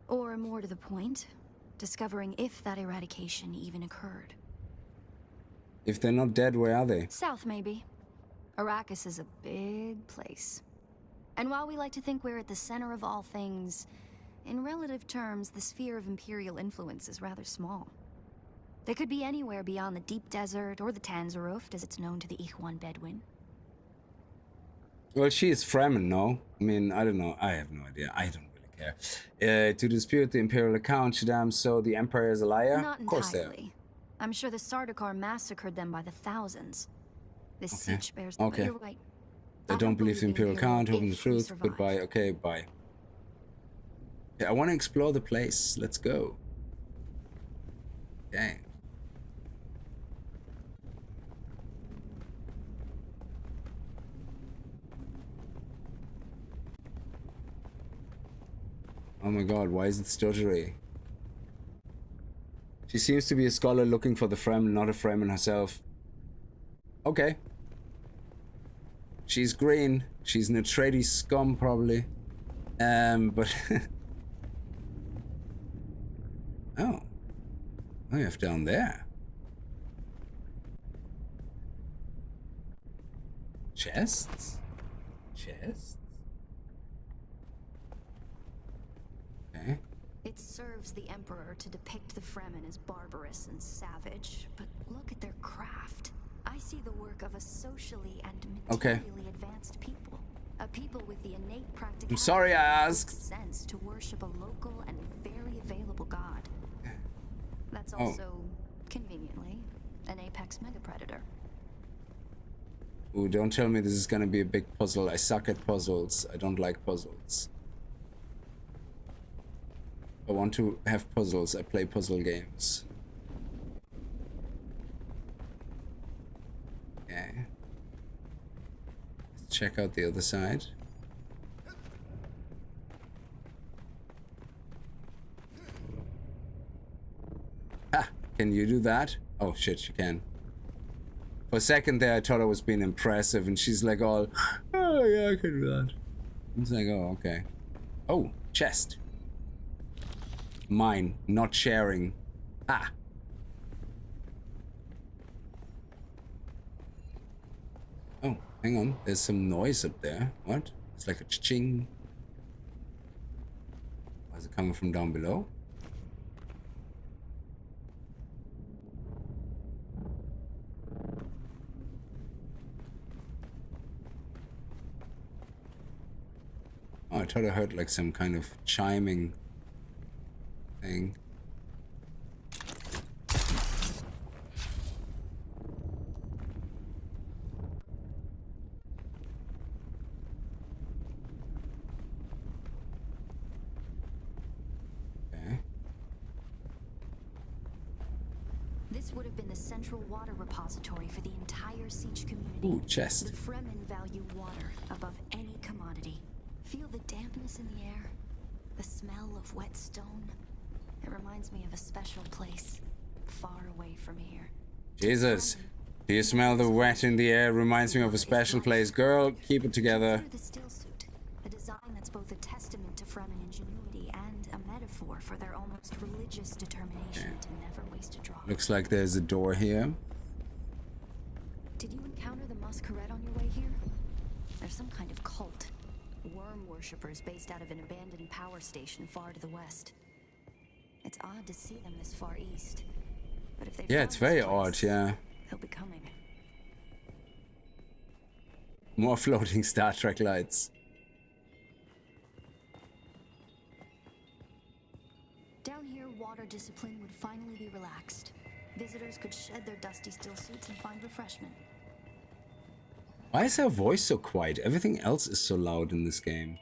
Or more to the point, discovering if that eradication even occurred. If they're not dead, where are they? South, maybe. Arrakis is a big place. And while we like to think we're at the center of all things, in relative terms, the sphere of Imperial influence is rather small. They could be anywhere beyond the deep desert or the Tanzaruft, as it's known to the Ikhwan Bedouin. Well, she is Fremen, no? I mean, I don't know. I have no idea. I don't really care. To dispute the Imperial account, Shaddam, so the Empire is a liar? Not Of course they are. entirely. I'm sure the Sardaukar massacred them by the thousands. This Okay. siege bears... Okay. You're right. I don't believe the Imperial account, hoping the if we truth. survive. Goodbye. Okay, bye. Yeah, I want to explore the place. Let's go. Okay. Oh my god, why is it stuttery? She seems to be a scholar looking for the Fremen, not a Fremen herself. Okay. She's green. She's an Atreides scum, probably. But... Oh. Oh, you have down there. Chests? Chests? Okay. It serves the Emperor to depict the Fremen as barbarous and savage, but look at their craft. I see the work of a socially and materially advanced people. A people with the innate practicality I'm sorry I and asked. sense to worship a local and very available god. That's Oh. also, conveniently, an apex megapredator. Ooh, don't tell me this is gonna be a big puzzle. I suck at puzzles. I don't like puzzles. I want to have puzzles. I play puzzle games. Okay. Let's check out the other side. Ah, can you do that? Oh shit, you can. For a second there, I thought I was being impressive, and she's like all, oh yeah, I can do that. It's like, oh, okay. Oh, chest. Mine, not sharing. Ah. Oh, hang on. There's some noise up there. What? It's like a ching. Why is it coming from down below? Oh, I thought I heard like some kind of chiming thing. Okay. This would have been the central water repository for the entire Siege community. Ooh, chest. The Fremen value water above any commodity. Feel the dampness in the air, the smell of wet stone. It reminds me of a special place, far away from here. Jesus. Do you smell the wet in the air? Reminds me of a special place. Girl, keep it together. Consider the still suit, a design that's both a testament to Fremen ingenuity and a metaphor for their almost religious determination to never waste a drop. Looks like there's a door here. Did you encounter the Masquerade on your way here? There's some kind of cult. Worm worshippers based out of an abandoned power station far to the west. It's odd to see them this far east. But if they Yeah, it's very odd, yeah. They'll be coming. More floating Star Trek lights. Down here, water discipline would finally be relaxed. Visitors could shed their dusty still suits and find refreshment. Why is her voice so quiet? Everything else is so loud in this game.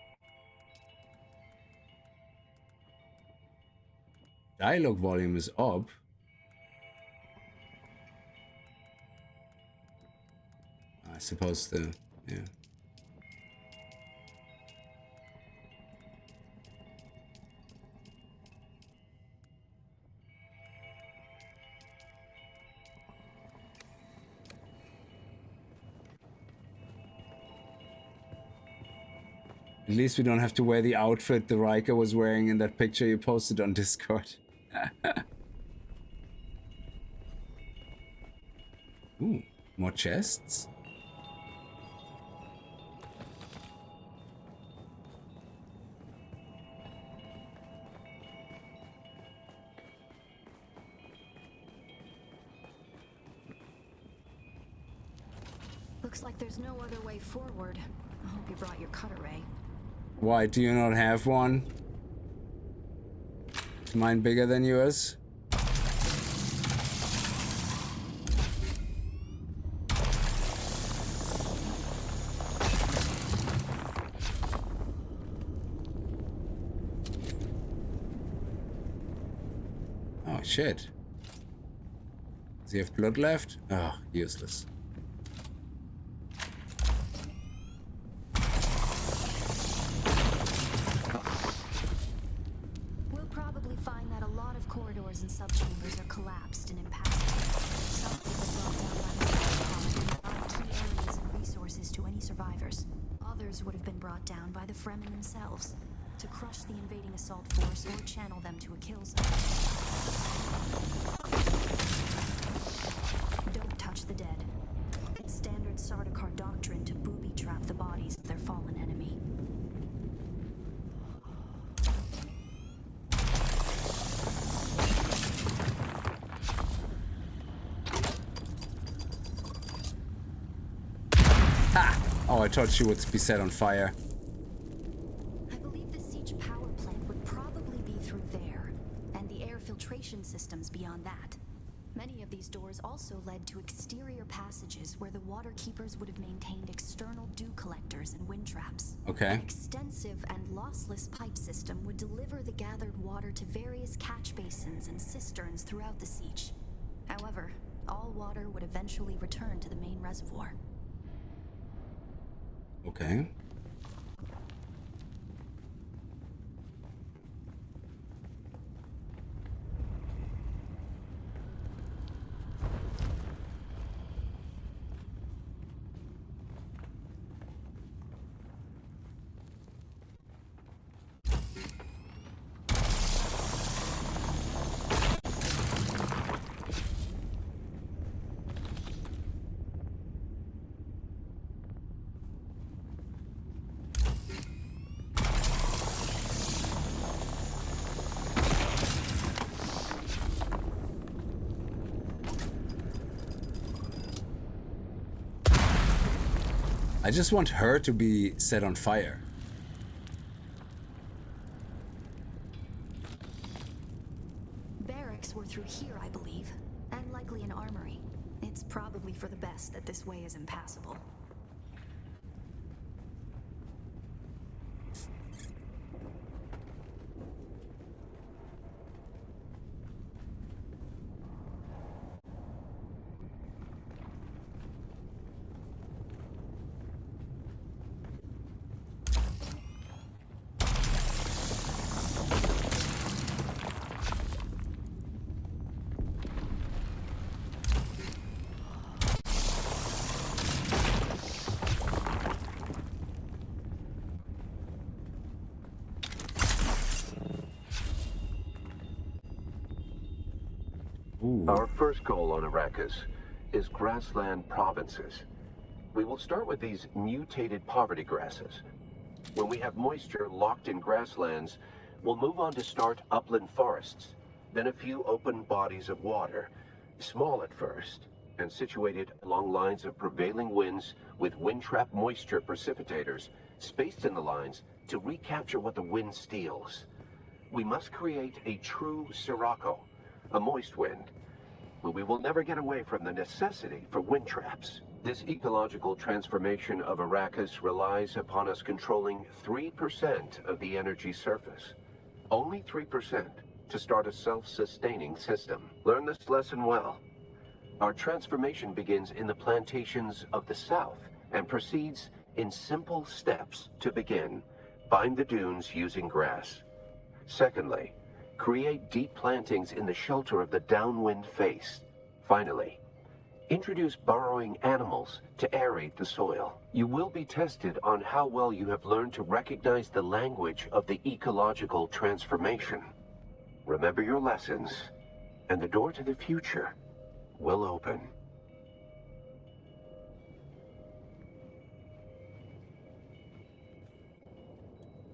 Dialogue volume is up. I suppose the, yeah. At least we don't have to wear the outfit the Riker was wearing in that picture you posted on Discord. Ooh, more chests? Looks like there's no other way forward. I hope you brought your cutter ray. Why, do you not have one? Is mine bigger than yours? Oh, shit. Does he have blood left? Oh, useless. And subchambers are collapsed and impassable. Some have been brought down by the Sarcom and provide key areas and resources to any survivors. Others would have been brought down by the Fremen themselves to crush the invading assault force or channel them to a kill zone. Don't touch the dead. It's standard Sardaukar doctrine to booby-trap the bodies of their fallen enemy. Oh, I thought she would be set on fire. I believe the siege power plant would probably be through there, and the air filtration systems beyond that. Many of these doors also led to exterior passages where the water keepers would have maintained external dew collectors and wind traps. Okay. An extensive and lossless pipe system would deliver the gathered water to various catch basins and cisterns throughout the siege. However, all water would eventually return to the main reservoir. Okay. I just want her to be set on fire. Barracks were through here, I believe, and likely an armory. It's probably for the best that this way is impassable. Our first goal on Arrakis is grassland provinces. We will start with these mutated poverty grasses. When we have moisture locked in grasslands, we'll move on to start upland forests, then a few open bodies of water, small at first, and situated along lines of prevailing winds with wind-trap moisture precipitators spaced in the lines to recapture what the wind steals. We must create a true sirocco, a moist wind, but we will never get away from the necessity for wind traps. This ecological transformation of Arrakis relies upon us controlling 3% of the energy surface. Only 3% to start a self-sustaining system. Learn this lesson well. Our transformation begins in the plantations of the south and proceeds in simple steps to begin. Bind the dunes using grass. Secondly, create deep plantings in the shelter of the downwind face. Finally, introduce burrowing animals to aerate the soil. You will be tested on how well you have learned to recognize the language of the ecological transformation. Remember your lessons, and the door to the future will open.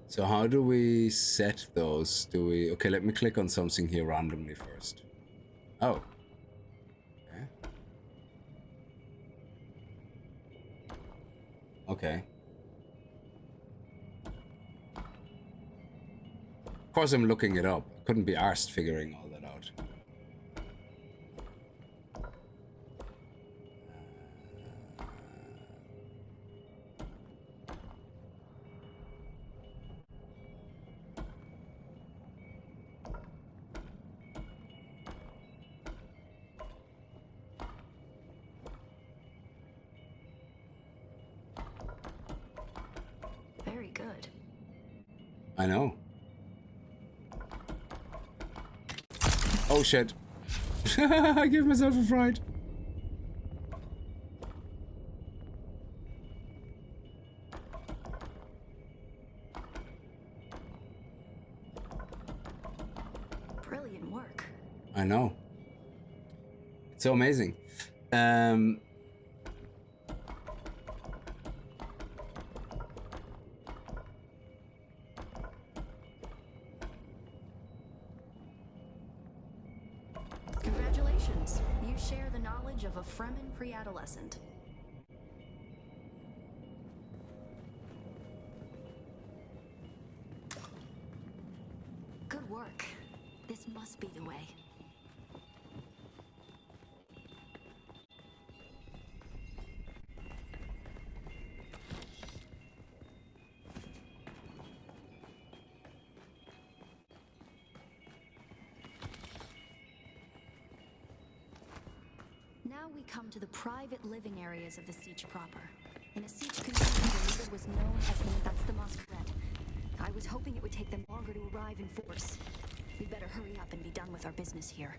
So how do we set those? Do we... Okay, let me click on something here randomly first. Oh. Okay. Okay. Of course I'm looking it up. Couldn't be arsed figuring all that out. Very good. I know. Oh shit. I gave myself a fright. Brilliant work. I know. It's so amazing. Congratulations. You share the knowledge of a Fremen pre-adolescent. Good work. This must be the way. Now we come to the private living areas of the Siege proper. In a Siege community, the leader was known as that's the Masquerade. I was hoping it would take them longer to arrive in force. We'd better hurry up and be done with our business here.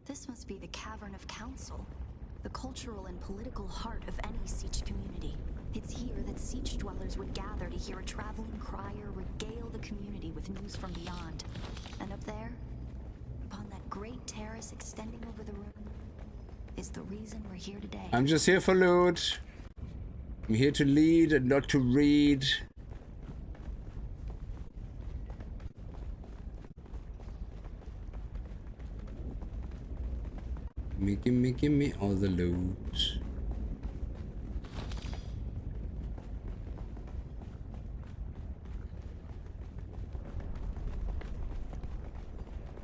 This must be the Cavern of Council, the cultural and political heart of any Siege community. It's here that Siege dwellers would gather to hear a traveling crier regale the community with news from beyond. And up there, upon that great terrace extending over the room, is the reason we're here today. I'm just here for loot. I'm here to lead and not to read. Give me all the loot.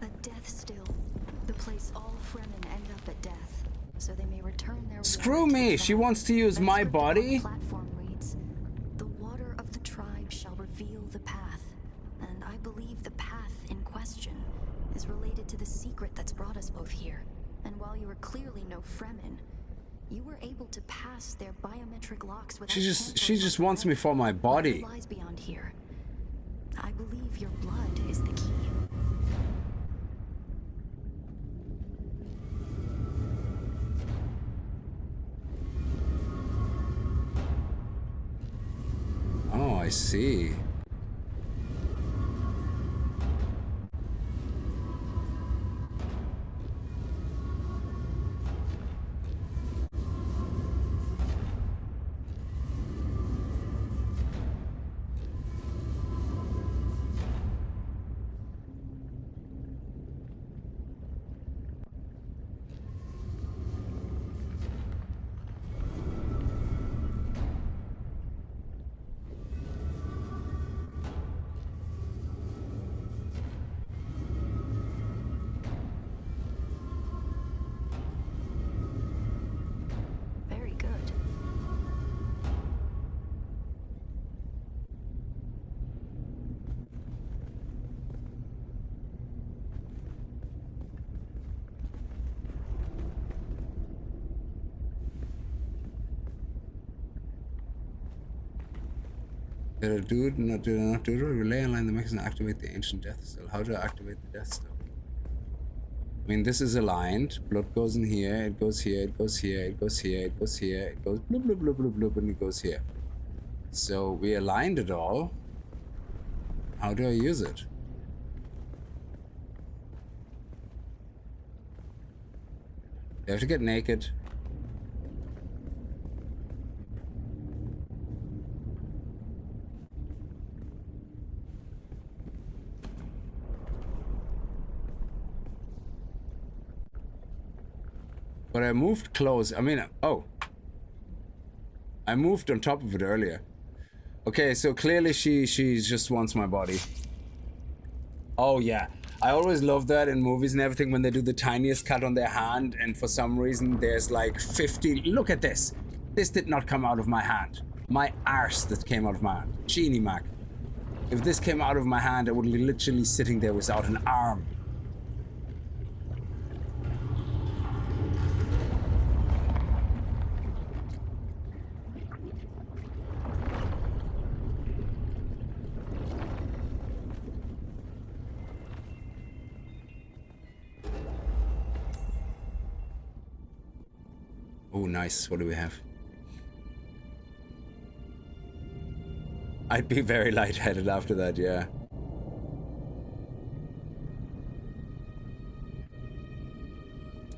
A death still. The place all Fremen end up at death, so they may return their Screw me! She wants to use my body? Platform reads, "The water of the tribe shall reveal the path," and I believe the path in question is related to the secret that's brought us both here. And while you were clearly no Fremen, you were able to pass their biometric locks without. She just wants me for my body. What lies beyond here? I believe your blood is the key. Oh, I see. Did I do it? Not did I not do it? Relay online the mechanism and activate the ancient death cell. How do I activate the death cell? I mean, this is aligned. Blood goes in here. It goes here. It goes here. It goes here. It goes here. It goes bloop bloop bloop bloop bloop, and it goes here. So we aligned it all. How do I use it? You have to get naked. But I moved close. I mean, oh. I moved on top of it earlier. Okay, so clearly she just wants my body. Oh yeah. I always love that in movies and everything when they do the tiniest cut on their hand and for some reason there's like 50. Look at this. This did not come out of my hand. My arse that came out of my hand. Genie Mac. If this came out of my hand, I would be literally sitting there without an arm. Oh, nice. What do we have? I'd be very lightheaded after that, yeah.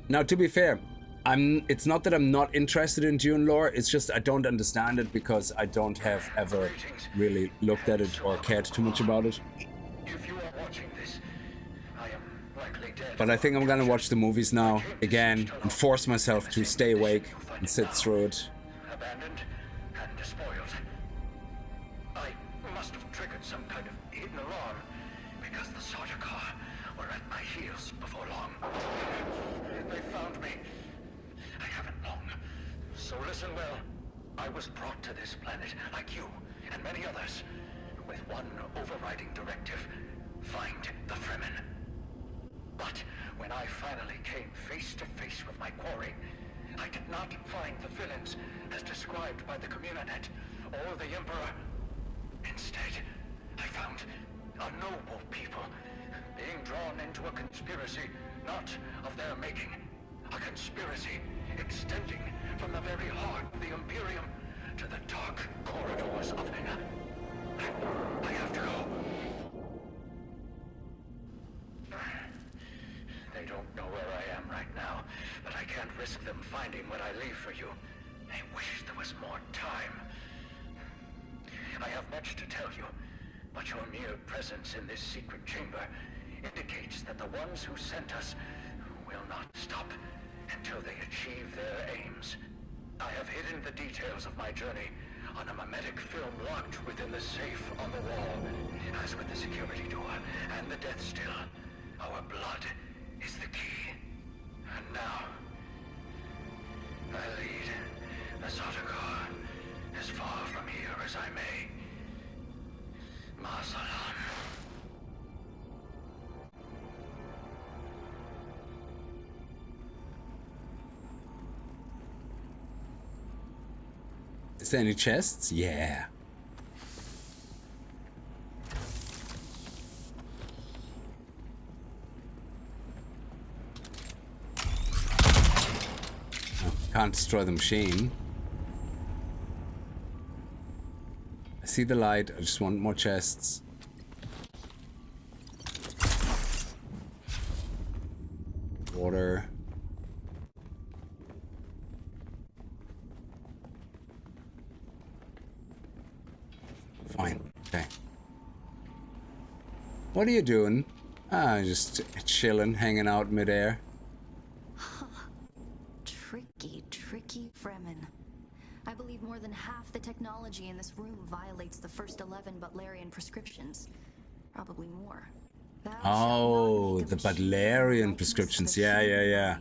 Now, to be fair, it's not that I'm not interested in Dune lore, it's just I don't understand it because I don't have ever really looked at it or cared too much about it. If you are watching this, I am likely dead. But I think I'm gonna watch the movies now, again, and force myself to stay awake and sit through it. Abandoned and despoiled. I must have triggered some kind of hidden alarm because the Sardaukar were at my heels before long. They found me. I haven't long. So listen well. I was brought to this planet, like you and many others, with one overriding directive. Find the Fremen. But when I finally came face to face with my quarry, I did not find the villains as described by the Communanet or the Emperor. Instead, I found a noble people being drawn into a conspiracy not of their making. A conspiracy extending from the very heart of the Imperium to the dark corridors of... I have to go. They don't know where I am right now, but I can't risk them finding what I leave for you. I wish there was more time. I have much to tell you, but your mere presence in this secret chamber indicates that the ones who sent us will not stop until they achieve their aims. I have hidden the details of my journey on a mimetic film locked within the safe on the wall. As with the security door and the death still, our blood is the key. And now, I lead the Sardaukar as far from here as I may. Ma salam. Is there any chests? Yeah. Oh, can't destroy the machine. I see the light. I just want more chests. Water. Fine. Okay. What are you doing? Ah, just chilling, hanging out midair. Tricky Fremen. I believe more than half the technology in this room violates the first 11 Butlerian prescriptions. Probably more. Oh, the Butlerian prescriptions. Yeah.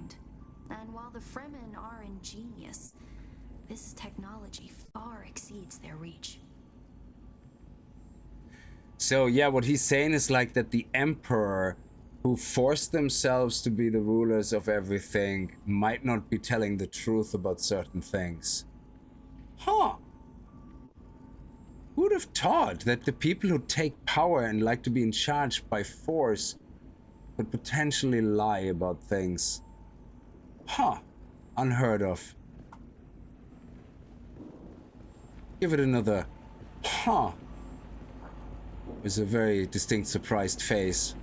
And while the Fremen are ingenious, this technology far exceeds their reach. So yeah, what he's saying is like that the Emperor, who forced themselves to be the rulers of everything, might not be telling the truth about certain things. Huh. Who would have thought that the people who take power and like to be in charge by force could potentially lie about things? Huh. Unheard of. Give it another huh. With a very distinct surprised face.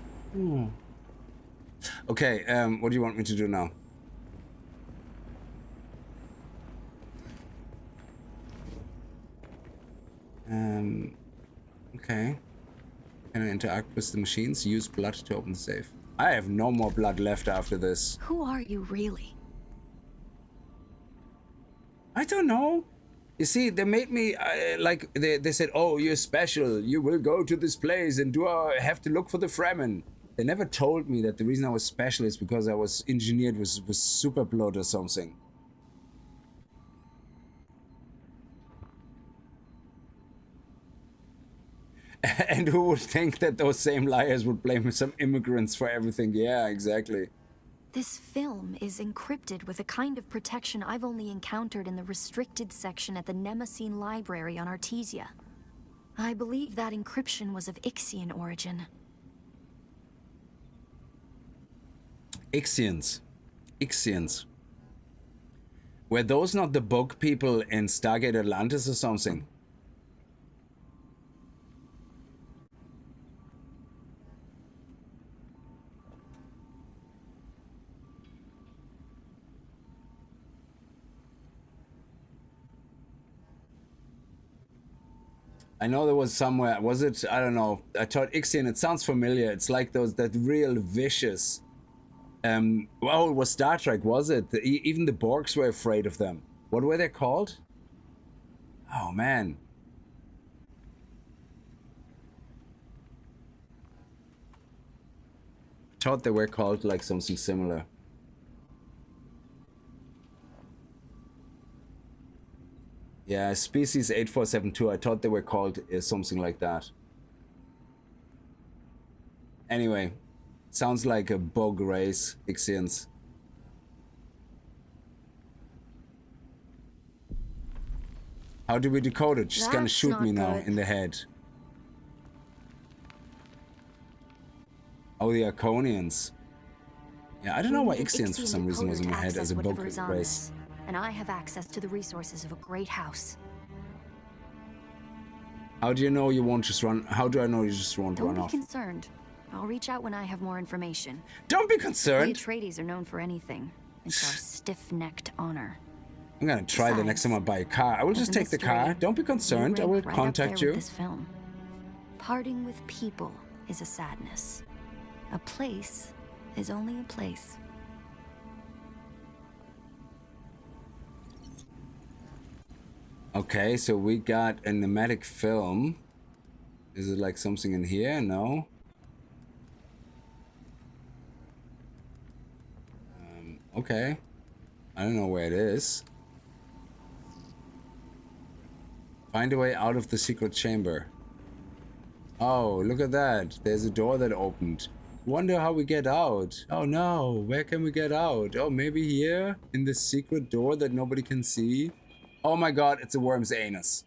Okay, what do you want me to do now? Okay. Can I interact with the machines? Use blood to open the safe. I have no more blood left after this. Who are you really? I don't know. You see, they made me, like, they said, oh, you're special. You will go to this place and have to look for the Fremen. They never told me that the reason I was special is because I was engineered with super blood or something. And who would think that those same liars would blame some immigrants for everything? Yeah, exactly. This film is encrypted with a kind of protection I've only encountered in the restricted section at the Nemesine Library on Artesia. I believe that encryption was of Ixian origin. Ixians. Were those not the bug people in Stargate Atlantis or something? I know there was somewhere, was it? I don't know. I thought Ixian, it sounds familiar. It's like that real vicious. Well, it was Star Trek, was it? Even the Borgs were afraid of them. What were they called? Oh, man. I thought they were called like something similar. Yeah, species 8472, I thought they were called something like that. Anyway, sounds like a bug race, Ixians. How do we decode it? She's gonna shoot me now in the head. Oh, the Arconians. Yeah, I don't know why Ixians for some reason was in my head as a bug race. And I have access to the resources of a great house. How do you know you won't just run? How do I know you just won't run off? Don't be concerned. I'll reach out when I have more information. Don't be concerned. The Atreides are known for anything. It's our stiff-necked honor. I'm gonna try the next time I buy a car. I will just take the car. Don't be concerned. I will contact you. This film. Parting with people is a sadness. A place is only a place. Okay, so we got a pneumatic film. Is it like something in here? No. Okay. I don't know where it is. Find a way out of the secret chamber. Oh, look at that. There's a door that opened. Wonder how we get out. Oh no, where can we get out? Oh, maybe here? In this secret door that nobody can see? Oh my god, it's a worm's anus.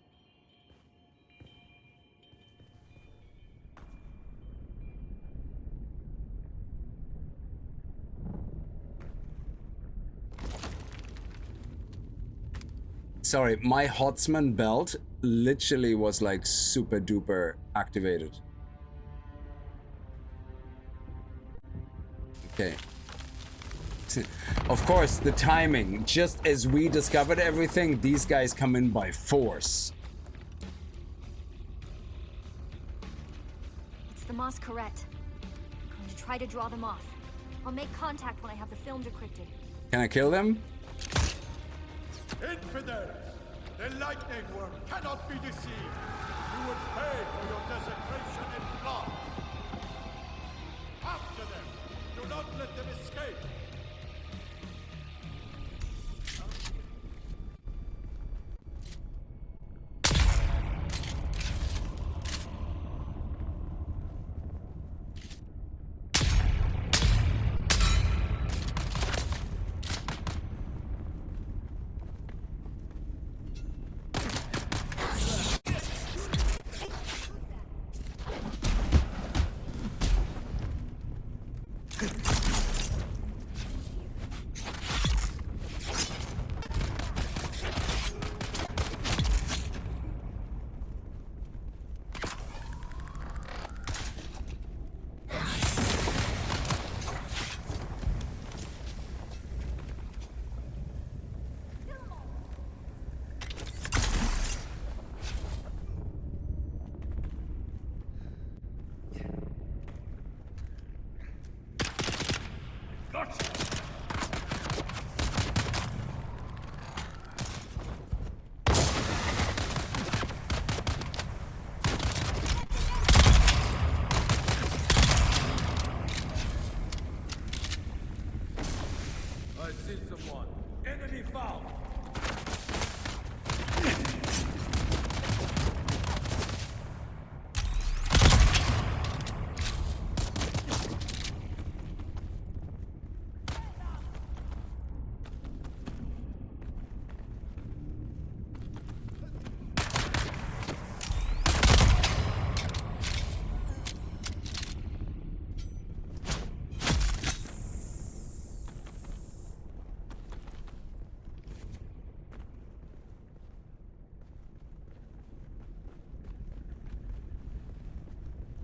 Sorry, my Hotsman belt literally was like super duper activated. Okay. Of course, the timing. Just as we discovered everything, these guys come in by force. It's the Masquerette. I'm going to try to draw them off. I'll make contact when I have the film decrypted. Can I kill them? Infidels! The lightning worm cannot be deceived! You would pay for your desecration in blood! After them! Do not let them escape!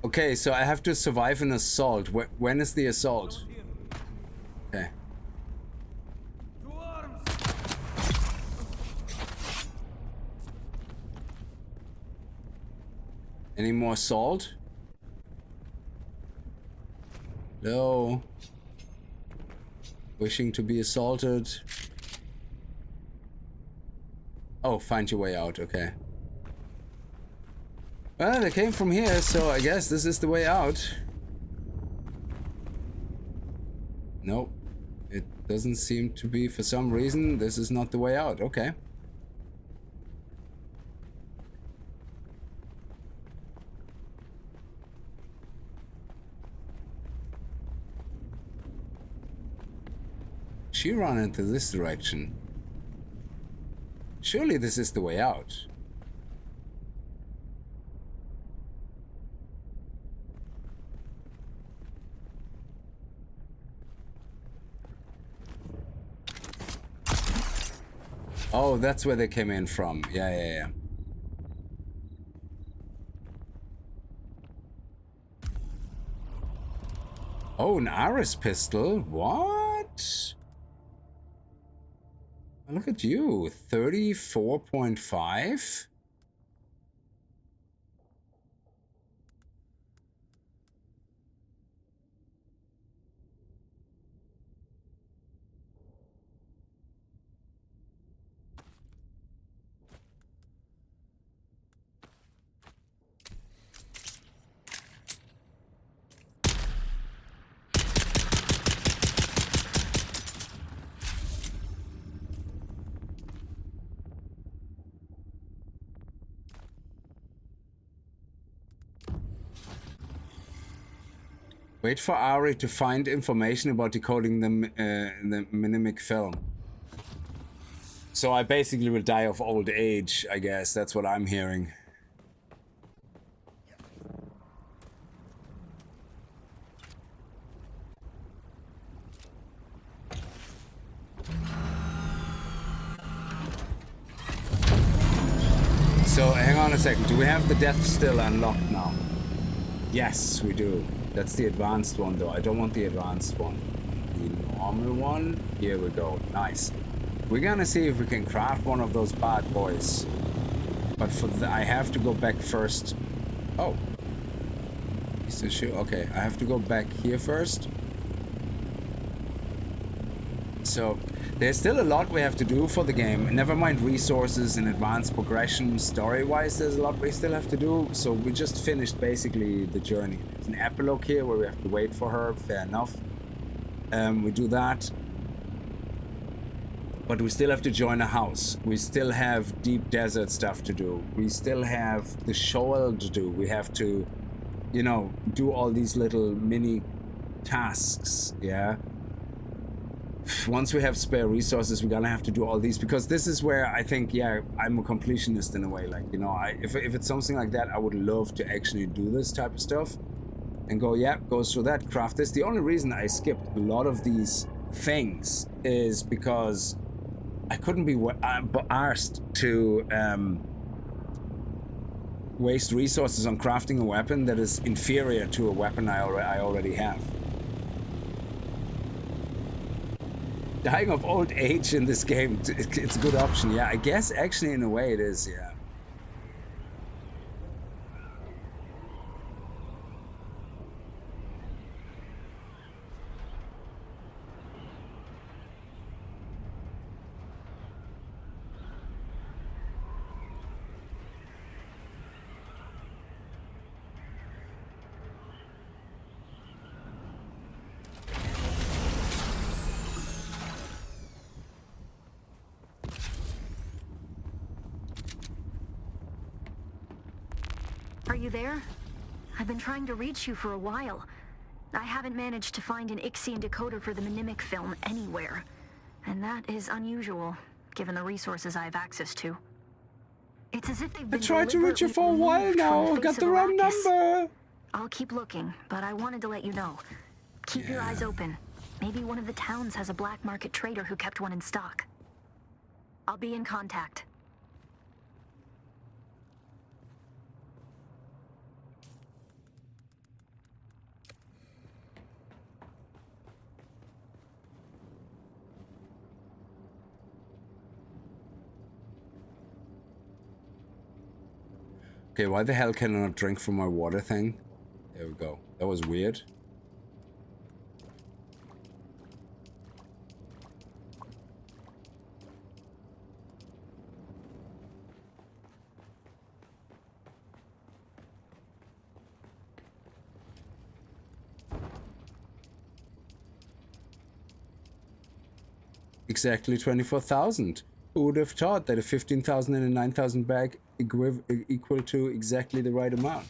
Okay, so I have to survive an assault. When is the assault? Okay. Any more salt? No. Wishing to be assaulted. Oh, find your way out, okay. Well, they came from here, so I guess this is the way out. Nope. It doesn't seem to be, for some reason, this is not the way out. Okay. She ran into this direction. Surely this is the way out. Oh, that's where they came in from. Yeah. Oh, an Aris pistol. What? Look at you. 34.5? Wait for Ari to find information about decoding the mimic film. So I basically will die of old age, I guess. That's what I'm hearing. So hang on a second. Do we have the death still unlocked now? Yes, we do. That's the advanced one, though. I don't want the advanced one. The normal one. Here we go. Nice. We're gonna see if we can craft one of those bad boys. But for I have to go back first. Oh. Is this shoe? Okay, I have to go back here first. So there's still a lot we have to do for the game. Never mind resources and advanced progression. Story-wise, there's a lot we still have to do. So we just finished basically the journey. There's an epilogue here where we have to wait for her. Fair enough. We do that. But we still have to join a house. We still have deep desert stuff to do. We still have the shoal to do. We have to, you know, do all these little mini tasks, yeah? Once we have spare resources, we're gonna have to do all these, because this is where I think, yeah, I'm a completionist in a way. Like, you know, if it's something like that, I would love to actually do this type of stuff. and go, yeah, goes through that, craft this. The only reason I skipped a lot of these things is because I couldn't be arsed to waste resources on crafting a weapon that is inferior to a weapon I already have. Dying of old age in this game, it's a good option. Yeah, I guess actually in a way it is, yeah. Are you there? I've been trying to reach you for a while. I haven't managed to find an Ixian decoder for the Mnemic film anywhere. And that is unusual, given the resources I have access to. It's as if they've been I tried to reach you for a while removed now. from I the got face the of wrong Arrakis. number. I'll keep looking, but I wanted to let you know. Keep your eyes open. Maybe one of the towns has a black market trader who kept one in stock. I'll be in contact. Okay, why the hell can I not drink from my water thing? There we go. That was weird. Exactly 24,000. Who would have thought that a 15,000 and a 9,000 bag equal to exactly the right amount?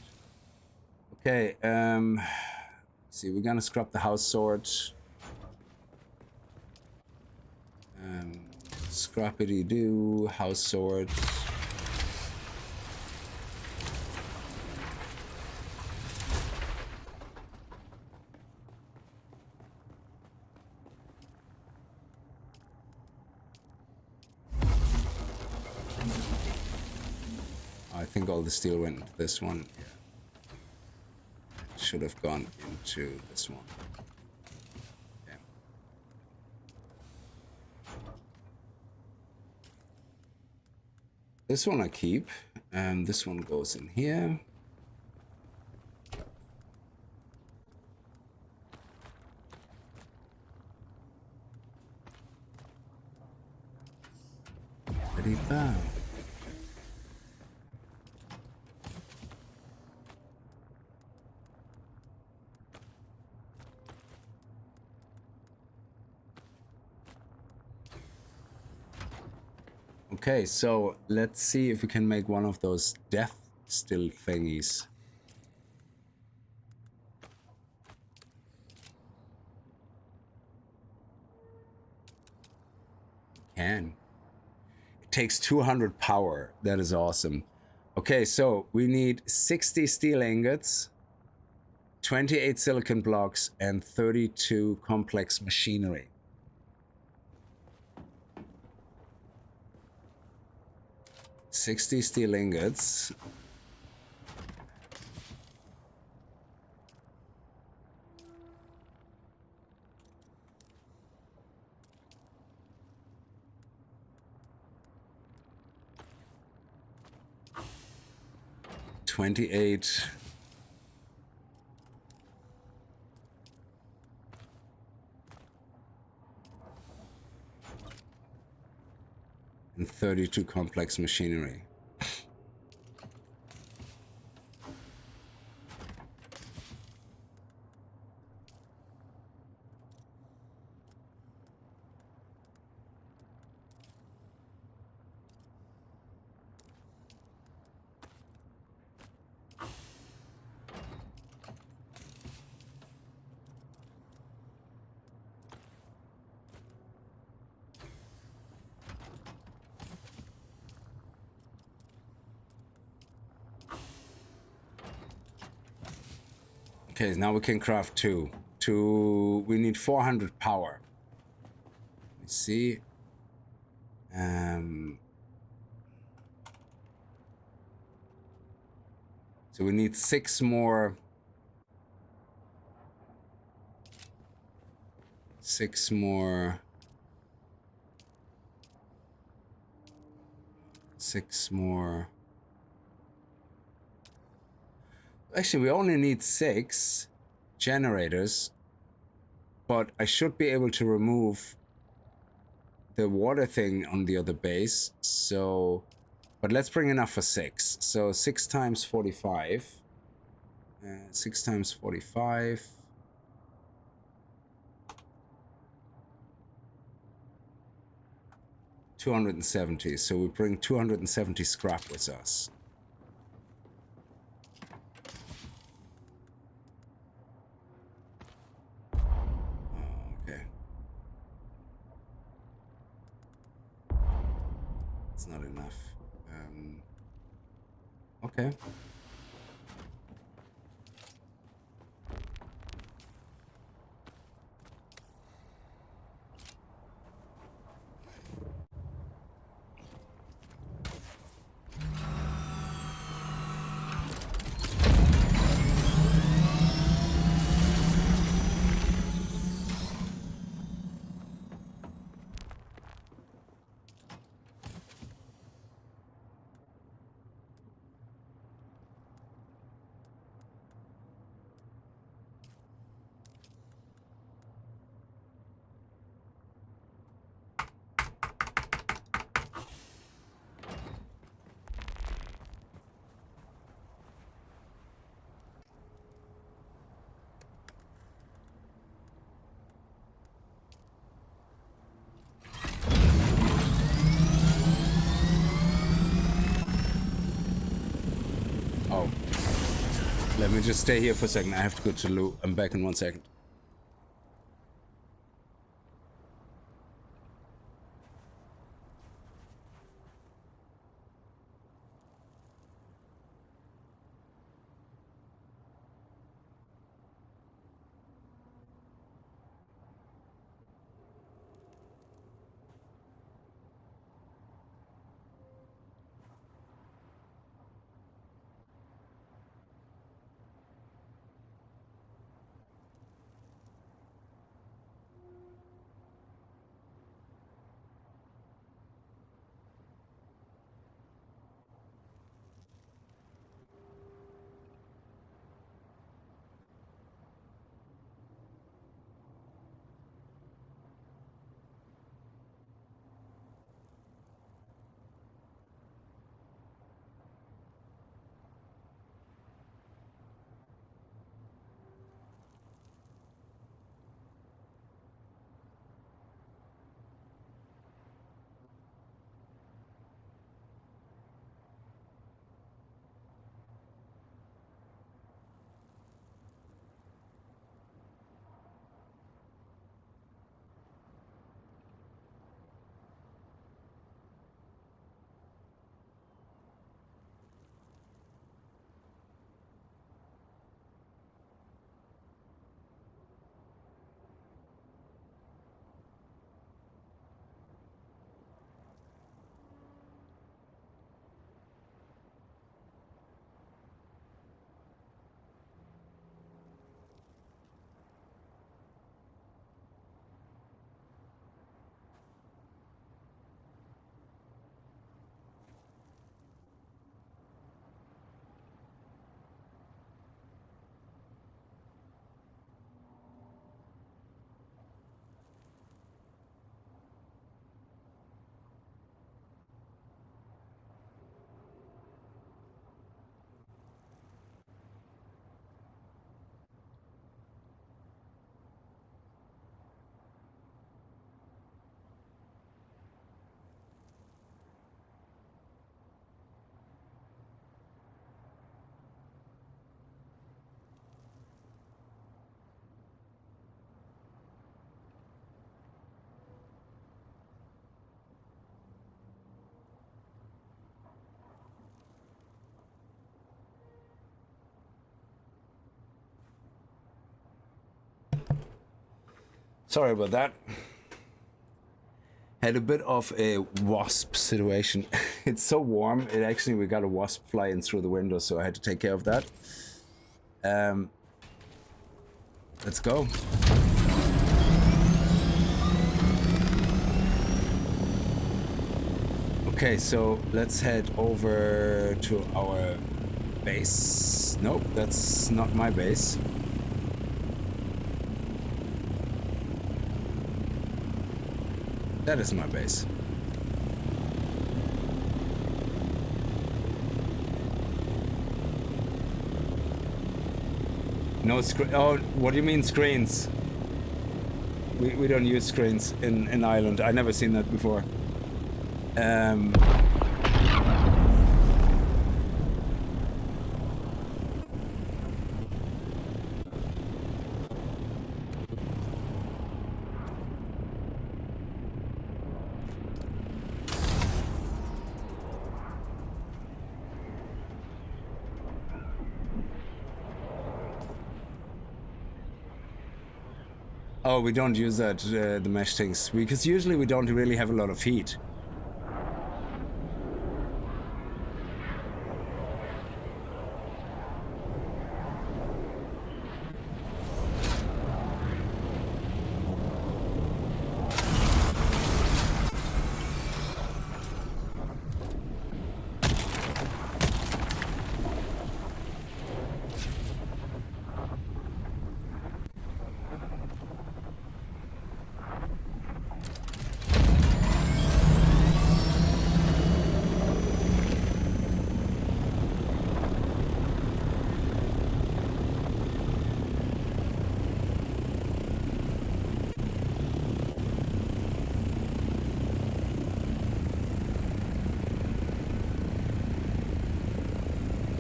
Okay, see, we're gonna scrap the house sword. Scrappity-doo, house sword. I think all the steel went into this one. Yeah. Should have gone into this one. Yeah. This one I keep, and this one goes in here. Ba-dee-ba. Okay, so let's see if we can make one of those death still thingies. Can. It takes 200 power. That is awesome. Okay, so we need 60 steel ingots, 28 silicon blocks, and 32 complex machinery. $60 steel ingots. $28 and 32 complex machinery. Okay, now we can craft two. We need 400 power. Let's see. So we need 6 more. 6 more. 6 more. Actually, we only need 6 generators, but I should be able to remove the water thing on the other base. So, but let's bring enough for 6. So 6 times 45. 6 times 45. $270. So we bring 270 scrap with us. Okay. It's not enough. Okay. Oh. Let me just stay here for a second. I have to go to Lou. I'm back in 1 second. Sorry about that. Had a bit of a wasp situation. It's so warm. We got a wasp flying through the window, so I had to take care of that. Let's go. Okay, so let's head over to our base. Nope, that's not my base. That is my base. No screen. Oh, what do you mean screens? We don't use screens in Ireland. I never seen that before. Oh, we don't use that, the mesh things, because usually we don't really have a lot of heat.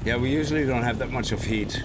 Yeah, we usually don't have that much of heat.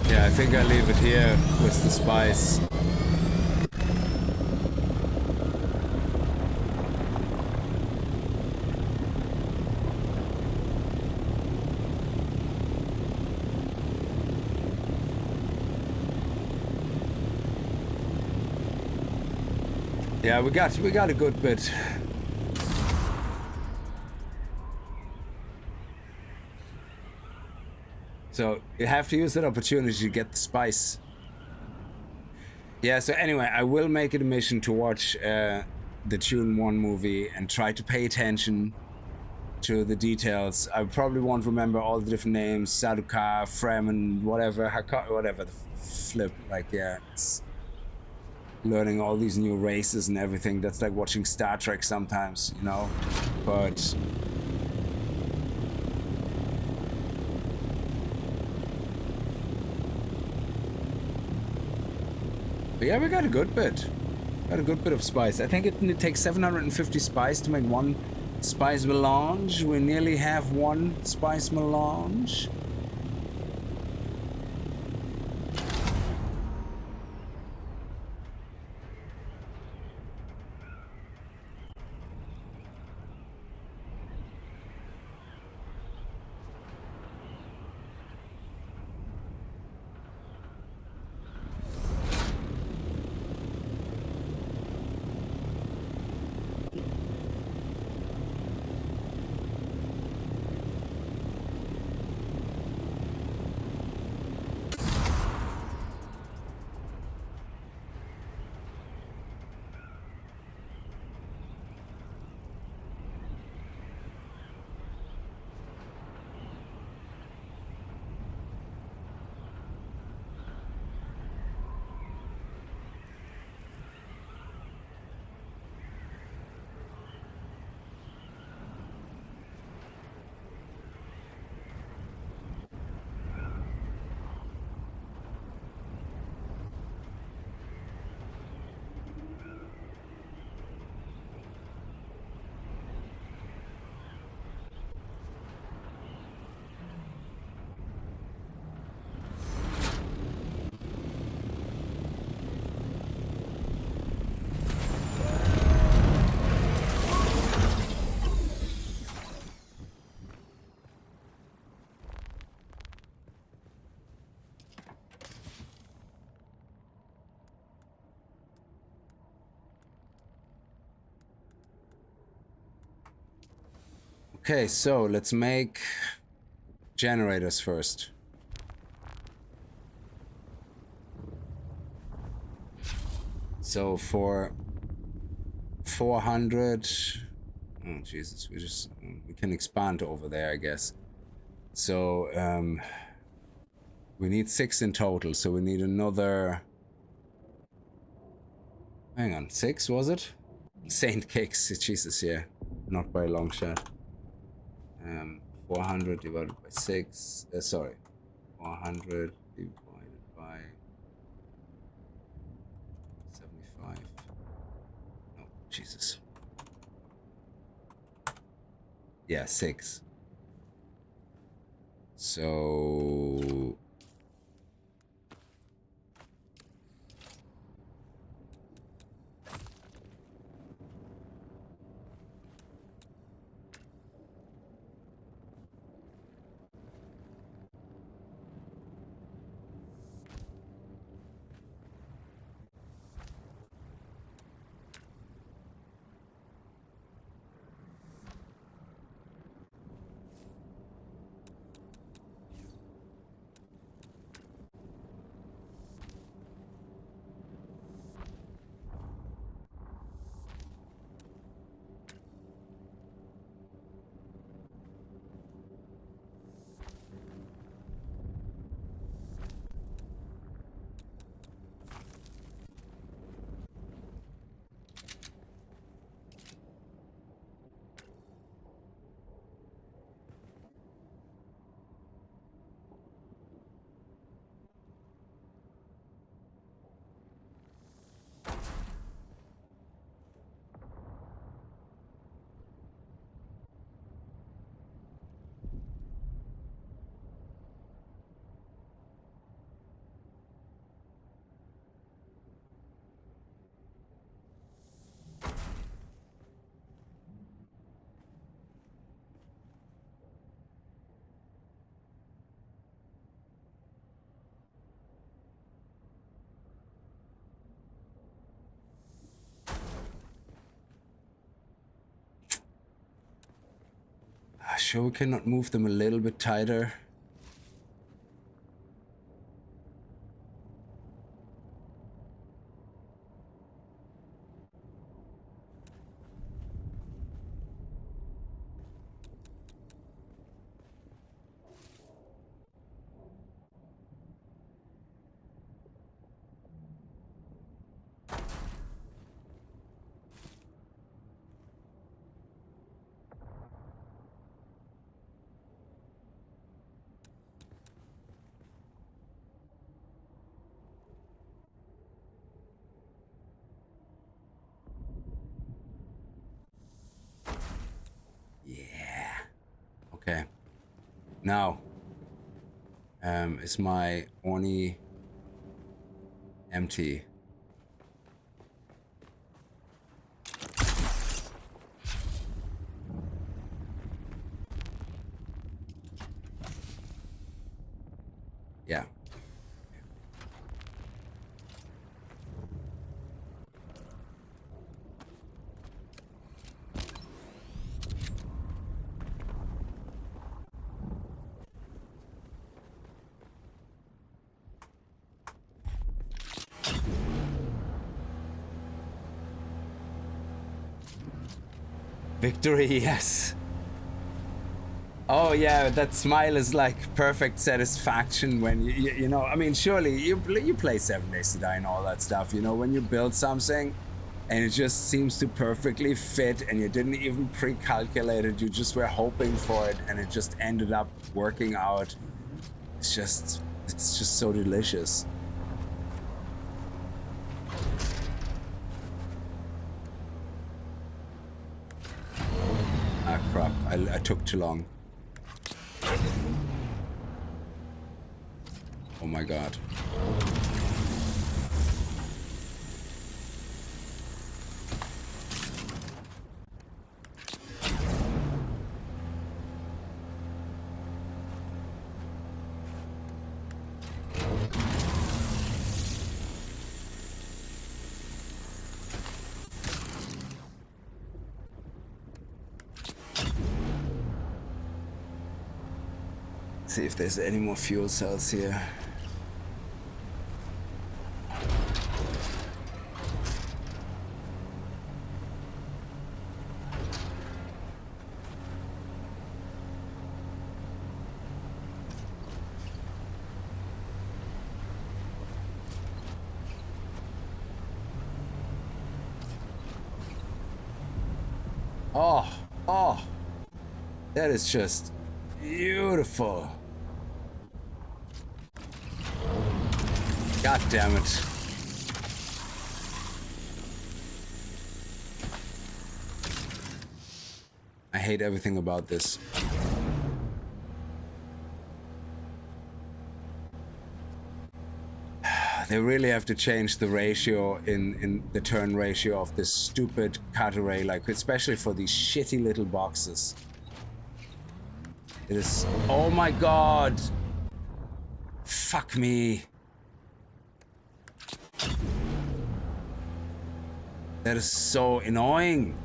Yeah, I think I leave it here with the spice. Yeah, we got a good bit. So you have to use that opportunity to get the spice. Yeah, so anyway, I will make it a mission to watch the Dune 1 movie and try to pay attention to the details. I probably won't remember all the different names, Saduka, Fremen, whatever, whatever the flip. Like, yeah, it's learning all these new races and everything. That's like watching Star Trek sometimes, you know? But yeah, we got a good bit. Got a good bit of spice. I think it takes 750 spice to make one spice melange. We nearly have one spice melange. Okay, so let's make generators first. So for 400, oh Jesus, we can expand over there, I guess. So we need 6 in total, so we need another, hang on, 6 was it? Saint Kickz, Jesus, yeah, not by a long shot. 400 divided by 6, sorry, 400 divided by 75. No, Jesus. Yeah, 6. So sure we cannot move them a little bit tighter? Okay. Now, is my orny empty? Yeah. Victory, yes. Oh yeah, that smile is like perfect satisfaction when you know, I mean, surely you play 7 Days to Die and all that stuff, you know, when you build something and it just seems to perfectly fit and you didn't even pre-calculate it, you just were hoping for it and it just ended up working out. It's just so delicious. Ah crap, I took too long. Oh my god. See if there's any more fuel cells here. Oh, that is just beautiful. God damn it. I hate everything about this. They really have to change the ratio in the turn ratio of this stupid cut array, like especially for these shitty little boxes. It is, oh my god. Fuck me. That is so annoying.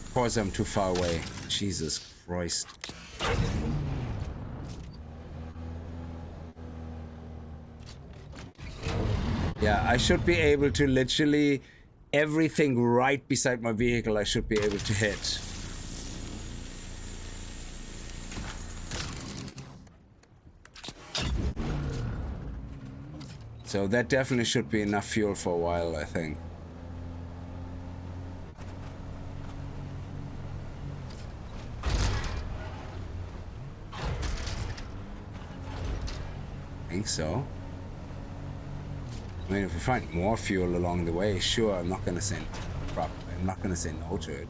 Of course I'm too far away. Jesus Christ. Yeah, I should be able to literally everything right beside my vehicle I should be able to hit. So that definitely should be enough fuel for a while, I think. I think so. I mean, if we find more fuel along the way, sure, I'm not gonna say no to it.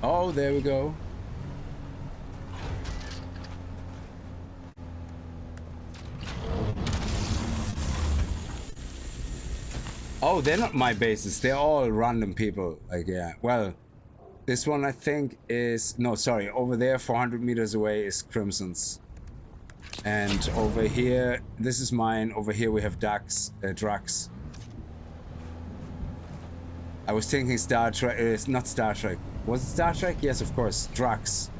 Oh, there we go. Oh, they're not my bases. They're all random people. Like, yeah. Well, this one I think is... No, sorry. Over there, 400 meters away is Crimson's. And over here, this is mine. Over here we have Drax. I was thinking Star Trek. It's not Star Trek. Was it Star Trek? Yes, of course. Drax.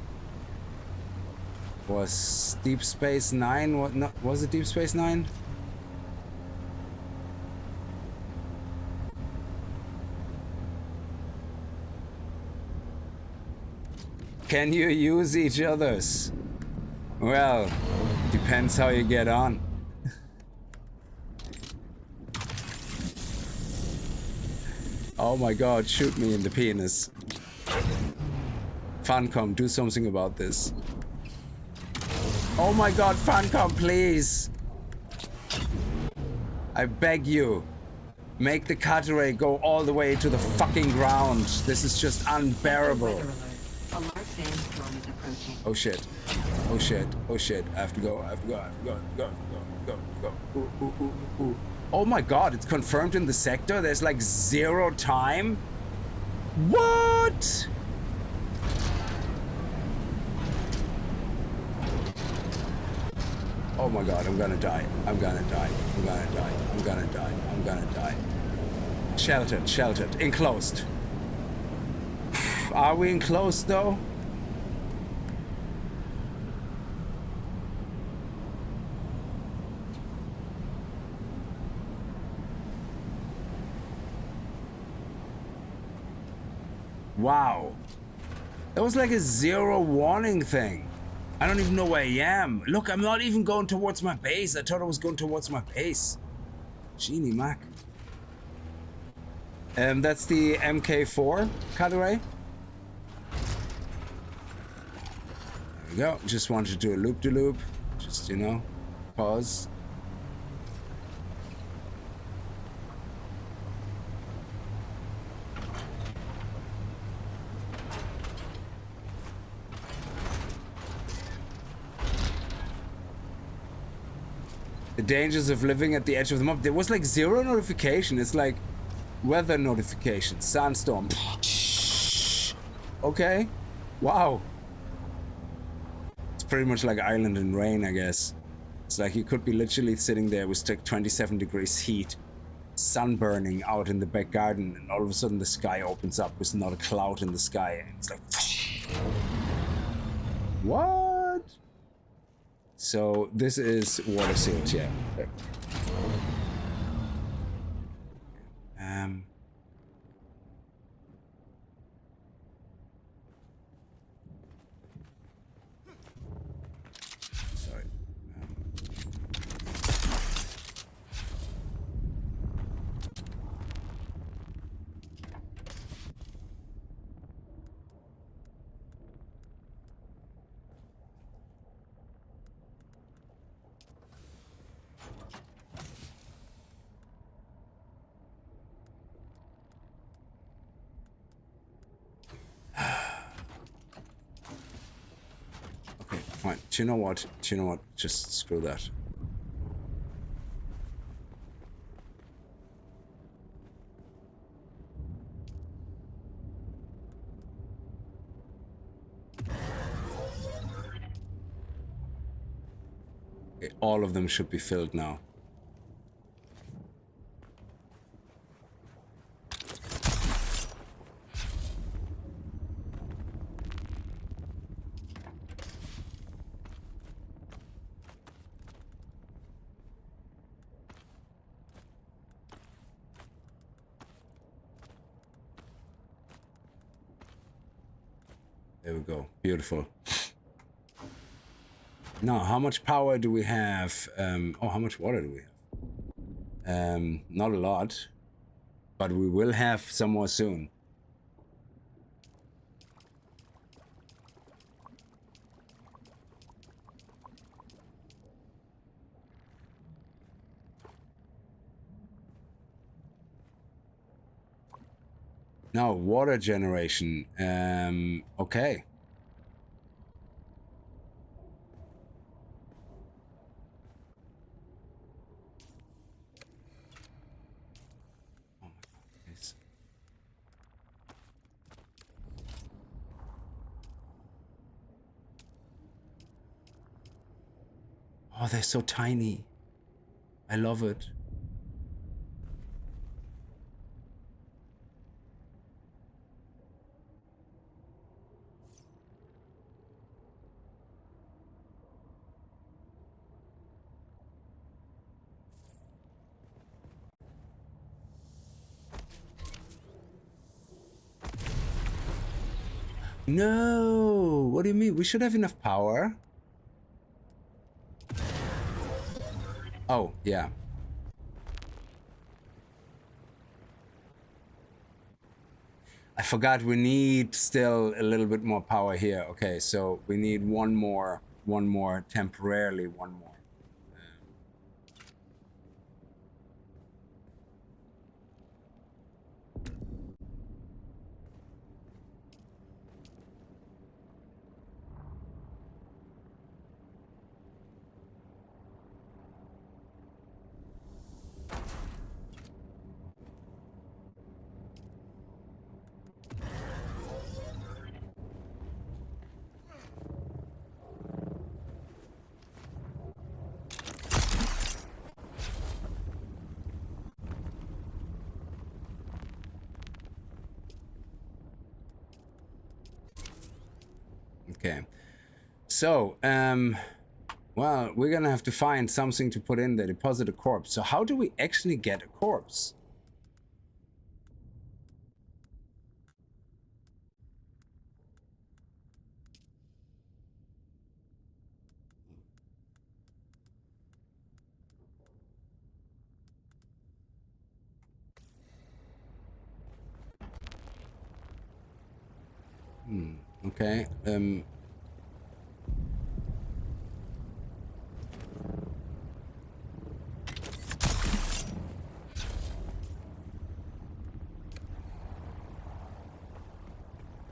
Was Deep Space Nine? What? No, was it Deep Space Nine? Can you use each other's? Well, depends how you get on. Oh my god, shoot me in the penis. Funcom, do something about this. Oh my god, Funcom, please! I beg you. Make the Catteray go all the way to the fucking ground. This is just unbearable. Weather alert. A large sandstorm is approaching. Oh shit. Oh shit. Oh shit. I have to go. I have to go. I have to go. Go. Ooh, ooh, ooh, ooh. Oh my god, it's confirmed in the sector. There's like 0 time. What? Oh my god, I'm gonna die. I'm gonna die. I'm gonna die. I'm gonna die. I'm gonna die. Sheltered, sheltered, enclosed. Are we enclosed though? Wow. That was like a 0 warning thing. I don't even know where I am. Look, I'm not even going towards my base. I thought I was going towards my base. Genie Mac. That's the MK4 Catteray. There we go. Just wanted to do a loop-de-loop. Just, you know, pause. The dangers of living at the edge of the map. There was like 0 notification. It's like weather notification. Sandstorm. Okay. Wow. It's pretty much like Island in Rain, I guess. It's like you could be literally sitting there with like 27 degrees heat, sunburning out in the back garden, and all of a sudden the sky opens up with not a cloud in the sky. And it's like... What? So this is water sealed, yeah. Sorry. Fine. Do you know what? Do you know what? Just screw that. Okay, all of them should be filled now. There we go. Beautiful. Now, how much power do we have? Oh, how much water do we have? Not a lot, but we will have some more soon. Now, water generation. Okay. Oh Oh, they're so tiny. I love it. No, what do you mean? We should have enough power. Oh, yeah. I forgot we need still a little bit more power here. Okay, so we need one more temporarily, one more. Okay, so well, we're gonna have to find something to put in there. Deposit a corpse. So how do we actually get a corpse? Okay.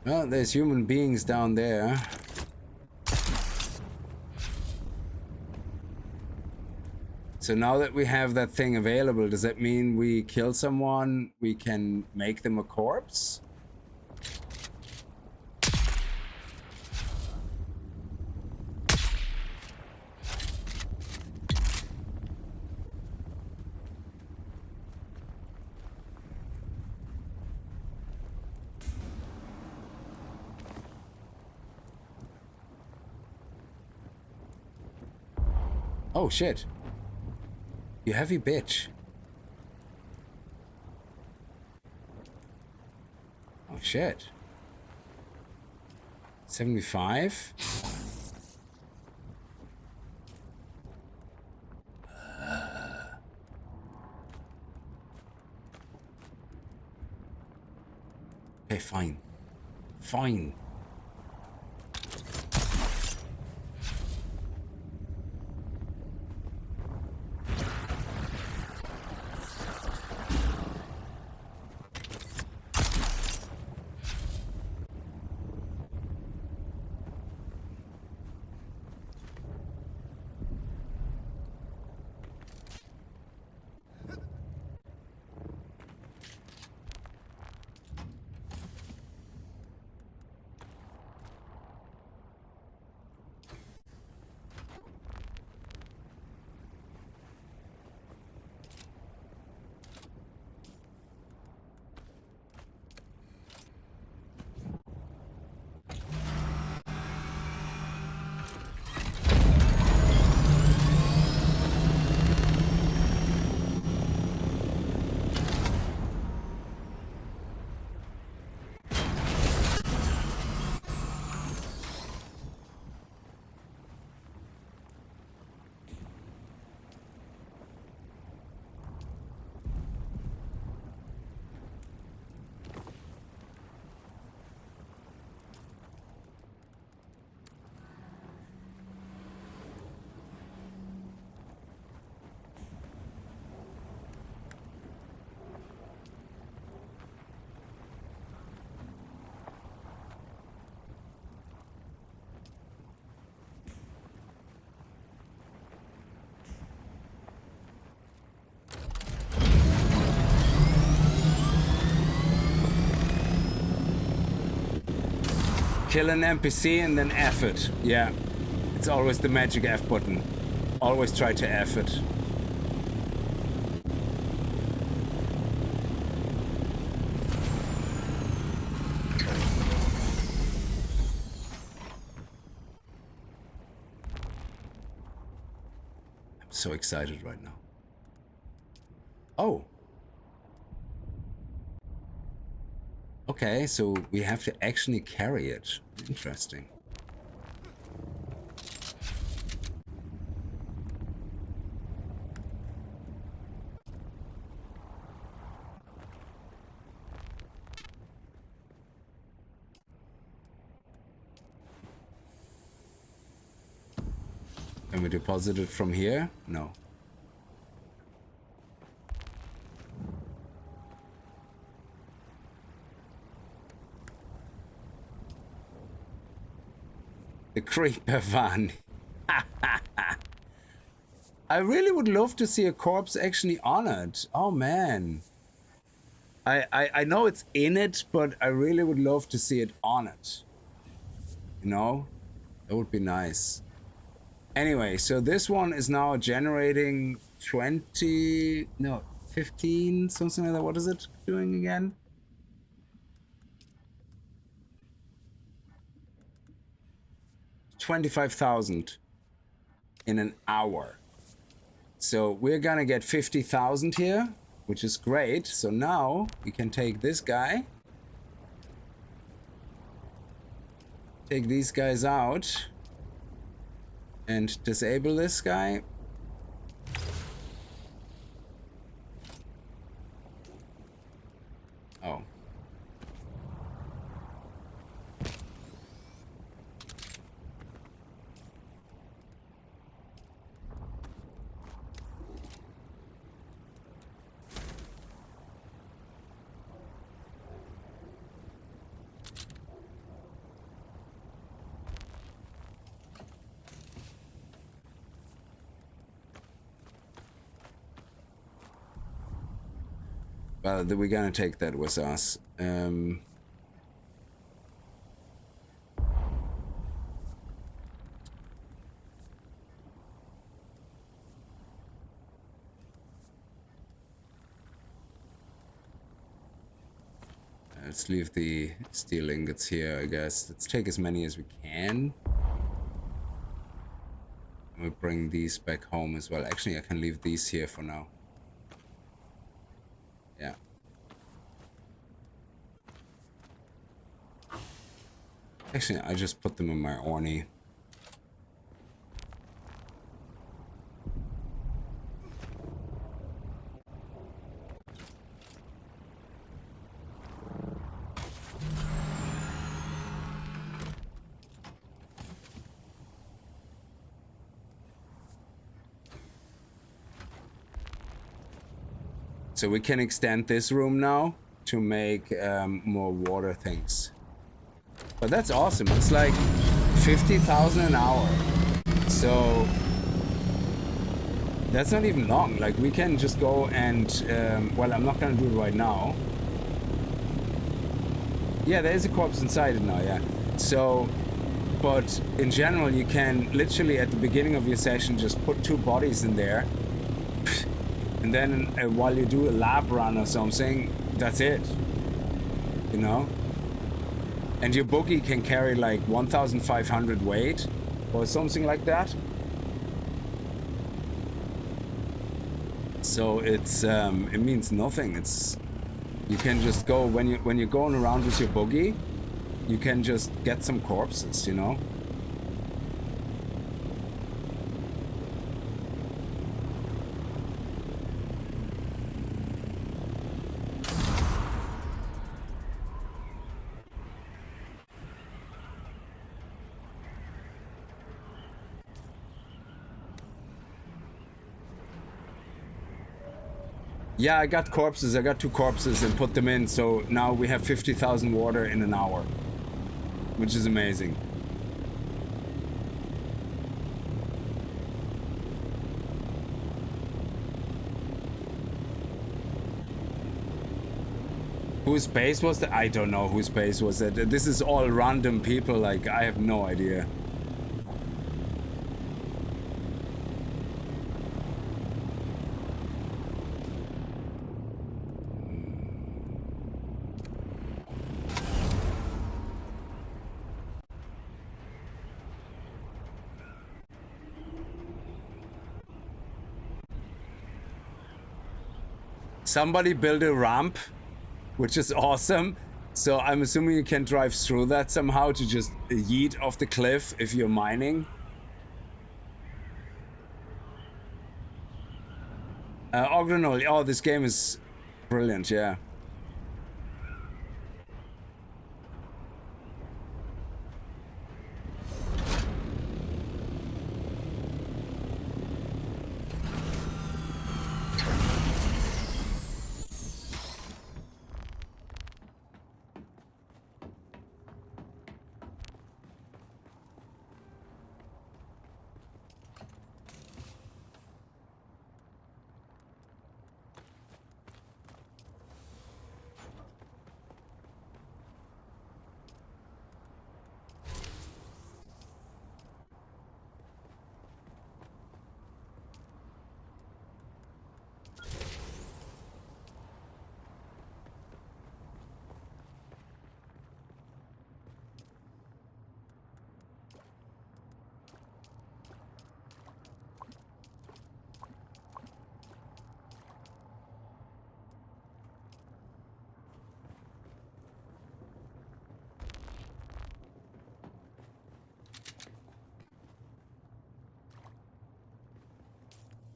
Well, there's human beings down there. So now that we have that thing available, does that mean we kill someone, we can make them a corpse? Oh shit. You heavy bitch. Oh shit. 75? Okay, fine. Fine. Kill an NPC and then F it. Yeah. It's always the magic F button. Always try to F it. I'm so excited right now. Oh. Okay, so we have to actually carry it. Interesting. Can we deposit it from here? No. The creeper van. I really would love to see a corpse actually on it. Oh man. I know it's in it, but I really would love to see it on it. You know? That would be nice. Anyway, so this one is now generating 20... No, 15, something like that. What is it doing again? $25,000 in an hour. So we're gonna get 50,000 here, which is great. So now we can take this guy, take these guys out, and disable this guy. Oh. Well, we're gonna take that with us. Let's leave the steel ingots here, I guess. Let's take as many as we can. We'll bring these back home as well. Actually, I can leave these here for now. Yeah. Actually, I just put them in my orny. So we can extend this room now to make more water things. But that's awesome. It's like 50,000 an hour. So that's not even long. Like we can just go and, well, I'm not gonna do it right now. Yeah, there is a corpse inside it now, yeah. So, but in general, you can literally at the beginning of your session just put 2 bodies in there. And then while you do a lab run or something, that's it. You know? And your boogie can carry like 1,500 weight or something like that. So it's it means nothing. It's you can just go when you're going around with your boogie, you can just get some corpses, you know? Yeah, I got corpses. I got 2 corpses and put them in. So now we have 50,000 water in an hour, which is amazing. Whose base was that? I don't know whose base was it. This is all random people. Like, I have no idea. somebody built a ramp, which is awesome. So I'm assuming you can drive through that somehow to just yeet off the cliff if you're mining. Ogrenol, oh, this game is brilliant, yeah.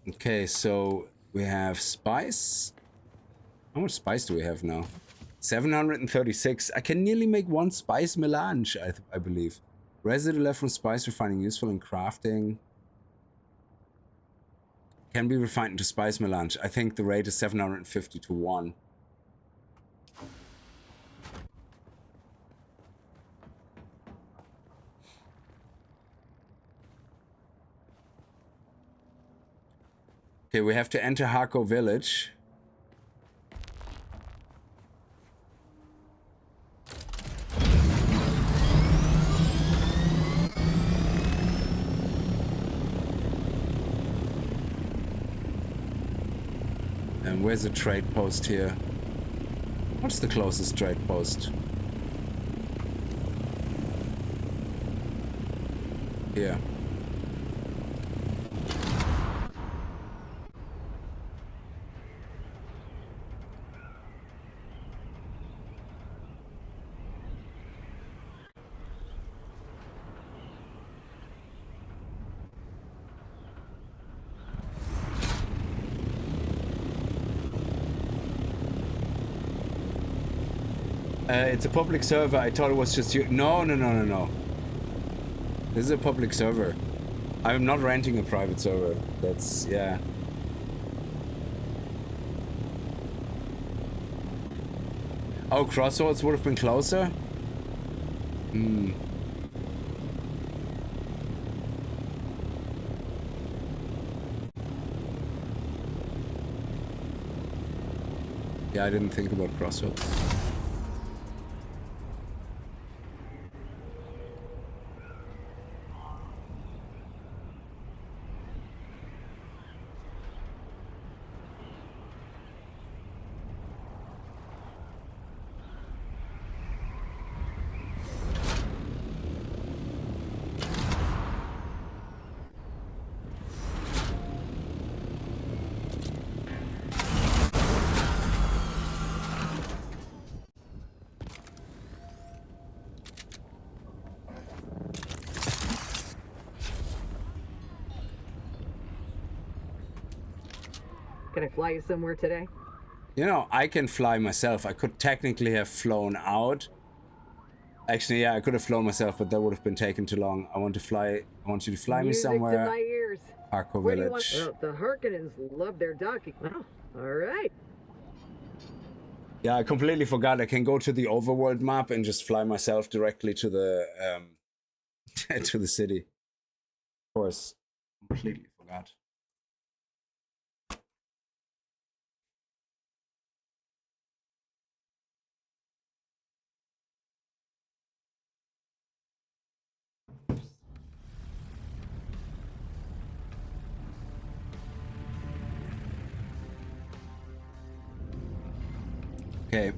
Okay, so we have spice. How much spice do we have now? 736. I can nearly make one spice melange, I believe. Residue left from spice refining useful in crafting. Can be refined into spice melange. I think the rate is 750 to 1. Okay, we have to enter Hako village. And where's the trade post here? What's the closest trade post? Here. It's a public server. I thought it was just you. No. This is a public server. I'm not renting a private server. That's, yeah. Oh, Crossroads would have been closer? Hmm. Yeah, I didn't think about Crossroads. Can I fly you somewhere today? You know, I can fly myself. I could technically have flown out. Actually, yeah, I could have flown myself, but that would have been taking too long. I want you to fly me somewhere. To my ears. Hako Where village. do you want... Well, the Harkonnens love their docking. Oh, all right. Yeah, I completely forgot. I can go to the overworld map and just fly myself directly to the to the city. Of course, completely forgot. Okay.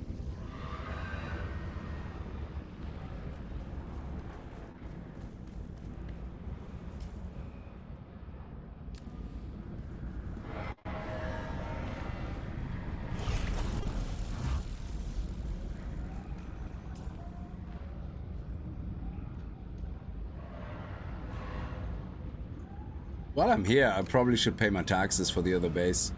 While I'm here, I probably should pay my taxes for the other base.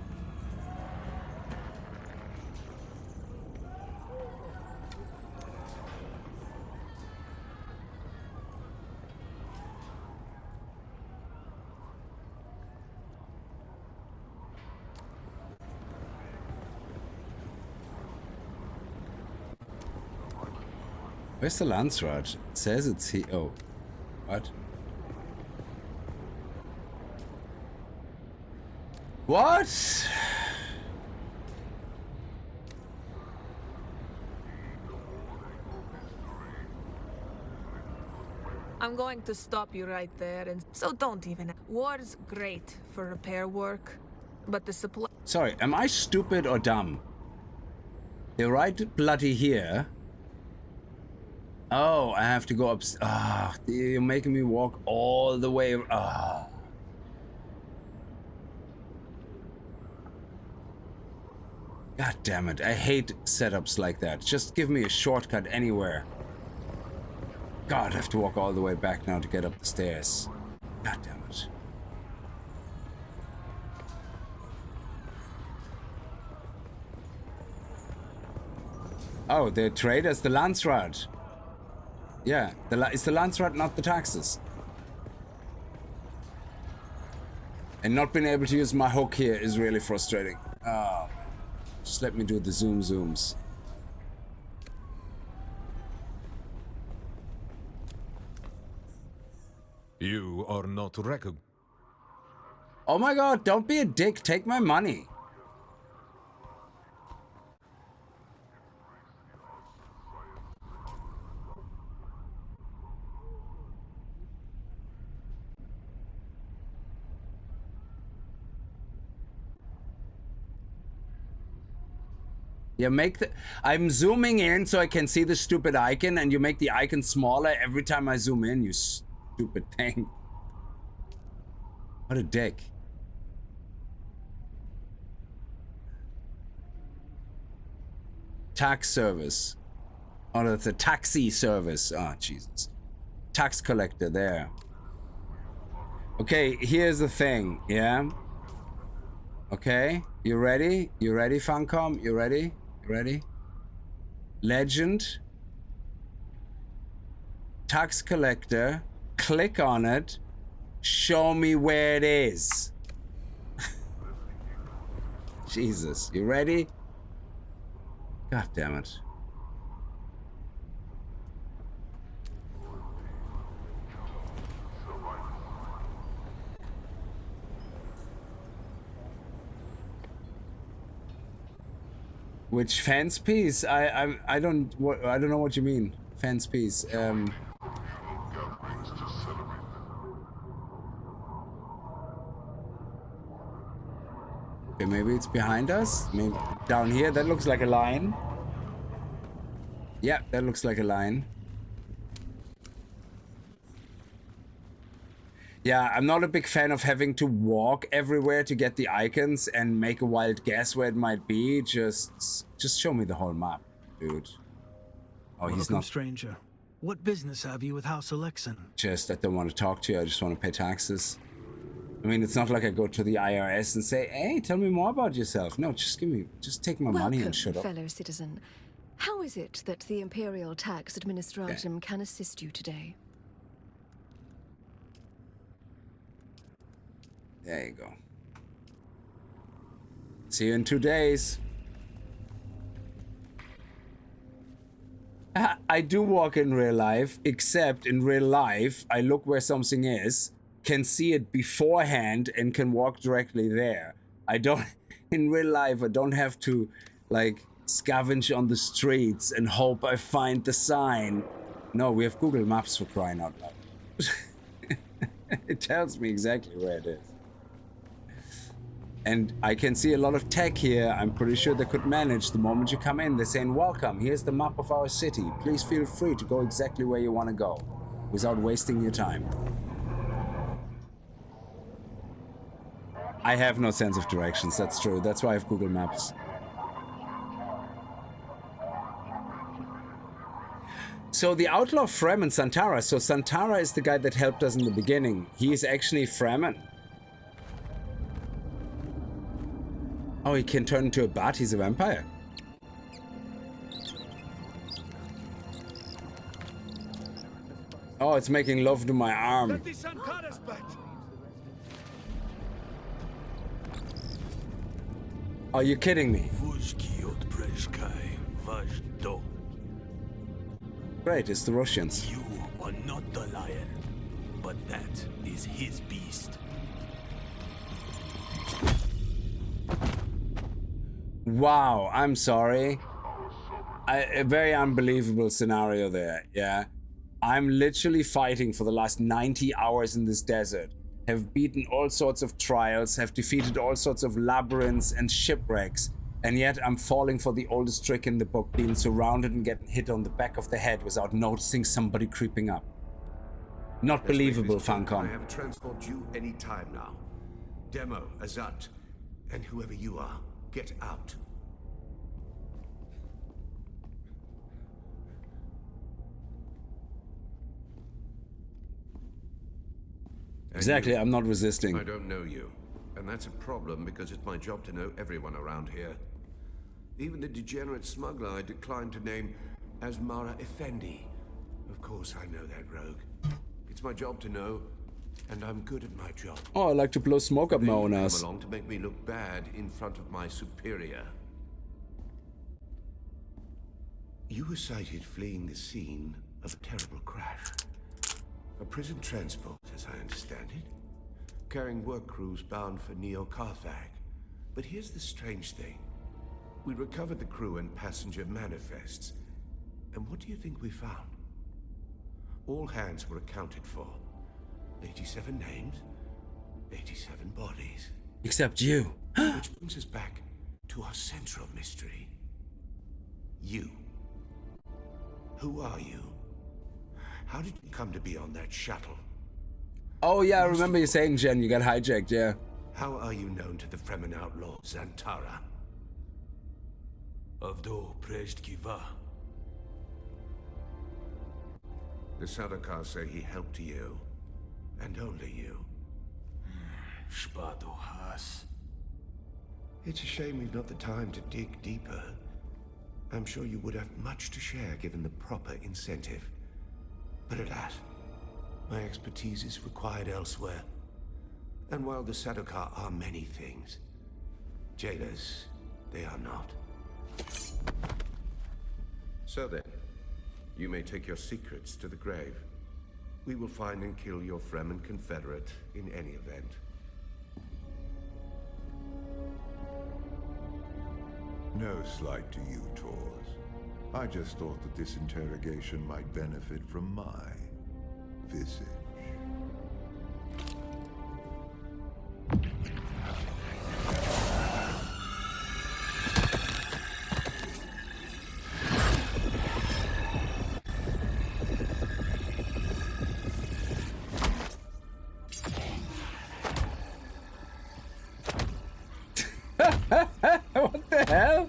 Where's the lance rod? It says it's here. Oh, what? What? I'm going to stop you right there, and so don't even. War's great for repair work, but the supply. Sorry, am I stupid or dumb? They're right bloody here. Oh, I have to go up. Ah, you're making me walk all the way. Ah. God damn it. I hate setups like that. Just give me a shortcut anywhere. God, I have to walk all the way back now to get up the stairs. God damn it. Oh, they trade as the lance rod. Yeah, it's the lance rod, not the taxes. And not being able to use my hook here is really frustrating. Oh, just let me do the zooms. You are not recognized. Oh my god, don't be a dick, take my money. Yeah, I'm zooming in so I can see the stupid icon, and you make the icon smaller every time I zoom in, you stupid thing. What a dick. Tax service. Oh, that's a taxi service. Oh, Jesus. Tax collector there. Okay, here's the thing, yeah? Okay, you ready? You ready, Funcom? You ready? You ready? Legend. Tax collector. Click on it. Show me where it is. Jesus, you ready? God damn it. Which fence piece? I don't know what you mean. Fence piece. Okay, maybe it's behind us. Maybe down here. That looks like a line. Yeah, that looks like a line. Yeah, I'm not a big fan of having to walk everywhere to get the icons and make a wild guess where it might be. Just show me the whole map, dude. Oh, he's not. Stranger. What business have you with House Alexan? Just, I don't want to talk to you. I just want to pay taxes. I mean, it's not like I go to the IRS and say, "Hey, tell me more about yourself." No, just take my money and shut up. Fellow citizen. How is it that the Imperial Tax Administratum can assist you today? There you go. See you in 2 days. I do walk in real life, except in real life, I look where something is, can see it beforehand, and can walk directly there. In real life, I don't have to, like, scavenge on the streets and hope I find the sign. No, we have Google Maps, for crying out loud. It tells me exactly where it is. And I can see a lot of tech here. I'm pretty sure they could manage. The moment you come in, they're saying, "Welcome, here's the map of our city. Please feel free to go exactly where you want to go without wasting your time." I have no sense of directions, that's true. That's why I have Google Maps. So the outlaw Fremen Santara. So Santara is the guy that helped us in the beginning. He is actually Fremen. Oh, he can turn into a bat. He's a vampire. Oh, it's making love to my arm. Are you kidding me? Great, it's the Russians. You are not the lion, but that is his beast. Wow, I'm sorry. A very unbelievable scenario there, yeah. I'm literally fighting for the last 90 hours in this desert. Have beaten all sorts of trials, have defeated all sorts of labyrinths and shipwrecks, and yet I'm falling for the oldest trick in the book, being surrounded and getting hit on the back of the head without noticing somebody creeping up. Not believable, Fancom. I have transport you any time now. Demo, Azat, and whoever you are, get out. Exactly, I'm not resisting. I don't know you, and that's a problem because it's my job to know everyone around here. Even the degenerate smuggler I declined to name as Mara Effendi. Of course I know that rogue. It's my job to know, and I'm good at my job. Oh, I like to blow smoke up my own ass. Come along to make me look bad in front of my superior. You were sighted fleeing the scene of a terrible crash. A prison transport, as I understand it, carrying work crews bound for Neo-Carthag. But here's the strange thing. We recovered the crew and passenger manifests. And what do you think we found? All hands were accounted for. 87 names, 87 bodies. Except you. Which brings us back to our central mystery. You. Who are you? How did you come to be on that shuttle? Oh yeah, I remember you saying, Jen, you got hijacked, yeah. How are you known to the Fremen outlaw, Zantara? Avdo Prejtkiva. The Sardaukar say he helped you. And only you. Shpado Has. It's a shame we've not the time to dig deeper. I'm sure you would have much to share given the proper incentive. But alas, my expertise is required elsewhere. And while the Sardaukar are many things, jailers, they are not. So then, you may take your secrets to the grave. We will find and kill your Fremen confederate in any event. No slight to you, Tors. I just thought that this interrogation might benefit from my visage. What the hell?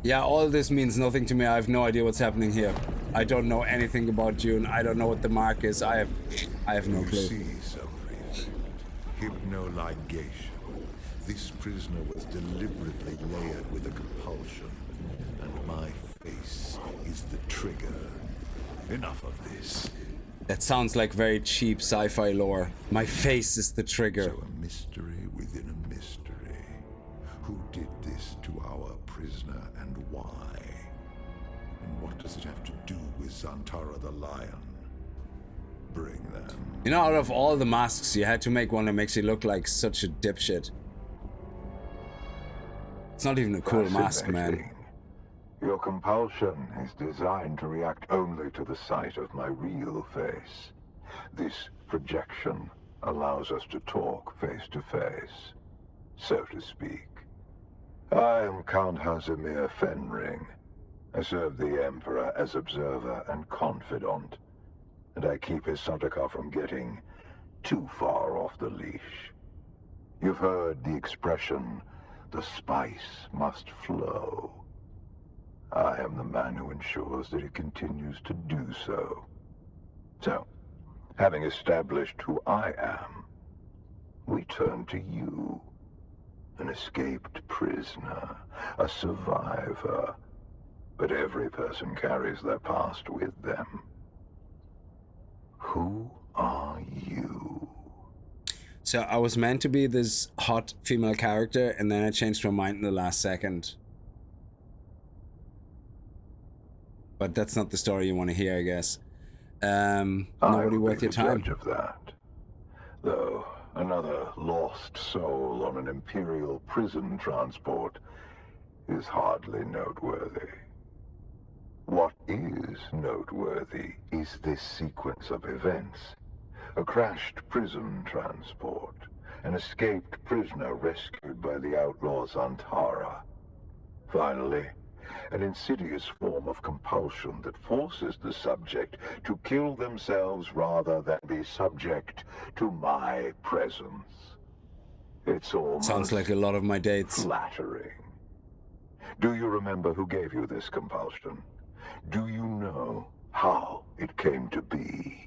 Yeah, all this means nothing to me. I have no idea what's happening here. I don't know anything about Dune. I don't know what the mark is. I have no clue. You see something. Hypnoligation. This prisoner was deliberately layered with a compulsion, and my face is the trigger. Enough of this. That sounds like very cheap sci-fi lore. My face is the trigger. So a mystery within a mystery. Who did this to our prisoner and why? And what does it have to do with Zantara the Lion? Bring them. You know, out of all the masks, you had to make one that makes you look like such a dipshit. It's not even a cool mask, man. Your compulsion is designed to react only to the sight of my real face. This projection allows us to talk face to face, so to speak. I am Count Hazimir Fenring. I serve the Emperor as observer and confidant, and I keep his Sardaukar from getting too far off the leash. You've heard the expression, the spice must flow. I am the man who ensures that it continues to do so. So, having established who I am, we turn to you. An escaped prisoner, a survivor. But every person carries their past with them. Who are you? So I was meant to be this hot female character, and then I changed my mind in the last second. But that's not the story you want to hear, I guess. Nobody worth your time. Judge of that. Though another lost soul on an Imperial prison transport is hardly noteworthy. What is noteworthy is this sequence of events. A crashed prison transport, an escaped prisoner rescued by the outlaws Antara. Finally, an insidious form of compulsion that forces the subject to kill themselves rather than be subject to my presence. It's almost sounds like a lot of my dates. Flattering. Do you remember who gave you this compulsion? Do you know how it came to be?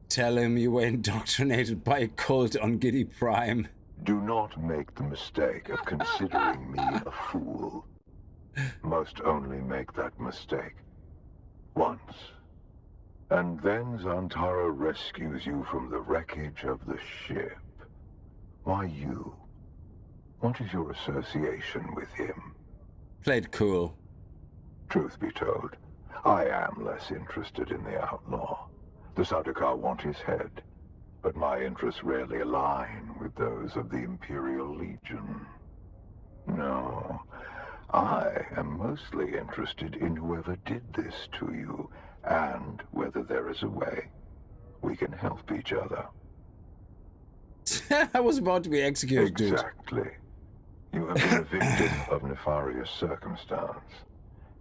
Tell him you were indoctrinated by a cult on Giddy Prime. Do not make the mistake of considering me a fool. Most only make that mistake once. And then Zantara rescues you from the wreckage of the ship. Why you? What is your association with him? Played cool. Truth be told, I am less interested in the outlaw. The Sardaukar want his head, but my interests rarely align with those of the Imperial Legion. No, I am mostly interested in whoever did this to you, and whether there is a way we can help each other. I was about to be executed, dude. Exactly. You have been a victim of nefarious circumstance,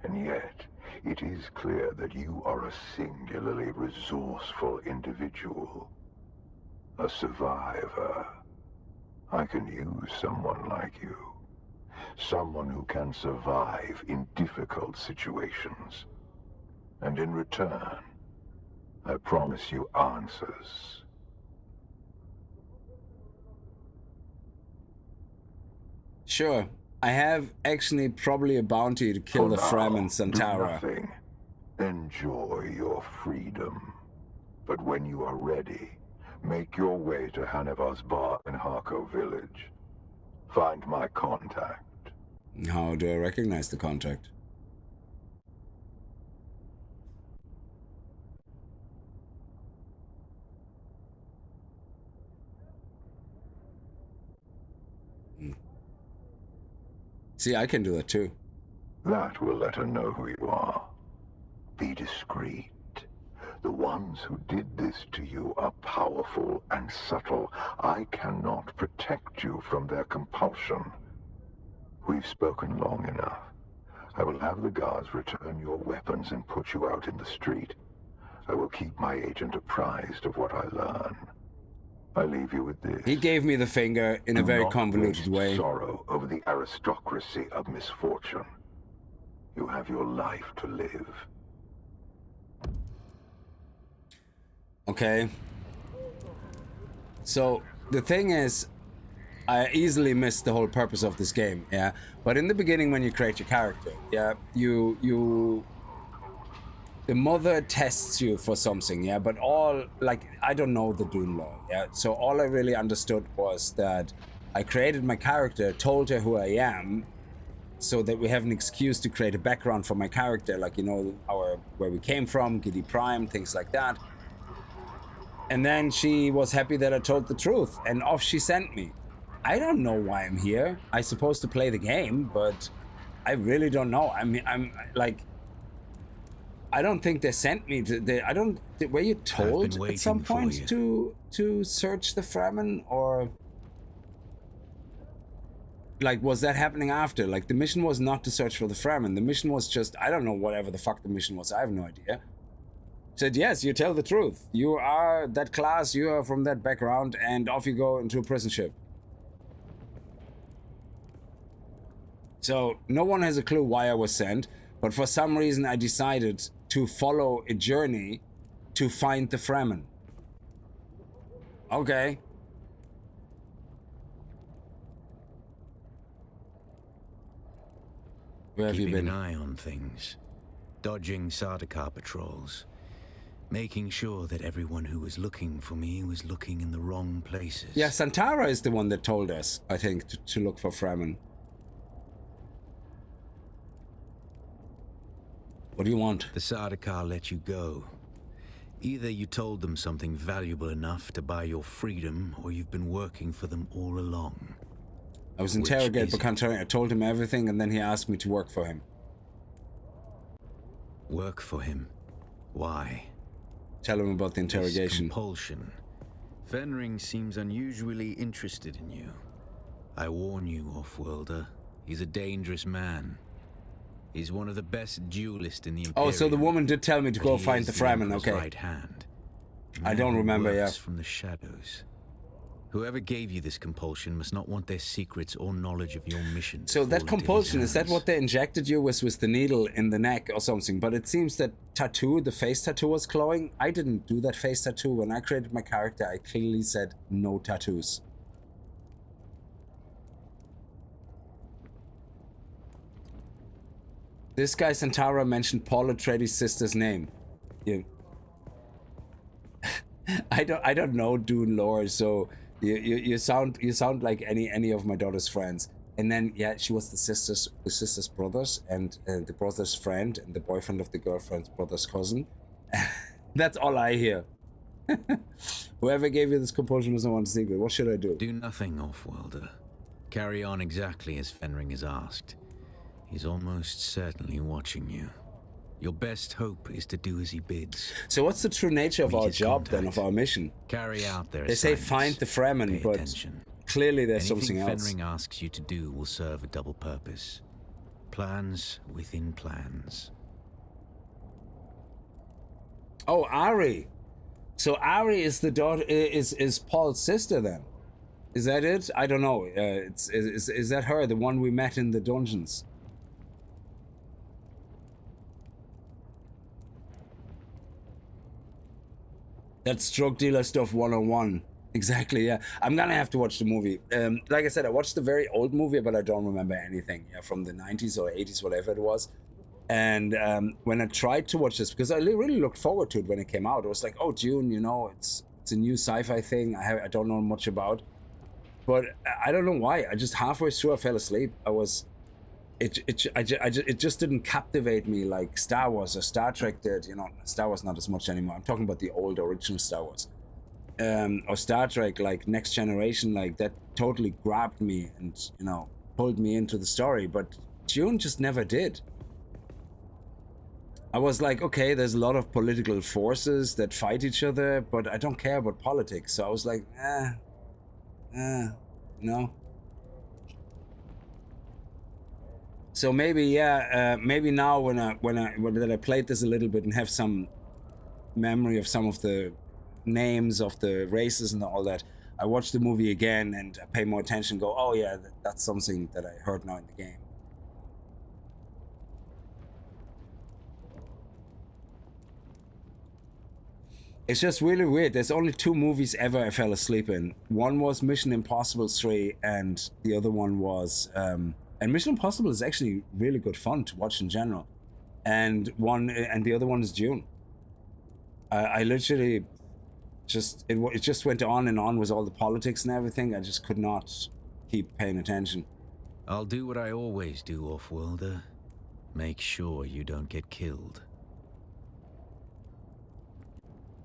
and yet it is clear that you are a singularly resourceful individual. A survivor. I can use someone like you. Someone who can survive in difficult situations. And in return, I promise you answers. Sure. I have actually probably a bounty to kill the Fremen Santara. Do nothing. Enjoy your freedom. But when you are ready, make your way to Hanevar's bar in Harko village. Find my contact. How do I recognize the contact? See, I can do that too. That will let her know who you are. Be discreet. The ones who did this to you are powerful and subtle. I cannot protect you from their compulsion. We've spoken long enough. I will have the guards return your weapons and put you out in the street. I will keep my agent apprised of what I learn. I leave you with this. He gave me the finger in a very convoluted way. Sorrow over the aristocracy of misfortune. You have your life to live. Okay. So, the thing is, I easily missed the whole purpose of this game, yeah? But in the beginning, when you create your character, yeah, the mother tests you for something, yeah? But I don't know the Dune law, yeah? So all I really understood was that I created my character, told her who I am, so that we have an excuse to create a background for my character, like, you know, where we came from, Giddy Prime, things like that. And then she was happy that I told the truth, and off she sent me. I don't know why I'm here. I'm supposed to play the game, but I really don't know. I mean, I don't think they sent me to. Were you told at some point to search the Fremen, or? like, was that happening after? Like, the mission was not to search for the Fremen. The mission was just, I don't know, whatever the fuck the mission was. I have no idea. Said, yes, you tell the truth. You are that class, you are from that background, and off you go into a prison ship. So, no one has a clue why I was sent, but for some reason I decided to follow a journey to find the Fremen. Okay. Where have you been? Keeping an eye on things. Dodging Sardaukar patrols. Making sure that everyone who was looking for me was looking in the wrong places. Yeah, Santara is the one that told us, I think, to look for Fremen. What do you want? The Sardaukar let you go. Either you told them something valuable enough to buy your freedom, or you've been working for them all along. I was interrogated by Kantari. I told him everything, and then he asked me to work for him. Work for him? Why? Tell him about the interrogation. This compulsion. Fenring seems unusually interested in you. I warn you, Offworlder. He's a dangerous man. He's one of the best duelists in the Imperium. Oh, so the woman did tell me to go find the Fremen, okay. Right hand. I don't remember, yeah. From the shadows. Whoever gave you this compulsion must not want their secrets or knowledge of your mission. So that compulsion, is that what they injected you with the needle in the neck or something? But it seems that tattoo, the face tattoo was glowing. I didn't do that face tattoo. When I created my character, I clearly said no tattoos. This guy Santara mentioned Paul Atreides' sister's name. Yeah. I don't know Dune lore, so you sound like any of my daughter's friends. And then yeah, she was the sister's brothers, and the brother's friend, and the boyfriend of the girlfriend's brother's cousin. That's all I hear. Whoever gave you this compulsion was no one's secret. What should I do? Do nothing, Offworlder. Carry on exactly as Fenring has asked. He's almost certainly watching you. Your best hope is to do as he bids. So what's the true nature of our job then, of our mission? Carry out their They say find the Fremen, but clearly there's something else. Anything Fenring asks you to do will serve a double purpose. Plans within plans. Oh, Ari. So Ari is the daughter, is Paul's sister then? Is that it? I don't know. Is that her, the one we met in the dungeons? That's drug dealer stuff 101. Exactly, yeah. I'm gonna have to watch the movie. Like I said, I watched the very old movie, but I don't remember anything, yeah, from the 90s or 80s, whatever it was. And when I tried to watch this, because I really looked forward to it when it came out, it was like, oh, Dune, you know, it's a new sci-fi thing I don't know much about. But I don't know why. I just halfway through I fell asleep. It just didn't captivate me like Star Wars or Star Trek did. You know, Star Wars not as much anymore. I'm talking about the old original Star Wars. Or Star Trek, like Next Generation, like that totally grabbed me and, you know, pulled me into the story. But Dune just never did. I was like, okay, there's a lot of political forces that fight each other, but I don't care about politics. So I was like, no. So maybe, yeah, maybe now when I played this a little bit and have some memory of some of the names of the races and all that, I watch the movie again and I pay more attention and go, oh yeah, that's something that I heard now in the game. It's just really weird. There's only 2 movies ever I fell asleep in. One was Mission Impossible 3 and the other one was... and Mission Impossible is actually really good fun to watch in general. And the other one is Dune. I literally just... It just went on and on with all the politics and everything. I just could not keep paying attention. I'll do what I always do, Offworlder. Make sure you don't get killed.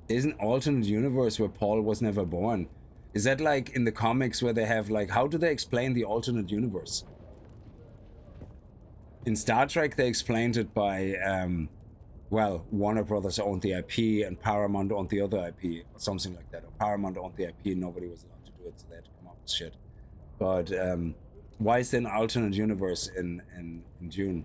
Is an alternate universe where Paul was never born? Is that like in the comics where they have like, how do they explain the alternate universe? In Star Trek they explained it by, well, Warner Brothers owned the IP and Paramount owned the other IP, or something like that. Or Paramount owned the IP and nobody was allowed to do it, so they had to come up with shit. But Why is there an alternate universe in Dune?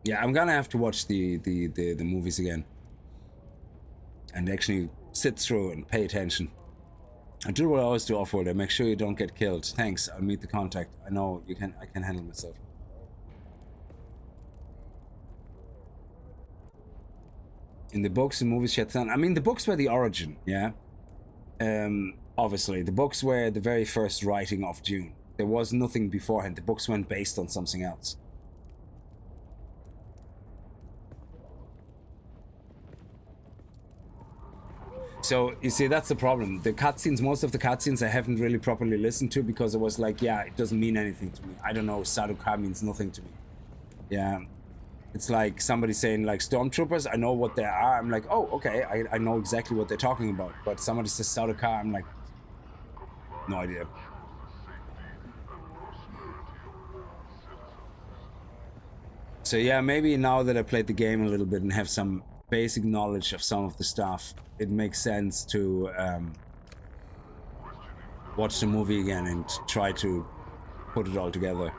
Yeah, I'm gonna have to watch the movies again and actually sit through and pay attention. I do what I always do, Offworld. I make sure you don't get killed. Thanks. I'll meet the contact. I know you can. I can handle myself. In the books and movies, Shetland. I mean, the books were the origin. Yeah. Obviously, the books were the very first writing of Dune. There was nothing beforehand. The books weren't based on something else. So, you see, that's the problem. The cutscenes, most of the cutscenes I haven't really properly listened to because it was like, yeah, it doesn't mean anything to me. I don't know, Sardaukar means nothing to me. Yeah. It's like somebody saying, like, stormtroopers, I know what they are. I'm like, oh, okay, I know exactly what they're talking about. But somebody says Sardaukar, I'm like, no idea. So, yeah, maybe now that I played the game a little bit and have some basic knowledge of some of the stuff, it makes sense to watch the movie again and try to put it all together.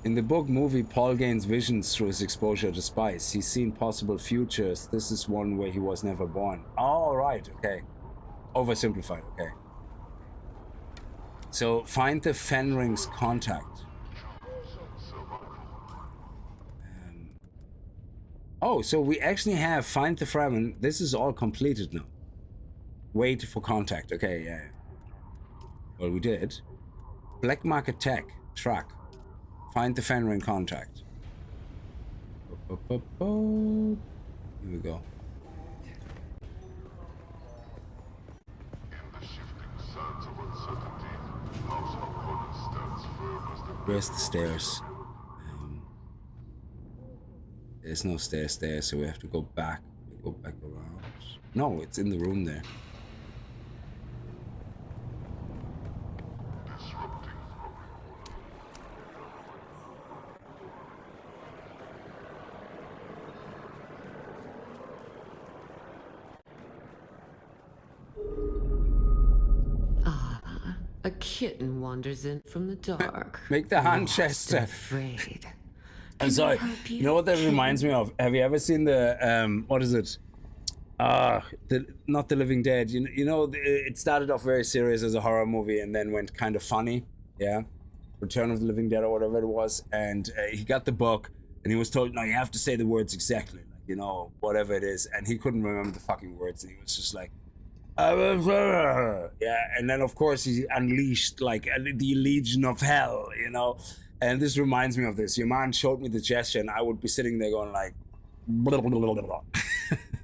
In the book movie, Paul gains visions through his exposure to spice. He's seen possible futures. This is one where he was never born. Oh, right, okay. Oversimplified, okay. So, find the Fenring's contact. Oh, so we actually have find the Fremen. This is all completed now. Wait for contact. Okay, yeah. Well, we did. Black Market Tech. Track. Find the Fenring contact. Here we go. Where's the stairs? There's no stairs there, so we have to go back. Go back around. No, it's in the room there. A kitten wanders in from the dark. Make the hand gesture. Afraid. I'm sorry. You know what that reminds me of? Have you ever seen the what is it? Not the Living Dead. You know, it started off very serious as a horror movie and then went kind of funny. Yeah, Return of the Living Dead or whatever it was. And he got the book and he was told, no, you have to say the words exactly, like, you know, whatever it is. And he couldn't remember the fucking words, and he was just like, yeah, and then of course he unleashed like the legion of hell, you know. And this reminds me of this. Your man showed me the gesture and I would be sitting there going like blah, blah, blah, blah,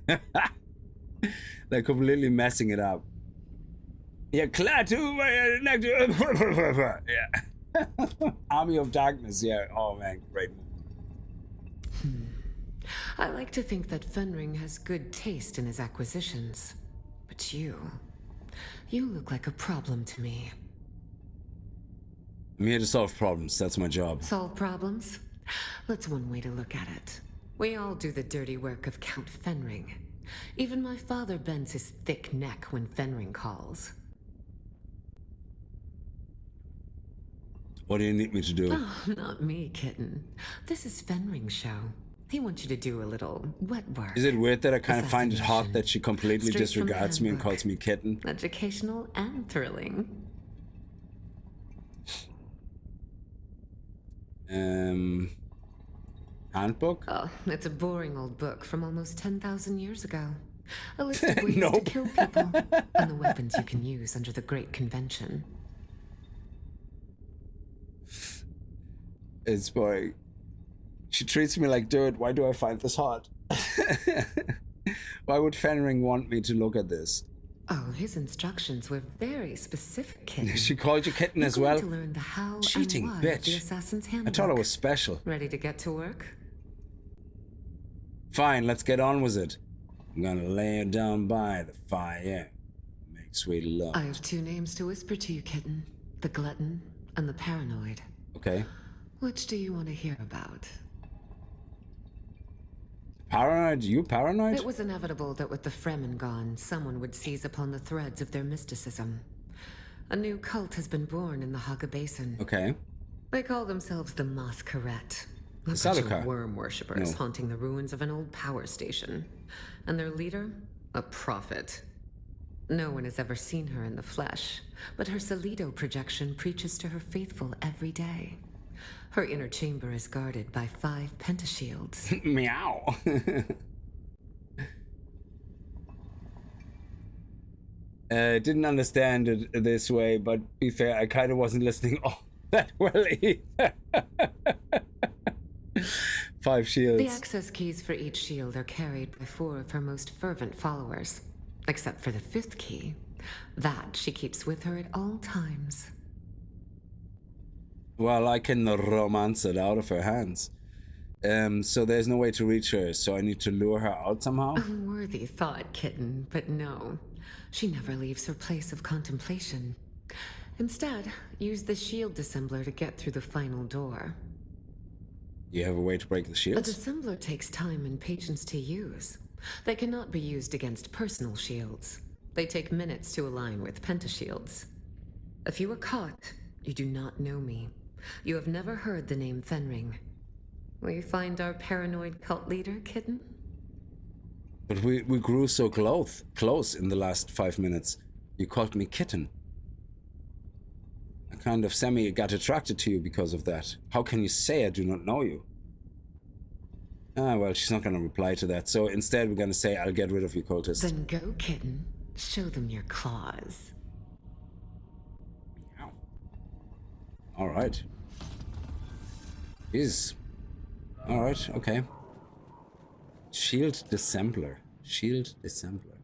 blah. Like completely messing it up. Yeah, yeah. Army of Darkness, yeah. Oh man, great. I like to think that Fenring has good taste in his acquisitions. But you look like a problem to me. I'm here to solve problems. That's my job. Solve problems? That's one way to look at it. We all do the dirty work of Count Fenring. Even my father bends his thick neck when Fenring calls. What do you need me to do? Oh, not me, Kitten. This is Fenring's show. He wants you to do a little wet work. Is it weird that I kind of find it hot that she completely disregards me and calls me Kitten? Educational and thrilling. Handbook? Oh, it's a boring old book from almost 10,000 years ago. A list of ways to kill people and the weapons you can use under the Great Convention. It's boring. She treats me like dirt. Why do I find this hot? Why would Fenring want me to look at this? Oh, his instructions were very specific, Kitten. She called you Kitten as well? To learn the how cheating and bitch. The Assassin's Handbook. I thought it was special. Ready to get to work? Fine, let's get on with it. I'm gonna lay her down by the fire. Sweet love. I have two names to whisper to you, Kitten. The Glutton and the Paranoid. Okay. Which do you want to hear about? Paranoid? You paranoid? It was inevitable that with the Fremen gone, someone would seize upon the threads of their mysticism. A new cult has been born in the Haga Basin. Okay. They call themselves the Masquerette. A bunch Saluka. of worm worshippers No. haunting the ruins of an old power station. And their leader? A prophet. No one has ever seen her in the flesh, but her Solido projection preaches to her faithful every day. Her inner chamber is guarded by 5 pentashields. Meow. Didn't understand it this way, but be fair, I kind of wasn't listening all that well either. 5 shields. The access keys for each shield are carried by 4 of her most fervent followers. Except for the 5th key. That she keeps with her at all times. Well, I can romance it out of her hands. So there's no way to reach her, so I need to lure her out somehow? Unworthy thought, Kitten, but no. She never leaves her place of contemplation. Instead, use the shield dissembler to get through the final door. You have a way to break the A shields? dissembler takes time and patience to use. They cannot be used against personal shields. They take minutes to align with pentashields. If you are caught, you do not know me. You have never heard the name Fenring. Will you find our paranoid cult leader, Kitten? But we grew so close in the last 5 minutes. You called me Kitten. I kind of semi got attracted to you because of that. How can you say I do not know you? Ah, well, she's not going to reply to that. So instead, we're going to say, I'll get rid of you, cultist. Then go, Kitten. Show them your claws. Meow. All right. Jeez. All right, okay. Shield dissembler. Shield dissembler.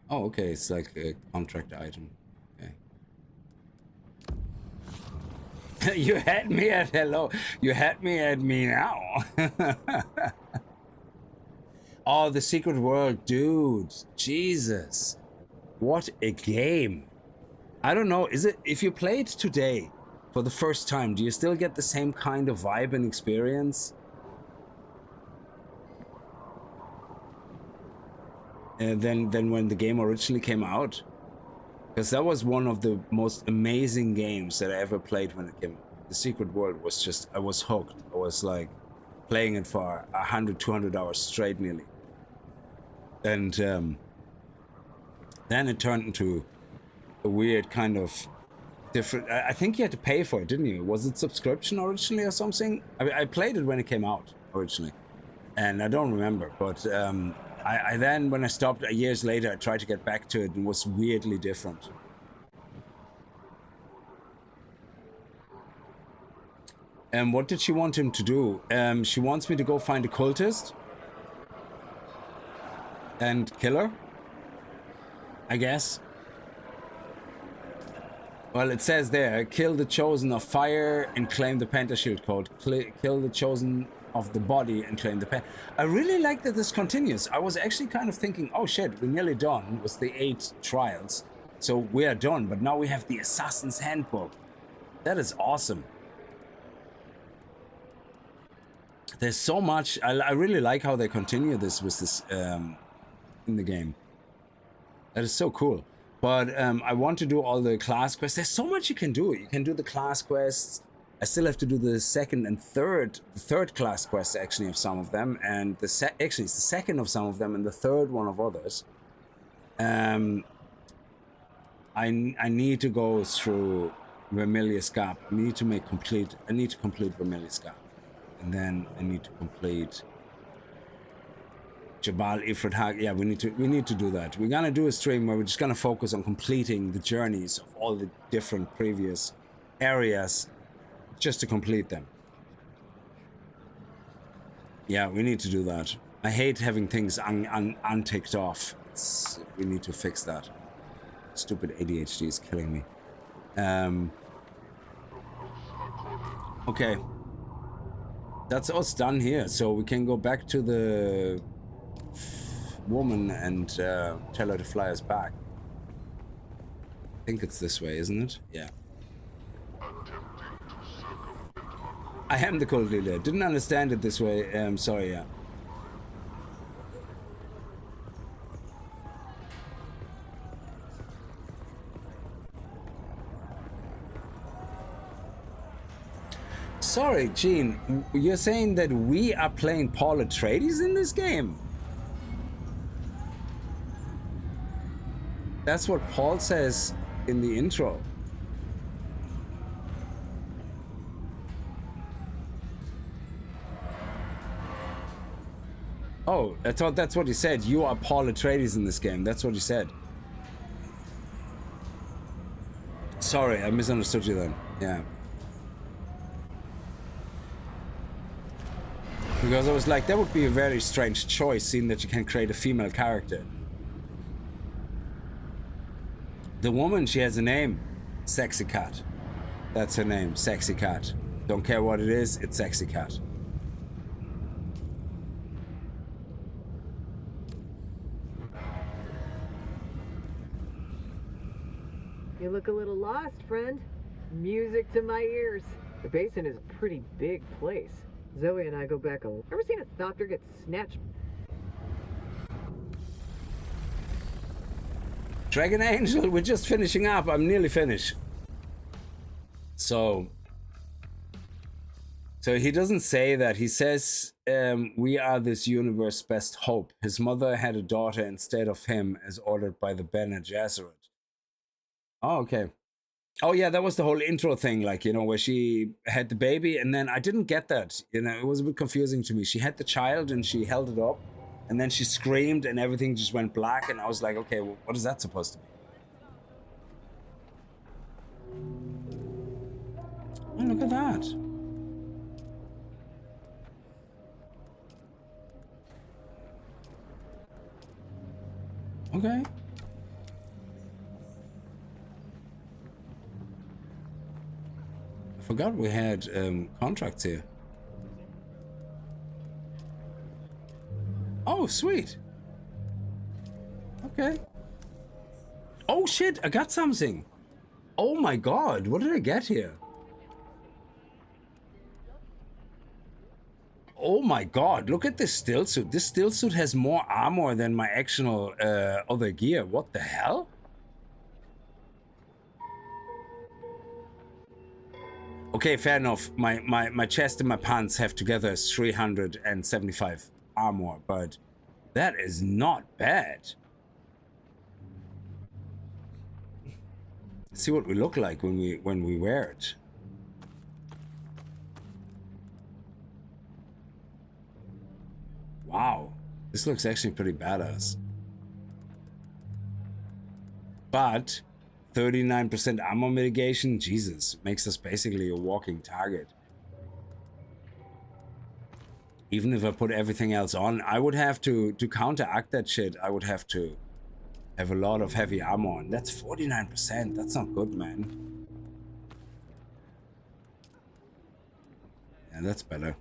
Oh, okay, it's like a contract item. Okay. You had me at hello. You had me at meow. Oh, the secret world, dude. Jesus. What a game. I don't know, is it, if you play it today for the first time, do you still get the same kind of vibe and experience? Than when the game originally came out? Because that was one of the most amazing games that I ever played when it came out. The Secret World was just, I was hooked. I was like playing it for 100, 200 hours straight nearly. And then it turned into a weird kind of different, I think you had to pay for it, didn't you? Was it subscription originally or something? I played it when it came out originally. And I don't remember, but I then, when I stopped years later, I tried to get back to it and it was weirdly different. And what did she want him to do? She wants me to go find a cultist and kill her, I guess. Well, it says there, kill the chosen of fire and claim the pentashield code. Kill the chosen of the body and claim the pen. I really like that this continues. I was actually kind of thinking, oh shit, we're nearly done with the 8 trials. So we are done, but now we have the Assassin's Handbook. That is awesome. There's so much. I really like how they continue this with this in the game. That is so cool. But I want to do all the class quests. There's so much you can do. You can do the class quests. I still have to do the second and third class quests actually of some of them, and actually it's the second of some of them and the third one of others. I need to go through Vermilius Gap. I need to complete Vermilius Gap, and then I need to complete Jabal Ifrit Haq. Yeah, we need to do that. We're gonna do a stream where we're just gonna focus on completing the journeys of all the different previous areas, just to complete them. Yeah, we need to do that. I hate having things unticked off. We need to fix that. Stupid ADHD is killing me. Okay. That's us done here, so we can go back to the woman and tell her to fly us back. I think it's this way, isn't it? Yeah. I am the cult leader. Didn't understand it this way. Sorry, yeah. Sorry, Gene. You're saying that we are playing Paul Atreides in this game? That's what Paul says in the intro. Oh, I thought that's what he said. You are Paul Atreides in this game. That's what he said. Sorry, I misunderstood you then. Yeah. Because I was like, that would be a very strange choice, seeing that you can create a female character. The woman, she has a name. Sexy Cat. That's her name, Sexy Cat. Don't care what it is, it's Sexy Cat. You look a little lost, friend. Music to my ears. The basin is a pretty big place. Zoe and I go back a... Ever seen a thopter get snatched? Dragon Angel, we're just finishing up. I'm nearly finished. So he doesn't say that. He says, we are this universe's best hope. His mother had a daughter instead of him, as ordered by the Bene Gesserit. Oh, okay. Oh, yeah, that was the whole intro thing, like, you know, where she had the baby, and then I didn't get that. You know, it was a bit confusing to me. She had the child, and she held it up, and then she screamed, and everything just went black, and I was like, okay, well, what is that supposed to be? Oh, look at that. Okay. I forgot we had contracts here. Oh, sweet. Okay. Oh shit, I got something. Oh my god, what did I get here? Oh my god, look at this still suit. This still suit has more armor than my actual other gear. What the hell? Okay, fair enough. My chest and my pants have together 375 armor, but that is not bad. Let's see what we look like when we wear it. Wow, this looks actually pretty badass. But 39% ammo mitigation, Jesus, makes us basically a walking target. Even if I put everything else on, I would have to counteract that shit. I would have to have a lot of heavy armor on. That's 49%. That's not good, man. Yeah, that's better.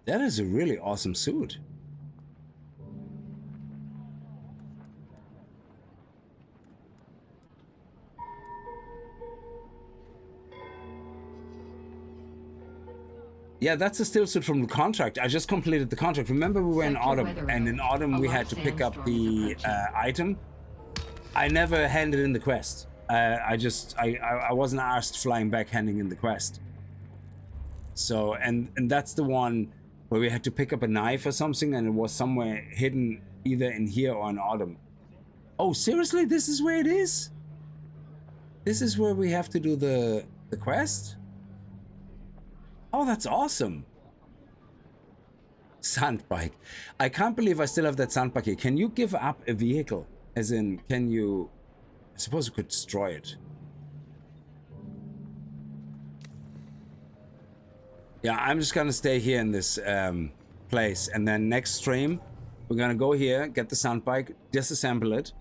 That is a really awesome suit. Yeah, that's a still suit from the contract. I just completed the contract. Remember, we were in autumn, and in autumn we had to pick up the item. I never handed in the quest. I wasn't asked flying back handing in the quest. So, and that's the one where we had to pick up a knife or something, and it was somewhere hidden either in here or in autumn. Oh, seriously? This is where it is? This is where we have to do the quest? Oh, that's awesome. Sandbike. I can't believe I still have that sandbike here. Can you give up a vehicle? As in, can you... I suppose we could destroy it. Yeah, I'm just gonna stay here in this place. And then next stream, we're gonna go here, get the sandbike, disassemble it,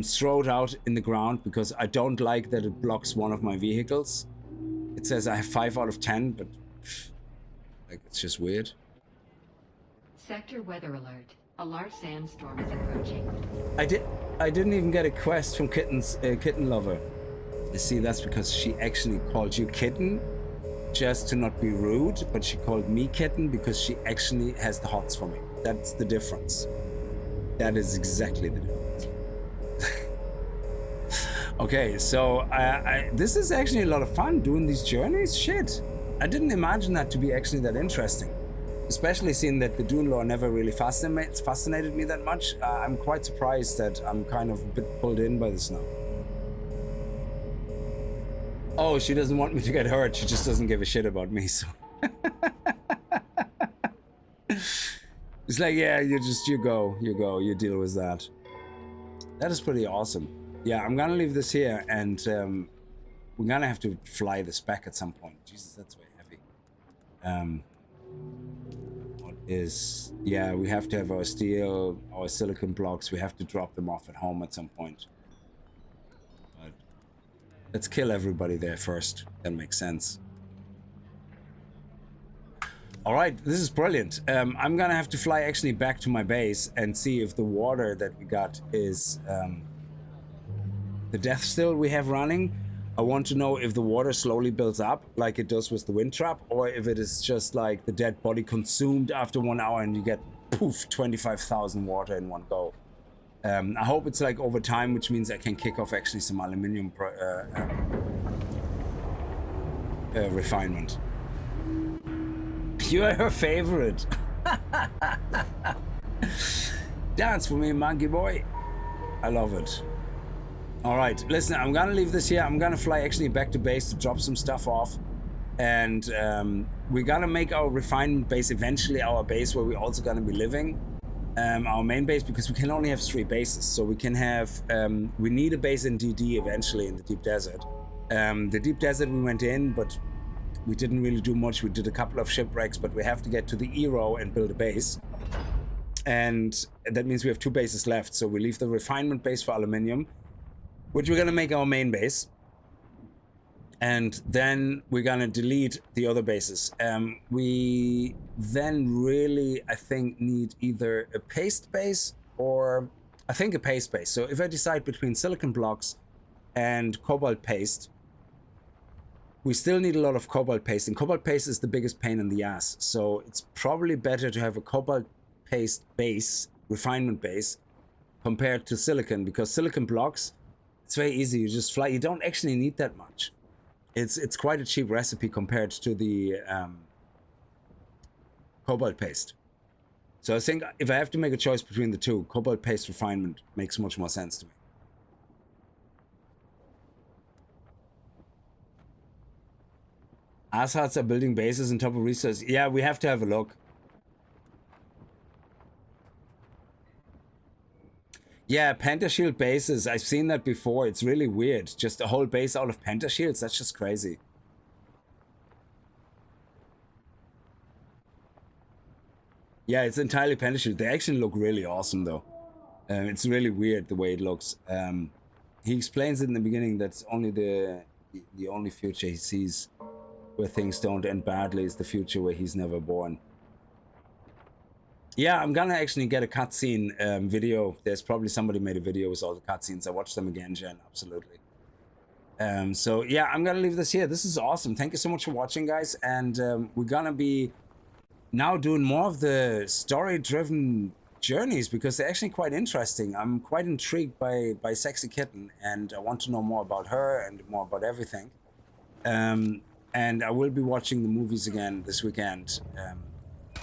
throw it out in the ground, because I don't like that it blocks one of my vehicles. It says I have 5 out of 10, but like, it's just weird. Sector weather alert. A large sandstorm is approaching. I I didn't even get a quest from Kitten Lover. You see, that's because she actually called you Kitten just to not be rude, but she called me Kitten because she actually has the hots for me. That's the difference. That is exactly the difference. Okay, so this is actually a lot of fun doing these journeys. Shit, I didn't imagine that to be actually that interesting. Especially seeing that the Dune lore never really fascinated me that much. I'm quite surprised that I'm kind of a bit pulled in by this now. Oh, she doesn't want me to get hurt. She just doesn't give a shit about me, so. It's like, yeah, you go, you deal with that. That is pretty awesome. Yeah, I'm gonna leave this here, and we're gonna have to fly this back at some point. Jesus, that's very heavy. What is... Yeah, we have to have our steel, our silicon blocks. We have to drop them off at home at some point. But let's kill everybody there first. That makes sense. All right, this is brilliant. I'm gonna have to fly actually back to my base and see if the water that we got is the death still we have running. I want to know if the water slowly builds up like it does with the wind trap, or if it is just like the dead body consumed after 1 hour and you get poof 25,000 water in one go. I hope it's like over time, which means I can kick off actually some aluminium refinement. You are her favorite. Dance for me, monkey boy. I love it. All right, listen, I'm gonna leave this here. I'm gonna fly actually back to base to drop some stuff off. And we're gonna make our refinement base eventually our base where we're also gonna be living. Our main base, because we can only have 3 bases. So we can have, we need a base in DD eventually in the deep desert. The deep desert we went in, but we didn't really do much. We did a couple of shipwrecks, but we have to get to the E-row and build a base. And that means we have 2 bases left. So we leave the refinement base for aluminium, which we're gonna make our main base. And then we're gonna delete the other bases. We then really, I think, need either a paste base or I think a paste base. So if I decide between silicon blocks and cobalt paste, we still need a lot of cobalt paste, and cobalt paste is the biggest pain in the ass. So it's probably better to have a cobalt paste base, refinement base, compared to silicon, because silicon blocks, it's very easy. You just fly. You don't actually need that much. It's quite a cheap recipe compared to the cobalt paste. So I think if I have to make a choice between the two, cobalt paste refinement makes much more sense to me. Asshats are building bases on top of resources. Yeah, we have to have a look. Yeah, pentashield bases. I've seen that before. It's really weird. Just a whole base out of pentashields. That's just crazy. Yeah, it's entirely pentashield. They actually look really awesome, though. It's really weird the way it looks. He explains it in the beginning. That's only the only future he sees where things don't end badly is the future where he's never born. Yeah, I'm gonna actually get a cutscene video. There's probably somebody made a video with all the cutscenes. I watched them again, Jen, absolutely. So yeah, I'm gonna leave this here. This is awesome. Thank you so much for watching, guys. And we're gonna be now doing more of the story-driven journeys because they're actually quite interesting. I'm quite intrigued by Sexy Kitten, and I want to know more about her and more about everything. And I will be watching the movies again this weekend.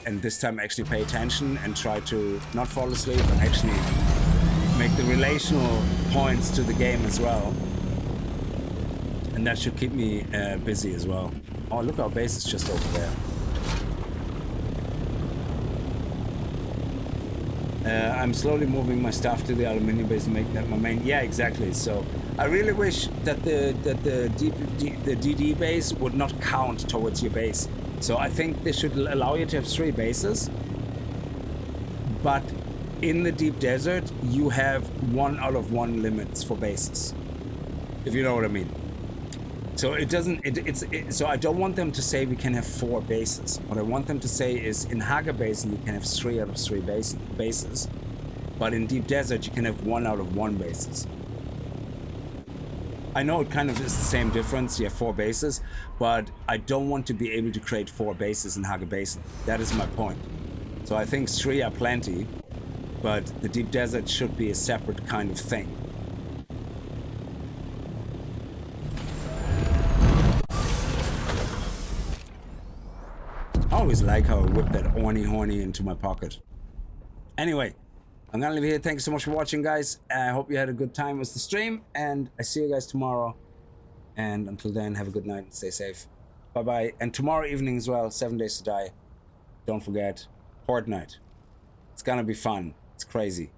And this time actually pay attention and try to not fall asleep, but actually make the relational points to the game as well. And that should keep me busy as well. Oh, look, our base is just over there. I'm slowly moving my stuff to the aluminium base and make that my main. Yeah, exactly. So I really wish that the DD base would not count towards your base. So I think they should allow you to have 3 bases, but in the deep desert you have 1 out of 1 limits for bases, if you know what I mean. So it doesn't. So I don't want them to say we can have 4 bases. What I want them to say is in Haga Basin you can have 3 out of 3 bases, but in deep desert you can have 1 out of 1 bases. I know it kind of is the same difference, you have 4 bases, but I don't want to be able to create 4 bases in Hage Basin. That is my point. So I think 3 are plenty, but the deep desert should be a separate kind of thing. I always like how I whip that horny into my pocket. Anyway, I'm gonna leave it here. Thank you so much for watching, guys. I hope you had a good time with the stream, and I see you guys tomorrow. And until then, have a good night and stay safe. Bye-bye. And tomorrow evening as well, 7 Days to Die. Don't forget, Horde Night. It's gonna be fun. It's crazy.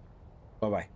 Bye-bye.